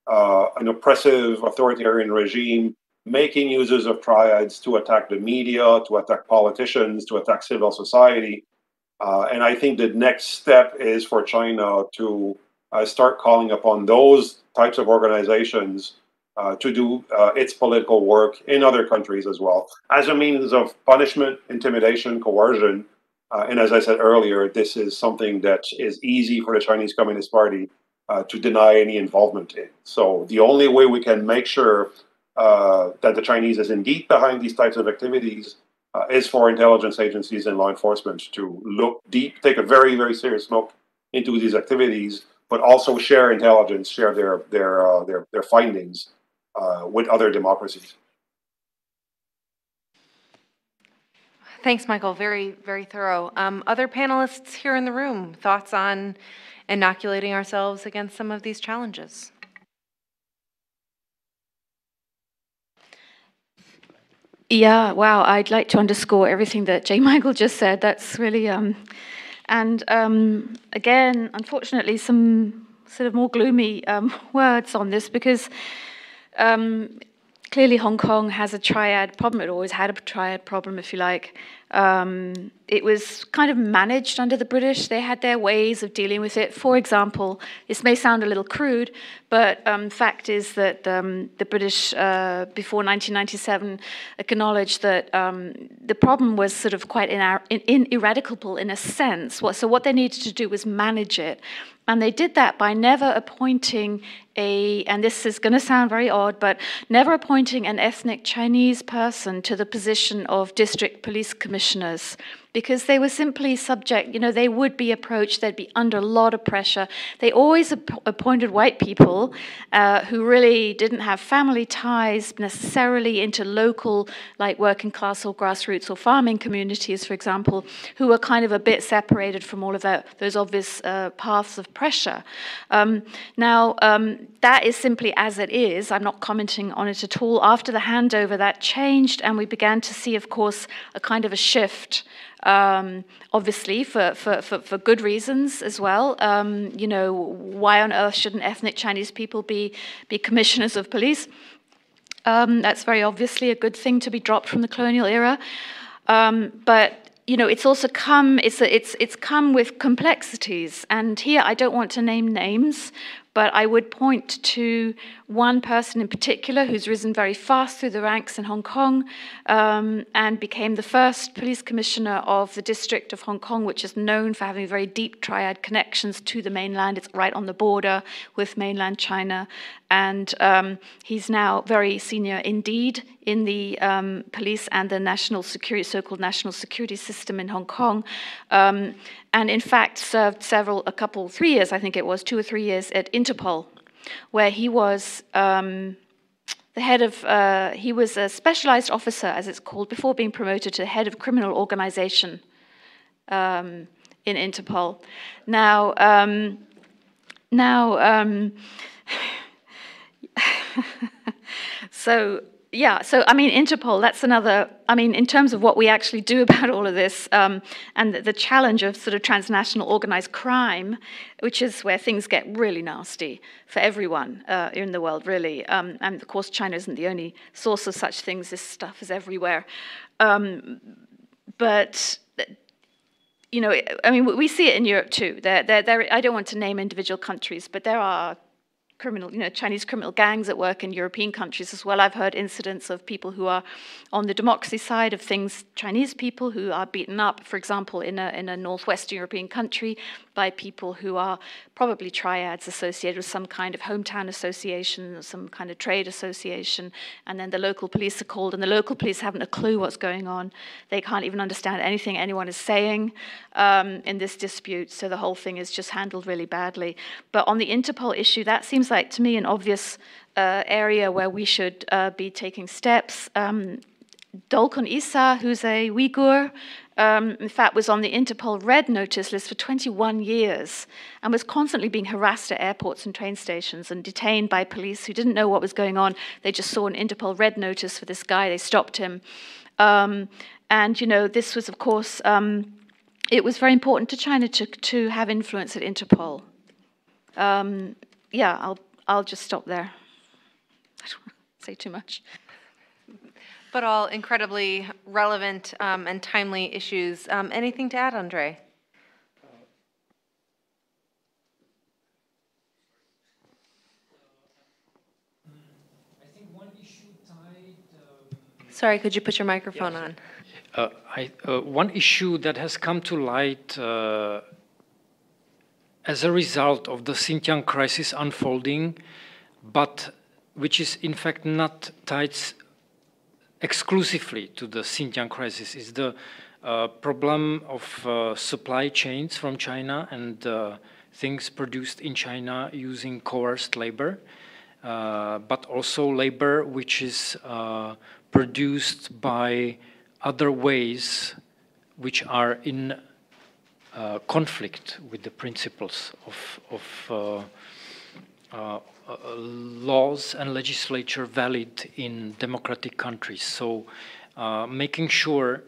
an oppressive authoritarian regime making uses of triads to attack the media, to attack politicians, to attack civil society. And I think the next step is for China to start calling upon those types of organizations to do its political work in other countries as well, as a means of punishment, intimidation, coercion. And as I said earlier, this is something that is easy for the Chinese Communist Party to deny any involvement in. So the only way we can make sure that the Chinese is indeed behind these types of activities is for intelligence agencies and law enforcement to look deep, take a very, very serious look into these activities, but also share intelligence, share their findings with other democracies. Thanks, Michael. Very, very thorough. Other panelists here in the room, thoughts on inoculating ourselves against some of these challenges? Yeah, wow, I'd like to underscore everything that J. Michael just said. That's really, again, unfortunately, some sort of more gloomy words on this, because clearly Hong Kong has a triad problem. It always had a triad problem, if you like. It was kind of managed under the British. They had their ways of dealing with it. For example, this may sound a little crude, but fact is that the British, before 1997, acknowledged that the problem was sort of quite ineradicable in a sense. So what they needed to do was manage it. And they did that by never appointing and this is going to sound very odd, but never appointing an ethnic Chinese person to the position of district police commissioners, because they were simply subject, they would be approached, they'd be under a lot of pressure. They always appointed white people who really didn't have family ties necessarily into local, like working class or grassroots or farming communities, for example, who were kind of a bit separated from all of those obvious paths of pressure. That is simply as it is. I'm not commenting on it at all. After the handover, that changed, and we began to see, of course, a kind of a shift. Obviously, for good reasons as well. Why on earth shouldn't ethnic Chinese people be commissioners of police? That's very obviously a good thing to be dropped from the colonial era. But it's also it's come with complexities. And here I don't want to name names, but I would point to one person in particular who's risen very fast through the ranks in Hong Kong and became the first police commissioner of the district of Hong Kong, which is known for having very deep triad connections to the mainland. It's right on the border with mainland China. And he's now very senior indeed in the police and the national security, so-called national security system in Hong Kong. And in fact served 3 years, I think it was, 2 or 3 years at Interpol, where he was the head of, he was a specialized officer, as it's called, before being promoted to head of criminal organization in Interpol. So I mean, Interpol, that's another, in terms of what we actually do about all of this, and the challenge of sort of transnational organized crime, which is where things get really nasty for everyone in the world, really. And of course, China isn't the only source of such things. This stuff is everywhere. But we see it in Europe too. I don't want to name individual countries, but there are Chinese criminal gangs at work in European countries as well. I've heard incidents of people who are on the democracy side of things, Chinese people who are beaten up, for example, in a northwestern European country by people who are probably triads associated with some kind of hometown association, or some kind of trade association, and then the local police are called, and the local police haven't a clue what's going on. They can't even understand anything anyone is saying in this dispute, so the whole thing is just handled really badly. But on the Interpol issue, that seems like, to me, an obvious area where we should be taking steps. Dolkun Issa, who's a Uyghur, in fact, was on the Interpol red notice list for 21 years and was constantly being harassed at airports and train stations and detained by police who didn't know what was going on. They just saw an Interpol red notice for this guy. They stopped him. This was, of course, it was very important to China to have influence at Interpol. I'll just stop there. I don't want to say too much. But all incredibly relevant and timely issues. Anything to add, Andre? I think one issue tied... Sorry, could you put your microphone on? One issue that has come to light as a result of the Xinjiang crisis unfolding, but which is in fact not tied exclusively to the Xinjiang crisis, is the problem of supply chains from China and things produced in China using coerced labor, but also labor which is produced by other ways which are in conflict with the principles of laws and legislature valid in democratic countries. So making sure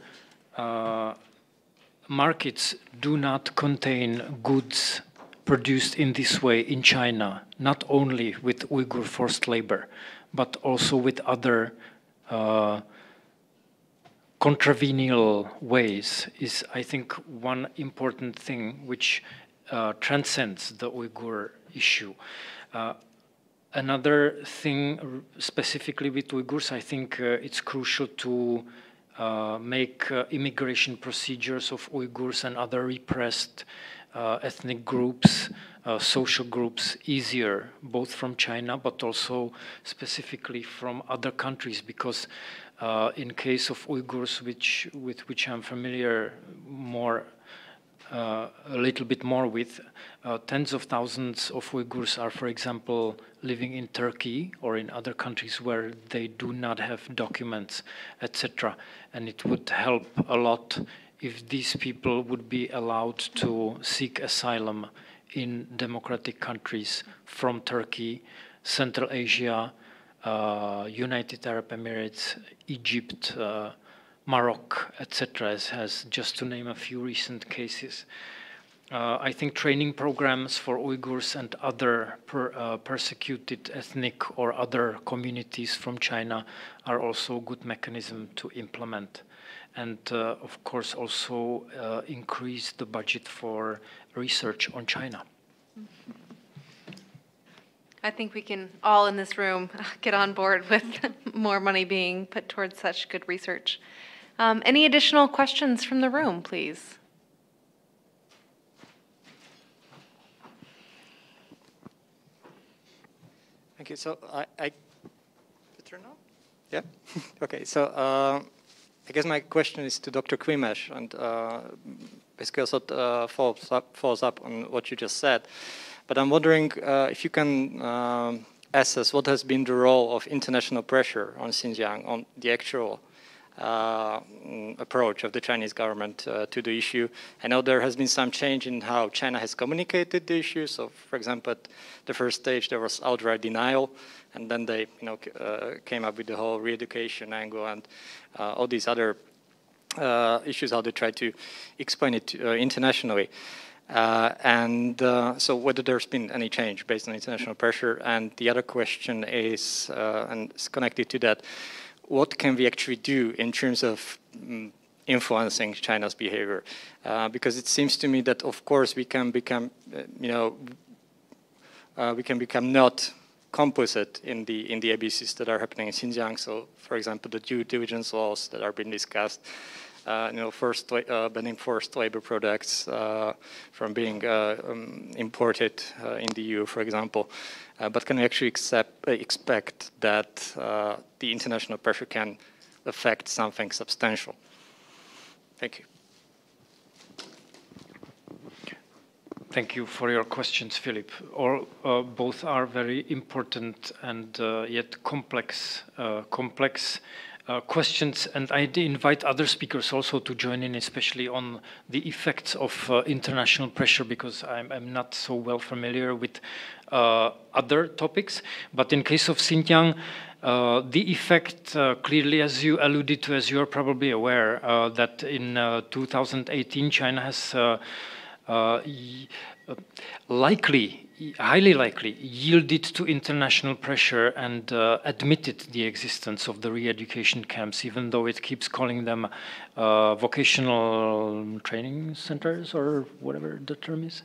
markets do not contain goods produced in this way in China, not only with Uyghur forced labor, but also with other contravenial ways, is, I think, one important thing which transcends the Uyghur issue. Another thing specifically with Uyghurs, I think it's crucial to make immigration procedures of Uyghurs and other repressed ethnic groups, social groups easier, both from China but also specifically from other countries, because in case of Uyghurs, with which I'm familiar a little bit more with, tens of thousands of Uyghurs are, for example, living in Turkey or in other countries where they do not have documents, etc. And it would help a lot if these people would be allowed to seek asylum in democratic countries from Turkey, Central Asia, United Arab Emirates, Egypt, Morocco, etc., as just to name a few recent cases. I think training programs for Uyghurs and other persecuted ethnic or other communities from China are also a good mechanism to implement. And of course also increase the budget for research on China. I think we can all in this room get on board with more money being put towards such good research. Any additional questions from the room, please? Thank you. So I turn on? Yeah. Okay. So I guess my question is to Dr. Kwimesh, and basically also follows up on what you just said. But I'm wondering if you can assess what has been the role of international pressure on Xinjiang, on the actual approach of the Chinese government to the issue. I know there has been some change in how China has communicated the issue. So, for example, at the first stage there was outright denial, and then they, came up with the whole re-education angle and all these other issues, how they try to explain it internationally. So whether there's been any change based on international pressure. And the other question is, and it's connected to that, what can we actually do in terms of influencing China's behavior? Because it seems to me that, of course, we can become, not complicit in the ABCs that are happening in Xinjiang. So, for example, the due diligence laws that are being discussed, banning forced labor products from being imported in the EU, for example. But can we actually expect that the international pressure can affect something substantial? Thank you. Thank you for your questions, Philip. Both are very important and yet complex questions, and I invite other speakers also to join in, especially on the effects of international pressure, because I'm not so well familiar with other topics. But in case of Xinjiang, the effect clearly, as you alluded to, as you are probably aware, that in 2018 China has highly likely yielded to international pressure and admitted the existence of the re-education camps, even though it keeps calling them vocational training centers or whatever the term is.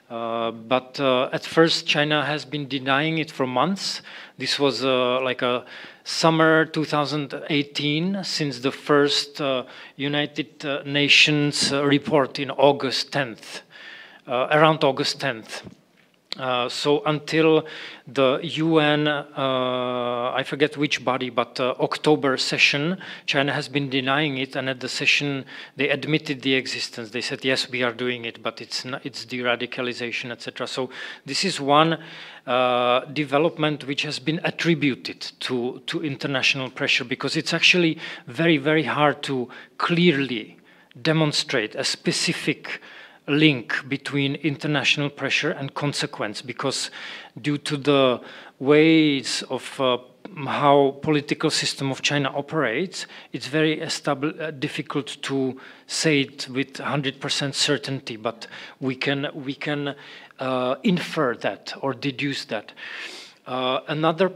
But at first China has been denying it for months. This was like a summer 2018, since the first United Nations report in August 10th. Around August 10th. So until the UN, I forget which body, but October session, China has been denying it, and at the session they admitted the existence. They said, yes, we are doing it, but it's de-radicalization, etc. So this is one development which has been attributed to international pressure, because it's actually very, very hard to clearly demonstrate a specific link between international pressure and consequence, because due to the ways of how political system of China operates, it's very difficult to say it with 100% certainty, but we can infer that or deduce that. Another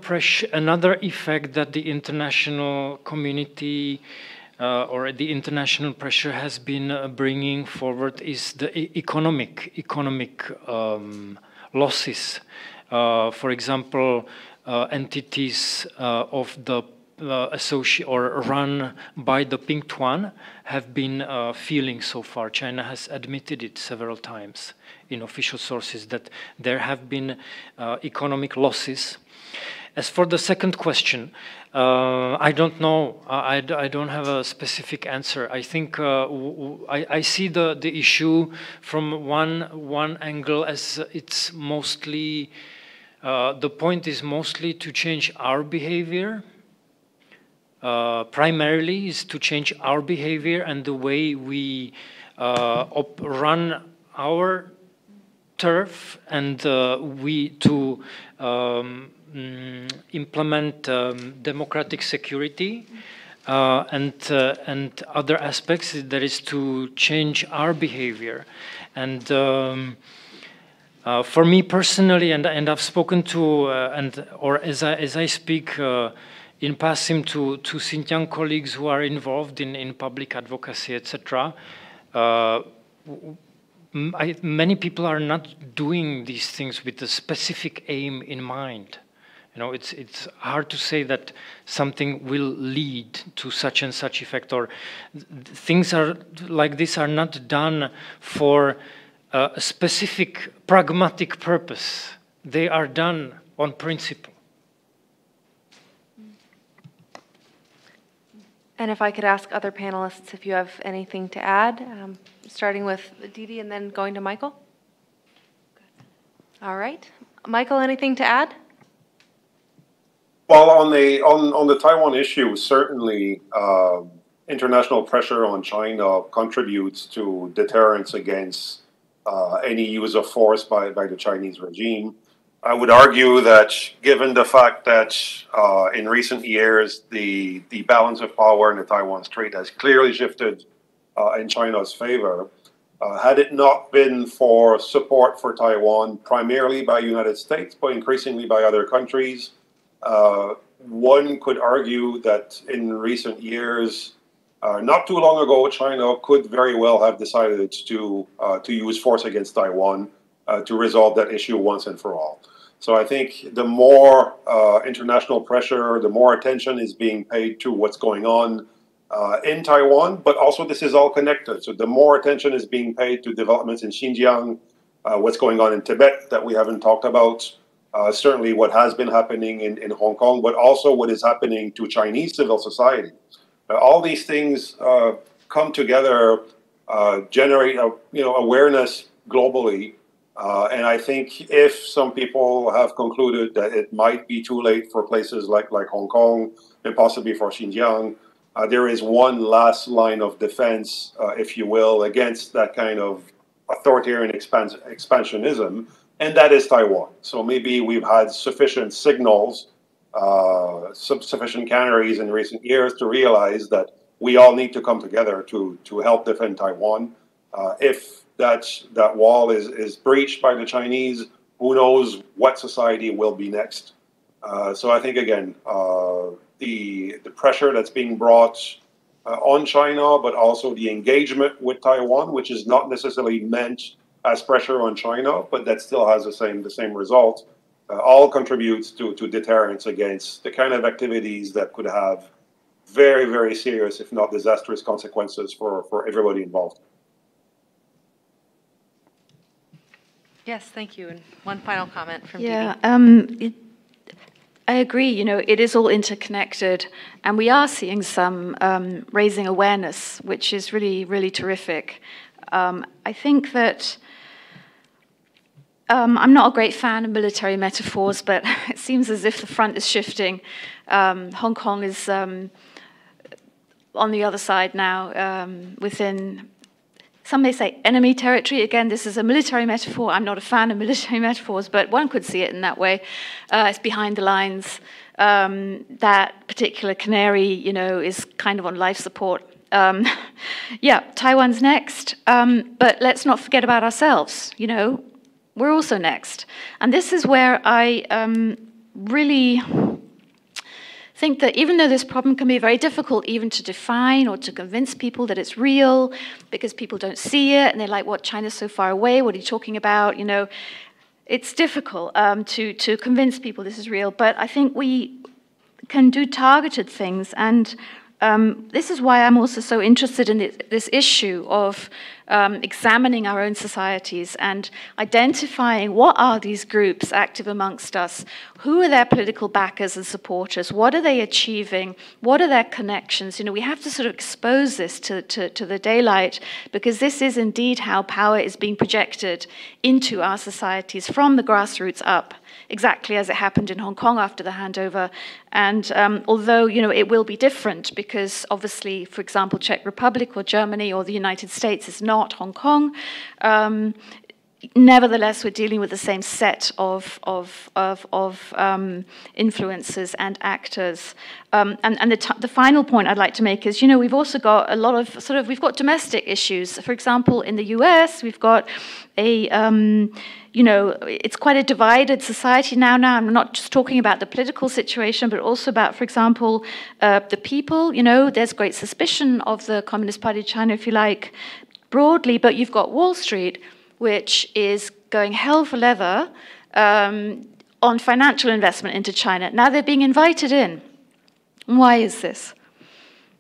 effect that the international community or the international pressure has been bringing forward is the economic losses. For example, entities of the run by the Ping Tuan have been feeling so far. China has admitted it several times in official sources that there have been economic losses. As for the second question, I don't know. I don't have a specific answer. I think I see the issue from one angle as it's mostly the point is mostly to change our behavior. Primarily is to change our behavior and the way we run our turf, and we to implement democratic security and other aspects. That is to change our behavior. And for me personally, and I've spoken to as I speak in passing to Xinjiang colleagues who are involved in public advocacy, etc. Many people are not doing these things with a specific aim in mind. You know, it's hard to say that something will lead to such and such effect, or things are like this are not done for a specific pragmatic purpose. They are done on principle. And if I could ask other panelists if you have anything to add, starting with Didi and then going to Michael. All right. Michael, anything to add? Well, on the Taiwan issue, certainly international pressure on China contributes to deterrence against any use of force by the Chinese regime. I would argue that given the fact that in recent years the balance of power in the Taiwan Strait has clearly shifted in China's favor, had it not been for support for Taiwan, primarily by the United States, but increasingly by other countries, one could argue that in recent years, not too long ago, China could very well have decided to use force against Taiwan to resolve that issue once and for all. So I think the more international pressure, the more attention is being paid to what's going on in Taiwan, but also this is all connected. So the more attention is being paid to developments in Xinjiang, what's going on in Tibet that we haven't talked about, certainly what has been happening in Hong Kong, but also what is happening to Chinese civil society. All these things come together, generate awareness globally. And I think if some people have concluded that it might be too late for places like Hong Kong and possibly for Xinjiang, there is one last line of defense, if you will, against that kind of authoritarian expansionism, and that is Taiwan. So maybe we've had sufficient signals, sufficient canaries in recent years to realize that we all need to come together to help defend Taiwan. If that wall is breached by the Chinese, who knows what society will be next. So I think, again, the pressure that's being brought on China, but also the engagement with Taiwan, which is not necessarily meant as pressure on China, but that still has the same result, all contributes to deterrence against the kind of activities that could have very, very serious, if not disastrous, consequences for everybody involved. Yes, thank you. And one final comment from Didi. I agree, you know, it is all interconnected, and we are seeing some raising awareness, which is really, really terrific. I think that I'm not a great fan of military metaphors, but it seems as if the front is shifting. Hong Kong is on the other side now, within, some may say, enemy territory. Again, this is a military metaphor. I'm not a fan of military metaphors, but one could see it in that way. It's behind the lines. That particular canary, you know, is kind of on life support. Yeah, Taiwan's next, but let's not forget about ourselves. You know, we're also next. And this is where I really think that even though this problem can be very difficult even to define or to convince people that it's real, because people don't see it and they're like, what, China's so far away, what are you talking about? You know, it's difficult to convince people this is real, but I think we can do targeted things. And this is why I'm also so interested in this issue of examining our own societies and identifying what are these groups active amongst us, who are their political backers and supporters, what are they achieving, what are their connections. We have to sort of expose this to the daylight, because this is indeed how power is being projected into our societies from the grassroots up, exactly as it happened in Hong Kong after the handover. And although, it will be different, because obviously, for example, Czech Republic or Germany or the United States is not Hong Kong, nevertheless, we're dealing with the same set of influencers and actors. And the final point I'd like to make is, we've also got a lot of we've got domestic issues. For example, in the US, we've got a it's quite a divided society now. I'm not just talking about the political situation, but also about, for example, the people. There's great suspicion of the Communist Party of China, if you like, broadly, but you've got Wall Street, which is going hell for leather on financial investment into China. Now they're being invited in. Why is this?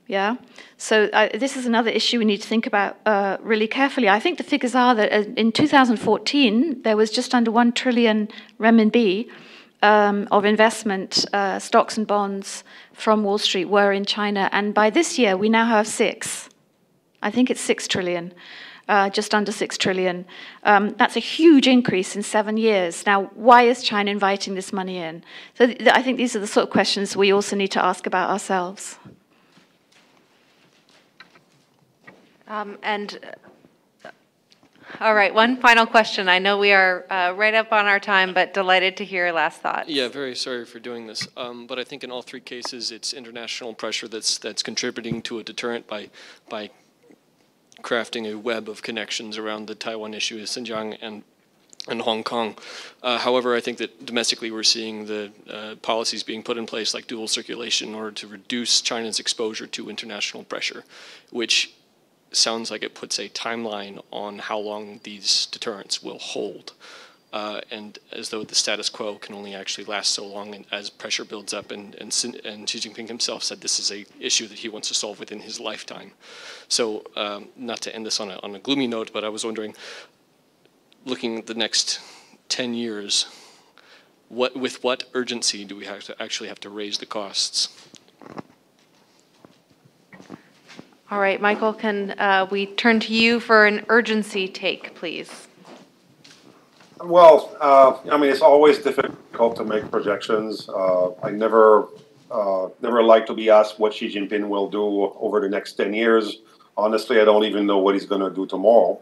Yeah. So this is another issue we need to think about really carefully. I think the figures are that in 2014, there was just under 1 trillion renminbi of investment, stocks and bonds from Wall Street were in China. And by this year, we now have 6. I think it's 6 trillion. Just under 6 trillion. That's a huge increase in 7 years. Now, why is China inviting this money in? So I think these are the sort of questions we also need to ask about ourselves. All right, one final question. I know we are right up on our time, but delighted to hear your last thoughts. Yeah, very sorry for doing this. But I think in all 3 cases, it's international pressure that's contributing to a deterrent by crafting a web of connections around the Taiwan issue, Xinjiang and Hong Kong. However, I think that domestically we're seeing the policies being put in place, like dual circulation, in order to reduce China's exposure to international pressure, which sounds like it puts a timeline on how long these deterrents will hold. And as though the status quo can only actually last so long, and as pressure builds up, and Xi Jinping himself said this is an issue that he wants to solve within his lifetime. So not to end this on a gloomy note, but I was wondering, looking at the next 10 years, with what urgency do we actually have to raise the costs? All right, Michael, can we turn to you for an urgency take, please? Well, it's always difficult to make projections. I never like to be asked what Xi Jinping will do over the next 10 years. Honestly, I don't even know what he's going to do tomorrow.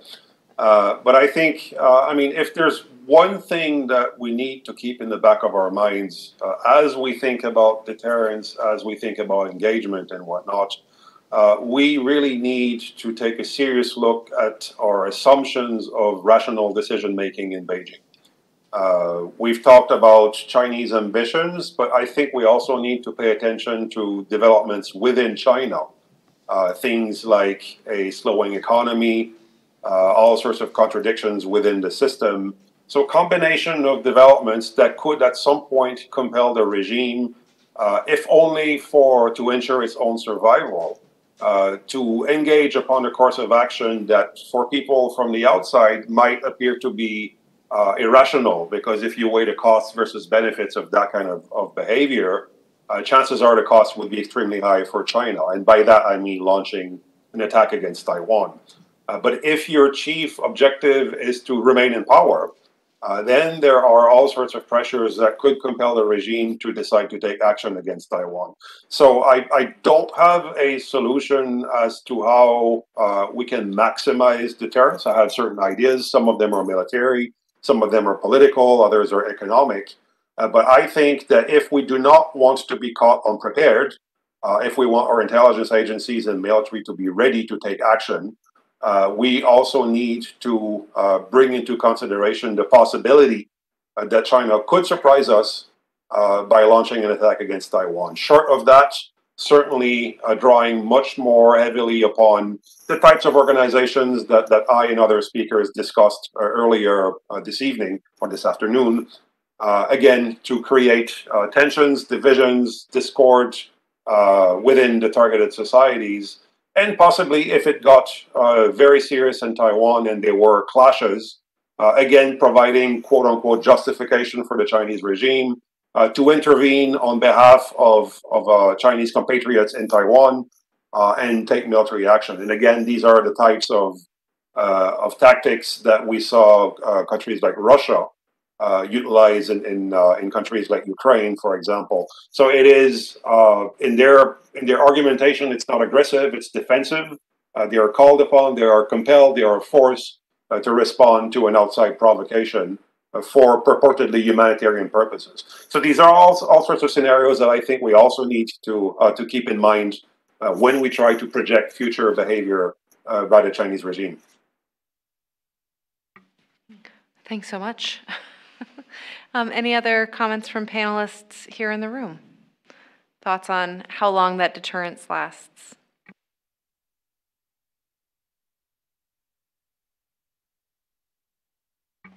But I think, if there's one thing that we need to keep in the back of our minds as we think about deterrence, as we think about engagement and whatnot, we really need to take a serious look at our assumptions of rational decision-making in Beijing. We've talked about Chinese ambitions, but I think we also need to pay attention to developments within China. Things like a slowing economy, all sorts of contradictions within the system. So combination of developments that could at some point compel the regime, if only to ensure its own survival, to engage upon a course of action that for people from the outside might appear to be irrational, because if you weigh the costs versus benefits of that kind of behavior, chances are the costs would be extremely high for China. And by that, I mean launching an attack against Taiwan. But if your chief objective is to remain in power, then there are all sorts of pressures that could compel the regime to decide to take action against Taiwan. So I don't have a solution as to how we can maximize deterrence. I have certain ideas. Some of them are military, some of them are political, others are economic. But I think that if we do not want to be caught unprepared, if we want our intelligence agencies and military to be ready to take action, we also need to bring into consideration the possibility that China could surprise us by launching an attack against Taiwan. Short of that, certainly drawing much more heavily upon the types of organizations that I and other speakers discussed earlier this evening or this afternoon, again, to create tensions, divisions, discord within the targeted societies. And possibly if it got very serious in Taiwan and there were clashes, again, providing quote unquote justification for the Chinese regime to intervene on behalf of Chinese compatriots in Taiwan and take military action. And again, these are the types of tactics that we saw countries like Russia utilize in countries like Ukraine, for example. So it is in their argumentation, it's not aggressive, it's defensive. They are called upon, they are compelled, they are forced to respond to an outside provocation for purportedly humanitarian purposes. So these are all sorts of scenarios that I think we also need to keep in mind when we try to project future behavior by the Chinese regime. Thanks so much. Any other comments from panelists here in the room? Thoughts on how long that deterrence lasts?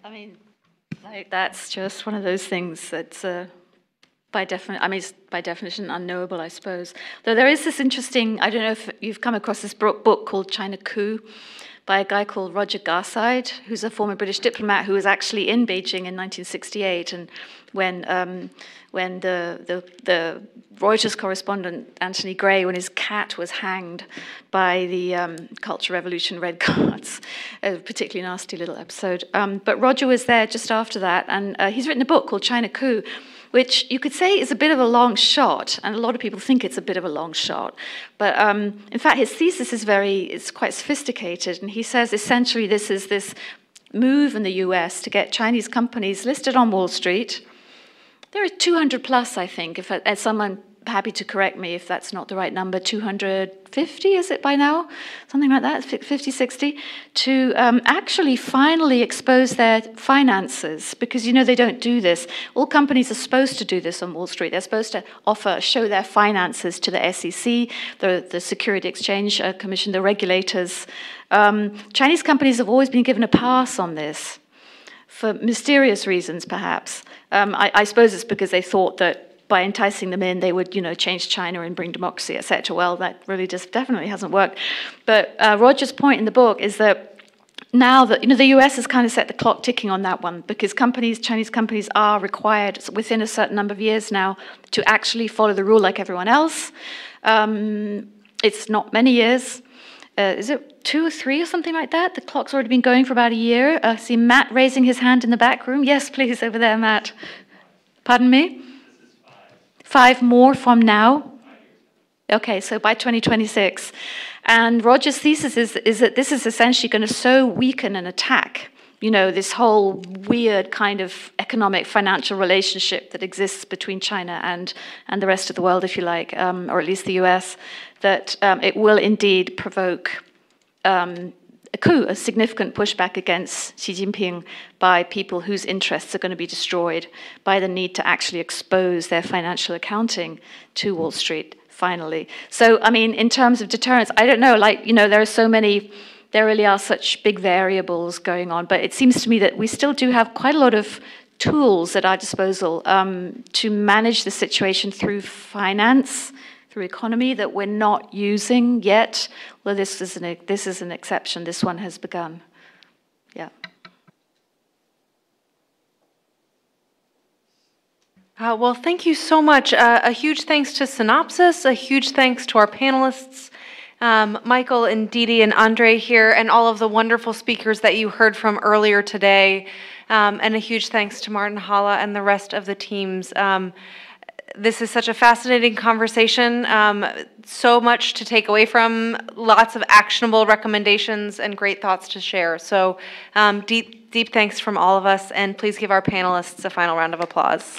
I mean, like, that's just one of those things that's by definition unknowable, I suppose. Though there is this interesting, I don't know if you've come across this book called China Coup by a guy called Roger Garside, who's a former British diplomat who was actually in Beijing in 1968, and when the Reuters correspondent Anthony Gray, when his cat was hanged by the Cultural Revolution Red Guards, a particularly nasty little episode. But Roger was there just after that, and he's written a book called China Coup, which you could say is a bit of a long shot, and a lot of people think it's a bit of a long shot. But in fact, his thesis is it's quite sophisticated, and he says essentially this is this move in the US to get Chinese companies listed on Wall Street. There are 200 plus, I think, as someone happy to correct me if that's not the right number, 250, is it by now? Something like that, 50, 60, to actually finally expose their finances, because you know they don't do this. All companies are supposed to do this on Wall Street. They're supposed to show their finances to the SEC, the Security Exchange Commission, the regulators. Chinese companies have always been given a pass on this, for mysterious reasons, perhaps. I suppose it's because they thought that by enticing them in, they would, change China and bring democracy, etc. Well, that really just definitely hasn't worked. But Roger's point in the book is that now that, the US has kind of set the clock ticking on that one, because Chinese companies are required within a certain number of years now to actually follow the rule like everyone else. It's not many years. Is it 2 or 3 or something like that? The clock's already been going for about a year. I see Matt raising his hand in the back room. Yes, please, over there, Matt. Pardon me? This is 5 more from now? Okay, so by 2026. And Roger's thesis is that this is essentially going to so weaken and attack, this whole weird kind of economic financial relationship that exists between China and the rest of the world, if you like, or at least the US, that it will indeed provoke a coup, a significant pushback against Xi Jinping by people whose interests are going to be destroyed by the need to actually expose their financial accounting to Wall Street, finally. So, I mean, in terms of deterrence, I don't know, there really are such big variables going on, but it seems to me that we still do have quite a lot of tools at our disposal to manage the situation through finance, through economy, that we're not using yet. Well, this is an exception. This one has begun. Yeah. Well, thank you so much. A huge thanks to Sinopis, a huge thanks to our panelists, Michael and Didi and Andre here, and all of the wonderful speakers that you heard from earlier today, and a huge thanks to Martin Hala and the rest of the teams. This is such a fascinating conversation, so much to take away from, lots of actionable recommendations and great thoughts to share. So deep thanks from all of us, and please give our panelists a final round of applause.